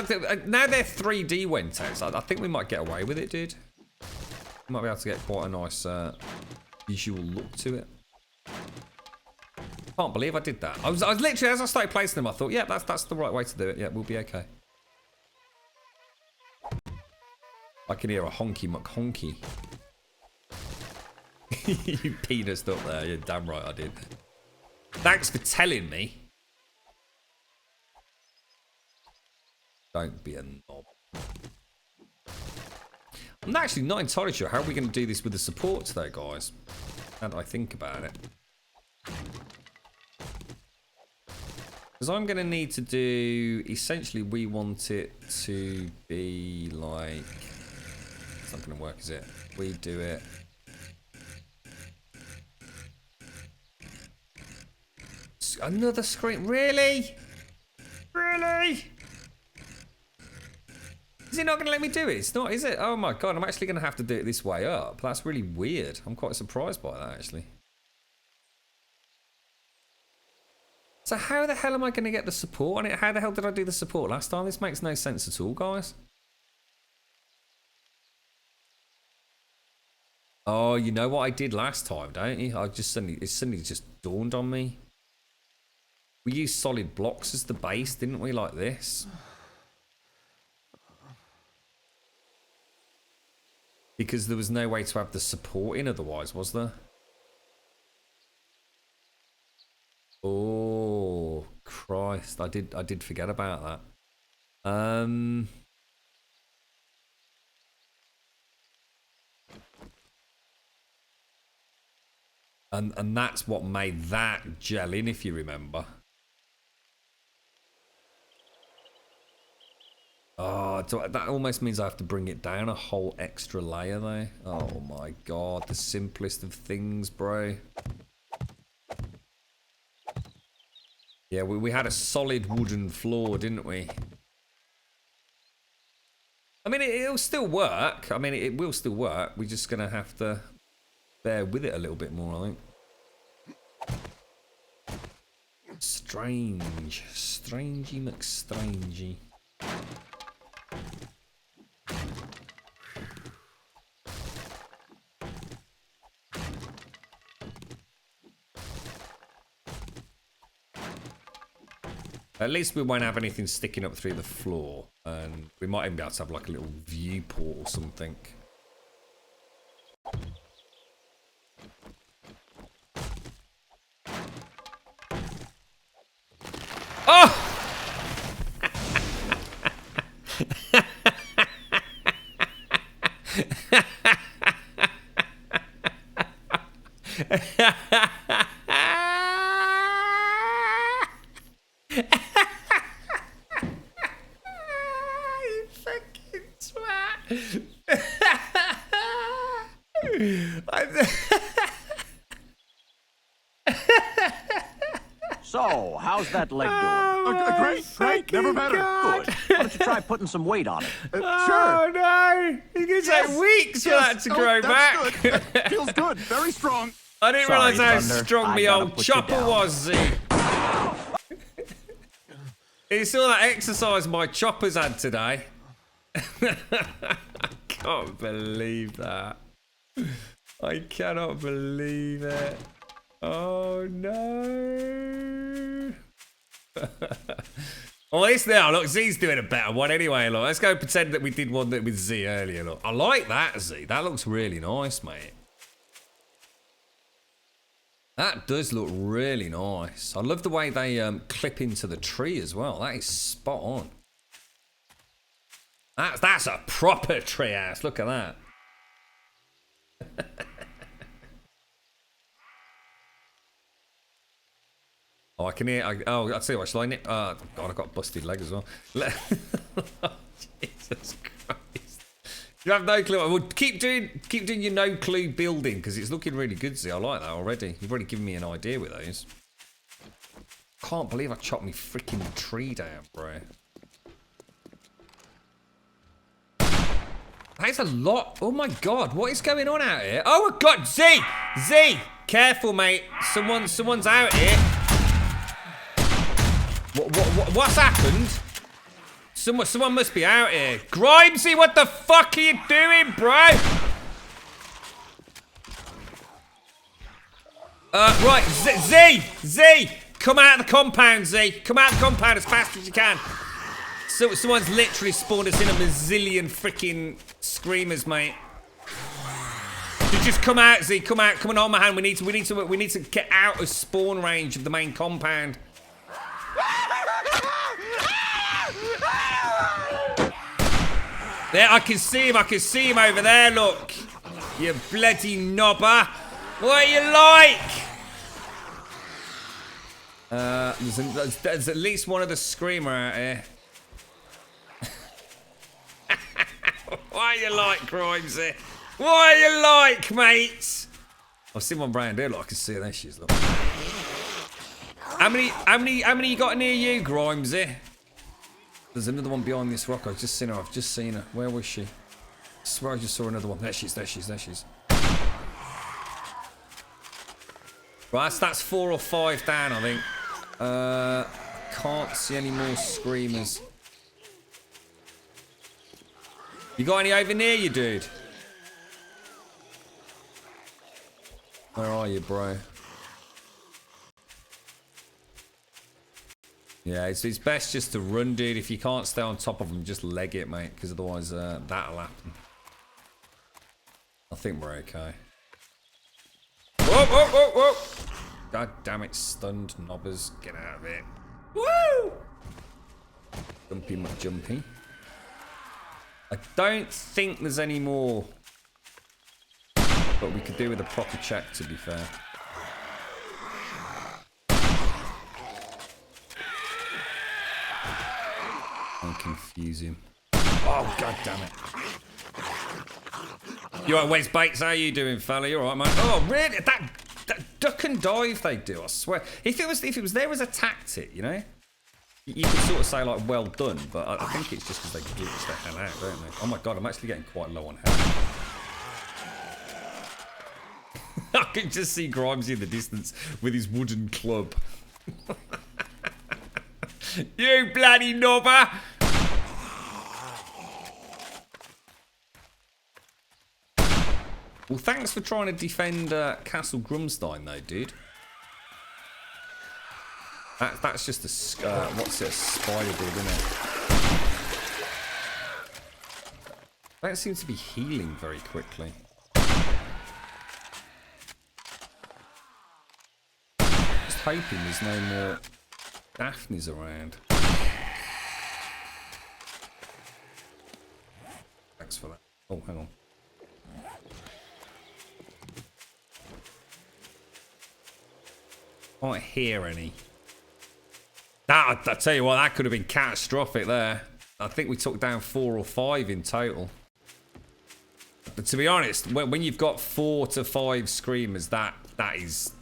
Speaker 1: now they're 3D went out, so I think we might get away with it, dude. We might be able to get quite a nice visual look to it. Can't believe I did that. I was literally, as I started placing them, I thought, yeah, that's the right way to do it. Yeah, we'll be okay. I can hear a honky muck honky. You penised up there. You're damn right I did. Thanks for telling me. Don't be a knob. I'm actually not entirely sure how are we going to do this with the supports though, guys. Now that I think about it. Because I'm going to need to do... Essentially, we want it to be like... It's not going to work, is it? We do it... Another screen? Really? Really? Is it not going to let me do it? It's not, is it? Oh my god, I'm actually going to have to do it this way up. That's really weird. I'm quite surprised by that, actually. So how the hell am I going to get the support on it? How the hell did I do the support last time? This makes no sense at all, guys. Oh, you know what I did last time, don't you? It suddenly just dawned on me. We used solid blocks as the base, didn't we, like this? Because there was no way to have the support in otherwise, was there? Oh, Christ. I did forget about that. And that's what made that gel in, if you remember. Oh, that almost means I have to bring it down a whole extra layer, though. Oh my god, the simplest of things, bro. Yeah, we had a solid wooden floor, didn't we? I mean, it'll still work. I mean, it will still work. We're just going to have to bear with it a little bit more, I think. Strange. Strangey McStrangey. At least we won't have anything sticking up through the floor. And we might even be able to have like a little viewport or something. Oh! You fucking twat.
Speaker 2: So, how's that leg doing?
Speaker 7: Great, never better.
Speaker 2: Good. Why don't you try putting some weight on it?
Speaker 1: Oh no! It's gonna take weeks for that to grow back.
Speaker 7: Good. That feels good. Very strong.
Speaker 1: I didn't
Speaker 2: Sorry,
Speaker 1: realise how
Speaker 2: Thunder.
Speaker 1: strong
Speaker 2: I
Speaker 1: my
Speaker 2: gotta
Speaker 1: old
Speaker 2: put you
Speaker 1: chopper
Speaker 2: down.
Speaker 1: was, Z. It's all that exercise my choppers had today. I can't believe that. I cannot believe it. Oh no. Well, it's now. Look, Z's doing a better one anyway. Look, let's go pretend that we did one with Z earlier. Look, I like that, Z. That looks really nice, mate. That does look really nice. I love the way they clip into the tree as well. That is spot on. That's a proper tree house. Look at that. Oh, I can hear. I'll tell you what. Shall I nip? God, I've got a busted leg as well. Oh, Jesus Christ! You have no clue. Well, keep doing your no clue building because it's looking really good. Z, I like that already. You've already given me an idea with those. Can't believe I chopped me freaking tree down, bro. That's a lot. Oh my God, what is going on out here? Oh my God, Z, careful, mate. Someone's out here. What's happened? Someone must be out here. Grimesy, what the fuck are you doing, bro? Right, Z, come out of the compound, Z. Come out of the compound as fast as you can. So someone's literally spawned us in a bazillion freaking screamers, mate. You just come out, Z. Come out. Come on, hold my hand. We need to get out of spawn range of the main compound. There, I can see him over there, look. You bloody knobber. What are you like? There's at least one of the screamer out here. What are you like, Grimesy? What are you like, mates? I've seen one round here, look. I can see her. There she is, look. How many you got near you, Grimesy? There's another one behind this rock. I've just seen her. Where was she? I swear I just saw another one. There she is. Right, that's 4 or 5 down, I think. Can't see any more screamers. You got any over near you, dude? Where are you, bro? Yeah, it's best just to run, dude. If you can't stay on top of them, just leg it, mate. Because otherwise, that'll happen. I think we're okay. Whoa! God damn it, stunned knobbers. Get out of it. Woo! Jumpy McJumpy. I don't think there's any more. But we could do with a proper check, to be fair. And confuse him. Oh, God damn it. You alright, Wes Bates? How you doing, fella? You alright, mate? Oh, really? Duck and dive they do, I swear. If it was there as a tactic, you know, you could sort of say like, well done, but I think it's just because they glitch the hell out, don't they? Oh my god, I'm actually getting quite low on health. I can just see Grimes in the distance with his wooden club. You bloody knobber! Well, thanks for trying to defend Castle Grumstein, though, dude. That's just a what's it? A spider bug, isn't it? Don't seem to be healing very quickly. Just hoping there's no more Daphnes around. Thanks for that. Oh, hang on. Can't hear any. I tell you what, that could have been catastrophic there. I think we took down 4 or 5 in total. But to be honest, when you've got 4 to 5 screamers, that is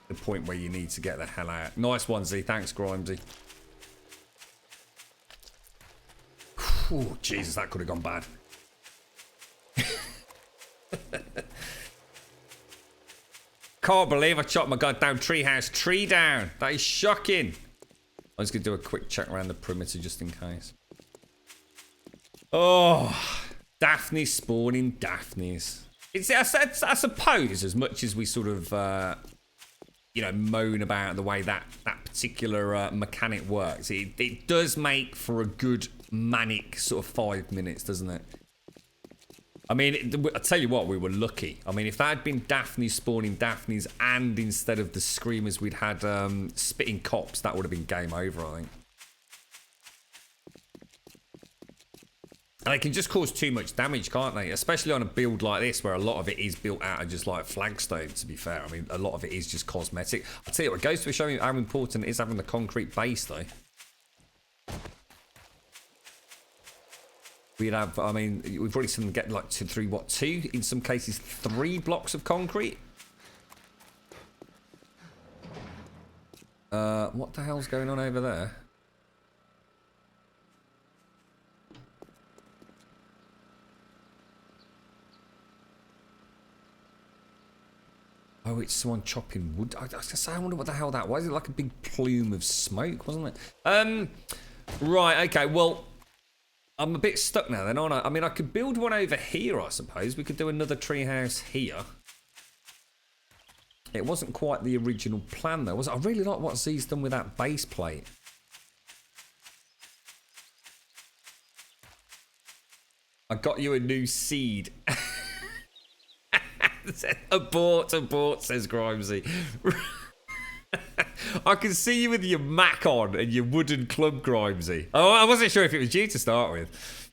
Speaker 1: the point where you need to get the hell out. Nice one, Z. Thanks, Grimesy. Oh, Jesus, that could have gone bad. Can't believe I chopped my goddamn treehouse tree down. That is shocking. I'm just going to do a quick check around the perimeter just in case. Oh, Daphne spawning Daphnes. I suppose as much as we sort of, you know, moan about the way that particular mechanic works, it does make for a good manic sort of 5 minutes, doesn't it? I mean, I tell you what, we were lucky. I mean, if that had been Daphne spawning Daphnes and instead of the screamers we'd had spitting cops, that would have been game over, I think. And they can just cause too much damage, can't they? Especially on a build like this, where a lot of it is built out of just like flagstone, to be fair. I mean, a lot of it is just cosmetic. I'll tell you what, it goes to show you how important it is having the concrete base, though. We'd have, I mean, we've already seen them get like 2, in some cases 3 blocks of concrete. What the hell's going on over there? Oh, it's someone chopping wood. I was gonna say, I wonder what the hell that was. It like a big plume of smoke, wasn't it? Right, okay, well, I'm a bit stuck now then, aren't I? I mean, I could build one over here, I suppose. We could do another treehouse here. It wasn't quite the original plan, though, was it? I really like what Z's done with that base plate. I got you a new seed. Abort, says Grimesy. I can see you with your Mac on and your wooden club, Grimesy. Oh, I wasn't sure if it was you to start with.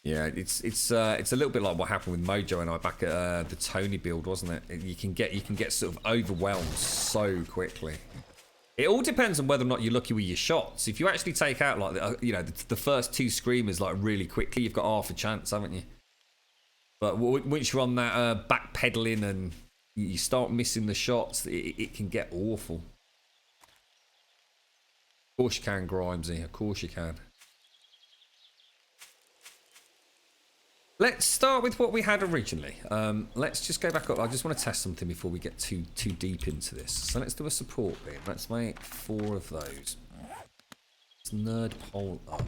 Speaker 1: Yeah, it's a little bit like what happened with Mojo and I back at the Tony build, wasn't it? You can get sort of overwhelmed so quickly. It all depends on whether or not you're lucky with your shots. If you actually take out like the first 2 screamers like really quickly, you've got half a chance, haven't you? But once you're on that backpedaling and you start missing the shots, it can get awful. Of course you can, Grimesy. Of course you can. Let's start with what we had originally. Let's just go back up. I just want to test something before we get too deep into this. So let's do a support beam. Let's make 4 of those. Let's nerd pole up.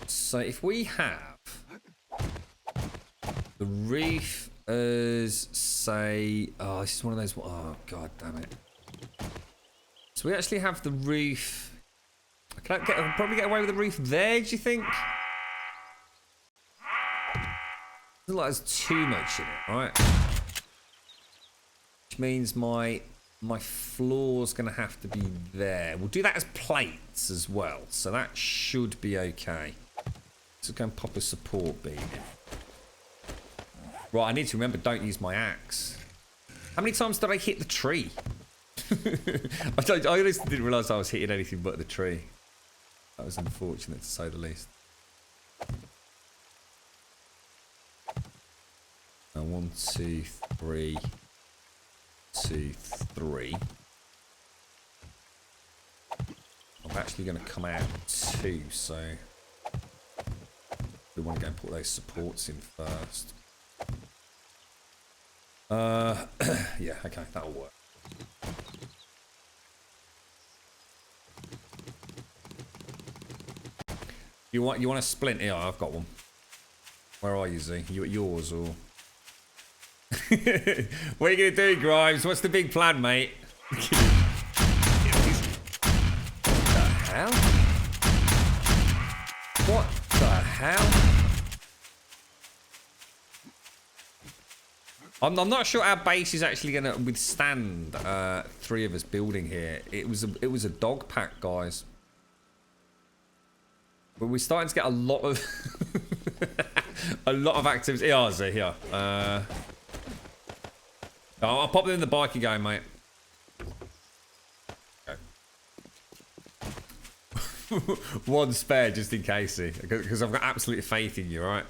Speaker 1: So if we have the roof as, say, oh, this is one of those, oh, god damn it. So we actually have the roof. I'll probably get away with the roof there, do you think? Doesn't like there's too much in it, right? Which means my floor's going to have to be there. We'll do that as plates as well, so that should be okay. Let's go and pop a support beam in. Right, I need to remember, don't use my axe. How many times did I hit the tree? I honestly didn't realise I was hitting anything but the tree. That was unfortunate to say the least. Now 1, 2, 3, 2, 3. I'm actually going to come out 2, so we want to go and put those supports in first. Yeah, okay, that'll work. You want a splint? Yeah, I've got one. Where are you, Z? You at yours or? What are you gonna do, Grimes? What's the big plan, mate? What the hell? What the hell? I'm not sure our base is actually gonna withstand 3 of us building here. It was a dog pack, guys. But we're starting to get a lot of a lot of activity. Yeah, Z, here. I'll pop them in the bike again, mate. Okay. One spare just in case, because I've got absolute faith in you, right?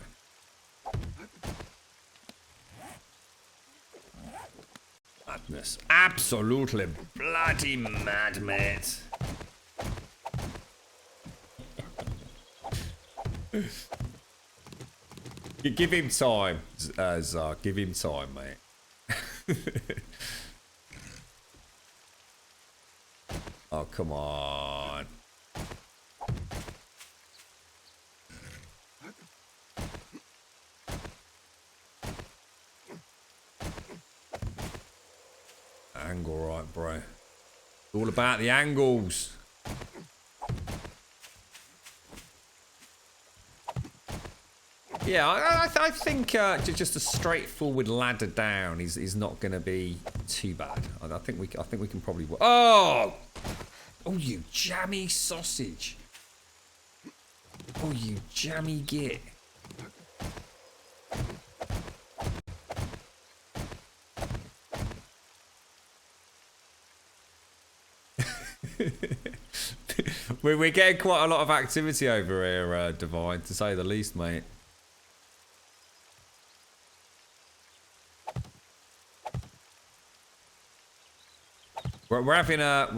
Speaker 1: Madness. Absolutely bloody mad, mate. You give him time, Zar. Give him time, mate. Oh, come on. Angle, right, bro. It's all about the angles. Yeah, I think just a straightforward ladder down is not going to be too bad. I think we can probably work. Oh, you jammy sausage! Oh, you jammy git! We're getting quite a lot of activity over here, Divine, to say the least, mate. We're having a.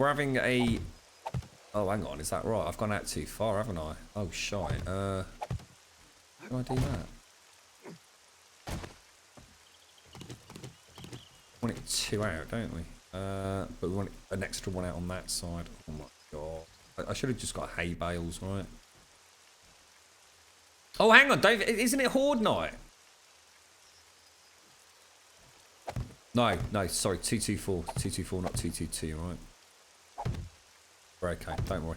Speaker 1: Oh, hang on, is that right? I've gone out too far, haven't I? Oh, shite. How do I do that? We want it 2 out, don't we? But we want an extra 1 out on that side. Oh my god! I should have just got hay bales, right? Oh, hang on, Dave. Isn't it Horde night? No, sorry, 224. 224, not 222, right? We're okay, don't worry.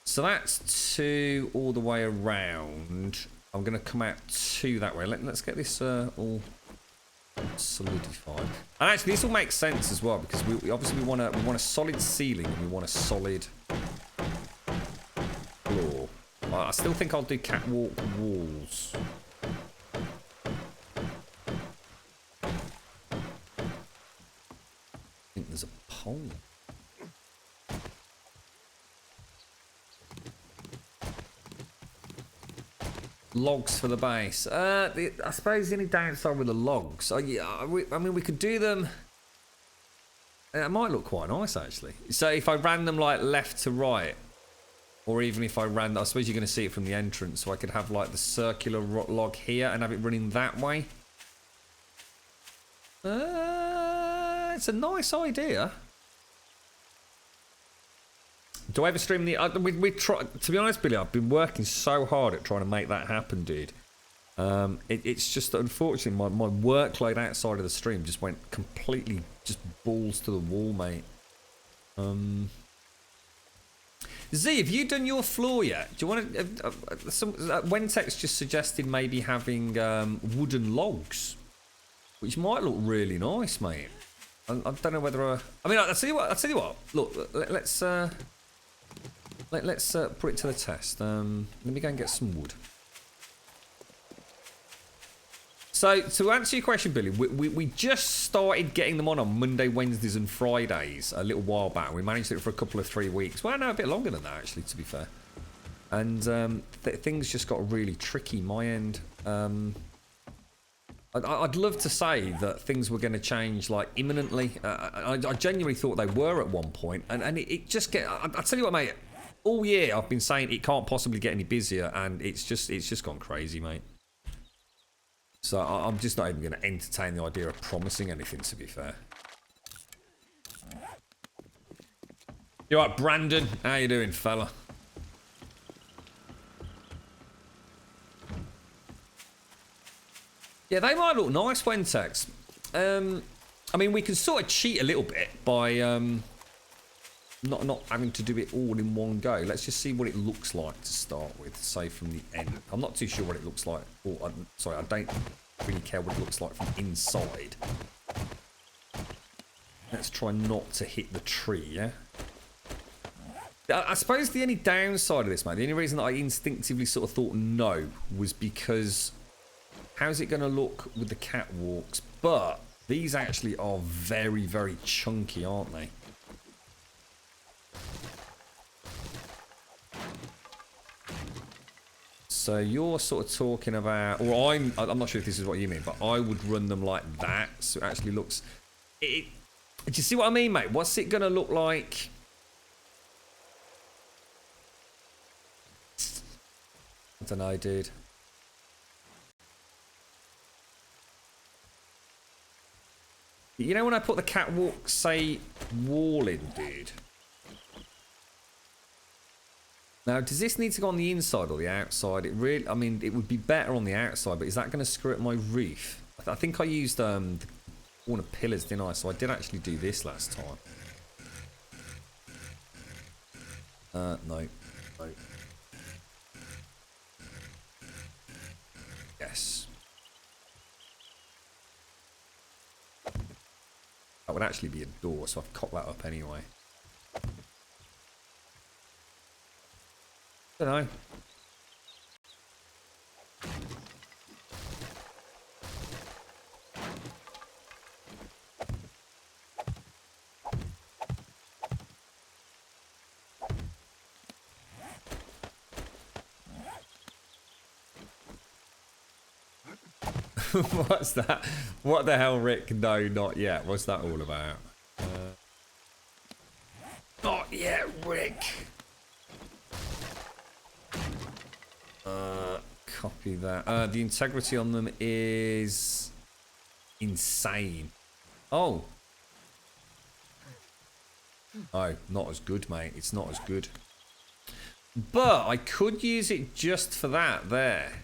Speaker 1: So that's 2 all the way around. I'm going to come out 2 that way. Let's get this all solidified. And actually, this will make sense as well, because we obviously want a solid ceiling and we want a solid floor. I still think I'll do catwalk walls. I think there's a pole. Logs for the base. I suppose the only downside with the logs. Yeah, I mean, we could do them. It might look quite nice, actually. So if I ran them like left to right, or even if I ran, I suppose you're going to see it from the entrance. So I could have like the circular log here and have it running that way. It's a nice idea. Do I ever stream the? We try. To be honest, Billy, I've been working so hard at trying to make that happen, dude. It's just that unfortunately my workload outside of the stream just went completely just balls to the wall, mate. Z, have you done your floor yet? Do you want to? Wentex just suggested maybe having wooden logs, which might look really nice, mate. I don't know whether I mean, I'll tell you what. Look, let's put it to the test. Let me go and get some wood. So, to answer your question, Billy, we just started getting them on Monday, Wednesdays, and Fridays a little while back. We managed it for a couple of 3 weeks. Well, no, a bit longer than that, actually, to be fair. And things just got really tricky my end. I'd love to say that things were going to change, like, imminently. I genuinely thought they were at one point. And it just get... I'll tell you what, mate. All year, I've been saying it can't possibly get any busier, and it's just gone crazy, mate. So I'm just not even going to entertain the idea of promising anything, to be fair. You all right, Brandon? How you doing, fella? Yeah, they might look nice, Wentex. I mean, we can sort of cheat a little bit by not having to do it all in one go. Let's just see what it looks like to start with, say from the end. I'm not too sure what it looks like. Or, sorry, I don't really care what it looks like from inside. Let's try not to hit the tree, yeah? I suppose the only downside of this, mate, the only reason that I instinctively sort of thought no was because how's it going to look with the catwalks? But these actually are very, very chunky, aren't they? So you're sort of talking about, or I'm not sure if this is what you mean, but I would run them like that, so it actually looks. Do you see what I mean, mate? What's it gonna look like? I don't know, dude. You know when I put the catwalk, say, wall in, dude? Now, does this need to go on the inside or the outside? It really, I mean, it would be better on the outside, but is that going to screw up my roof? I think I used the corner pillars, didn't I? So I did actually do this last time. No. No. Yes. That would actually be a door, so I've cocked that up anyway. I don't know. What's that? What the hell, Rick? No, not yet. What's that all about? Not yet, Rick. Copy that. The integrity on them is insane. Oh. Oh, not as good, mate. It's not as good. But I could use it just for that there.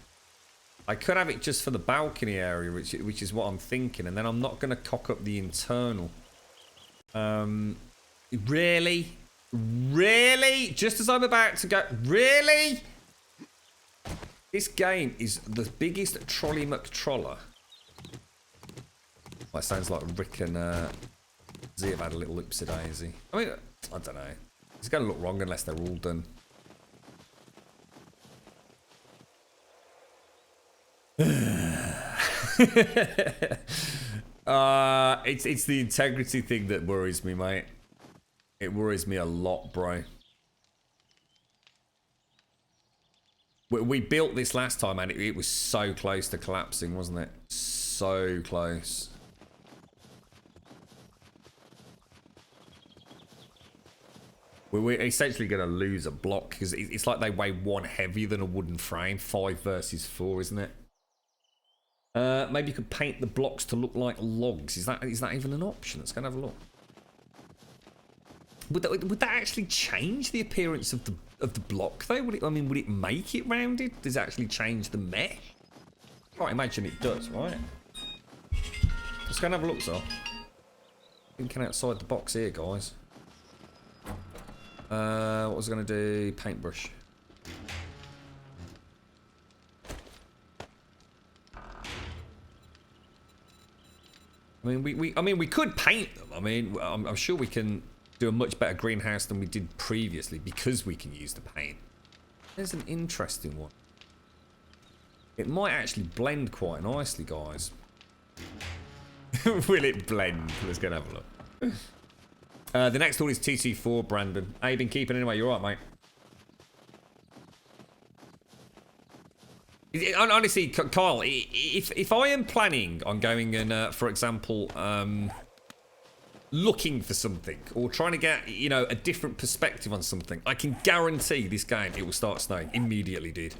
Speaker 1: I could have it just for the balcony area, which is what I'm thinking, and then I'm not going to cock up the internal. Really? Really? Just as I'm about to go... Really? This game is the biggest trolley McTroller. Well, it sounds like Rick and Z have had a little oopsie-daisy. I mean, I don't know. It's going to look wrong unless they're all done. It's the integrity thing that worries me, mate. It worries me a lot, bro. We built this last time and it was so close to collapsing, wasn't it? So close. We're essentially going to lose a block because it's like they weigh one heavier than a wooden frame. 5 versus 4, isn't it? Maybe you could paint the blocks to look like logs. Is that even an option? Let's go and have a look. Would that actually change the appearance of the block though? Would it make it rounded? Does it actually change the mesh? I can't imagine it does, right? Let's go and have a look, so. Thinking outside the box here, guys. What was I going to do? Paintbrush. I mean, we could paint them. I mean, I'm sure we can do a much better greenhouse than we did previously because we can use the paint. There's an interesting one. It might actually blend quite nicely, guys. Will it blend? Let's go and have a look. The next one is TT4, Brandon. How you been keeping anyway? You alright, mate? Honestly, Kyle, if I am planning on going and, for example, looking for something or trying to get, you know, a different perspective on something, I can guarantee this game it will start snowing immediately, dude.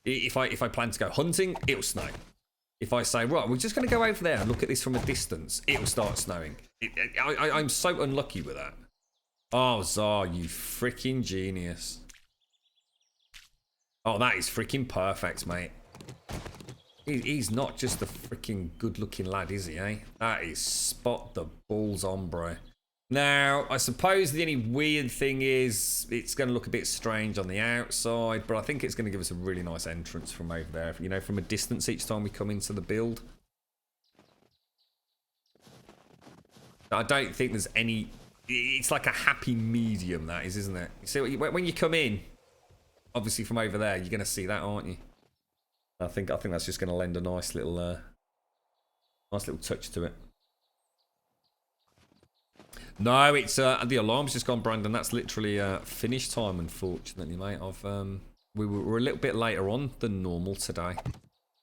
Speaker 1: If I plan to go hunting, it'll snow. If I say, right, we're just going to go over there and look at this from a distance, it'll start snowing. I'm so unlucky with that. Oh, Zar, you freaking genius. Oh, that is freaking perfect, mate. He's not just a freaking good-looking lad, is he, eh? That is spot the balls on, bro. Now, I suppose the only weird thing is it's going to look a bit strange on the outside, but I think it's going to give us a really nice entrance from over there, you know, from a distance each time we come into the build. I don't think there's any... It's like a happy medium, that is, isn't it? You see, when you come in, obviously from over there, you're going to see that, aren't you? I think that's just going to lend a nice little touch to it. No, it's the alarm's just gone, Brandon. That's literally finish time, unfortunately, mate. We're a little bit later on than normal today.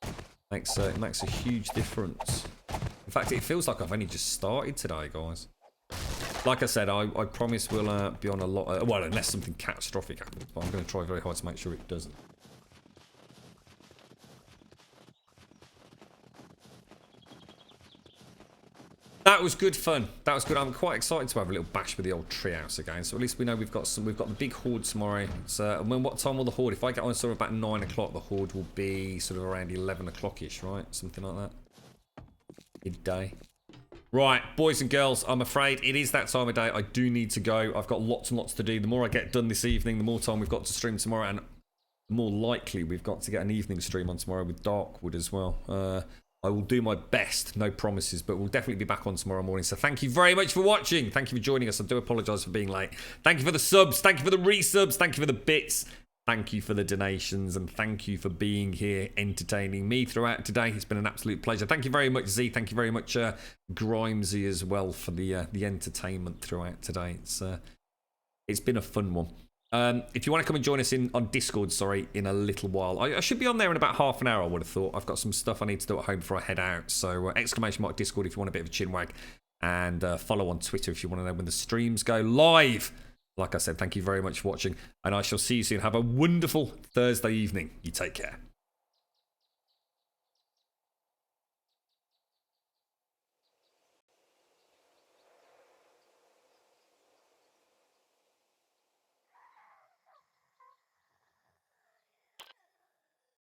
Speaker 1: It makes a huge difference. In fact, it feels like I've only just started today, guys. Like I said, I promise we'll be on a lot. Well, unless something catastrophic happens, but I'm going to try very hard to make sure it doesn't. That was good fun. That was good. I'm quite excited to have a little bash with the old treehouse again. So at least we know we've got the big horde tomorrow. So and what time will the horde? If I get on sort of about 9 o'clock, the horde will be sort of around 11 o'clock-ish, right? Something like that. Midday. Right, boys and girls, I'm afraid it is that time of day. I do need to go. I've got lots and lots to do. The more I get done this evening, the more time we've got to stream tomorrow, and the more likely we've got to get an evening stream on tomorrow with Darkwood as well. I will do my best, no promises, but we'll definitely be back on tomorrow morning. So thank you very much for watching. Thank you for joining us. I do apologise for being late. Thank you for the subs. Thank you for the resubs. Thank you for the bits. Thank you for the donations. And thank you for being here, entertaining me throughout today. It's been an absolute pleasure. Thank you very much, Z. Thank you very much, Grimesy, as well, for the entertainment throughout today. It's been a fun one. If you want to come and join us on Discord, in a little while. I should be on there in about half an hour, I would have thought. I've got some stuff I need to do at home before I head out. So ! Discord if you want a bit of a chinwag. And follow on Twitter if you want to know when the streams go live. Like I said, thank you very much for watching. And I shall see you soon. Have a wonderful Thursday evening. You take care.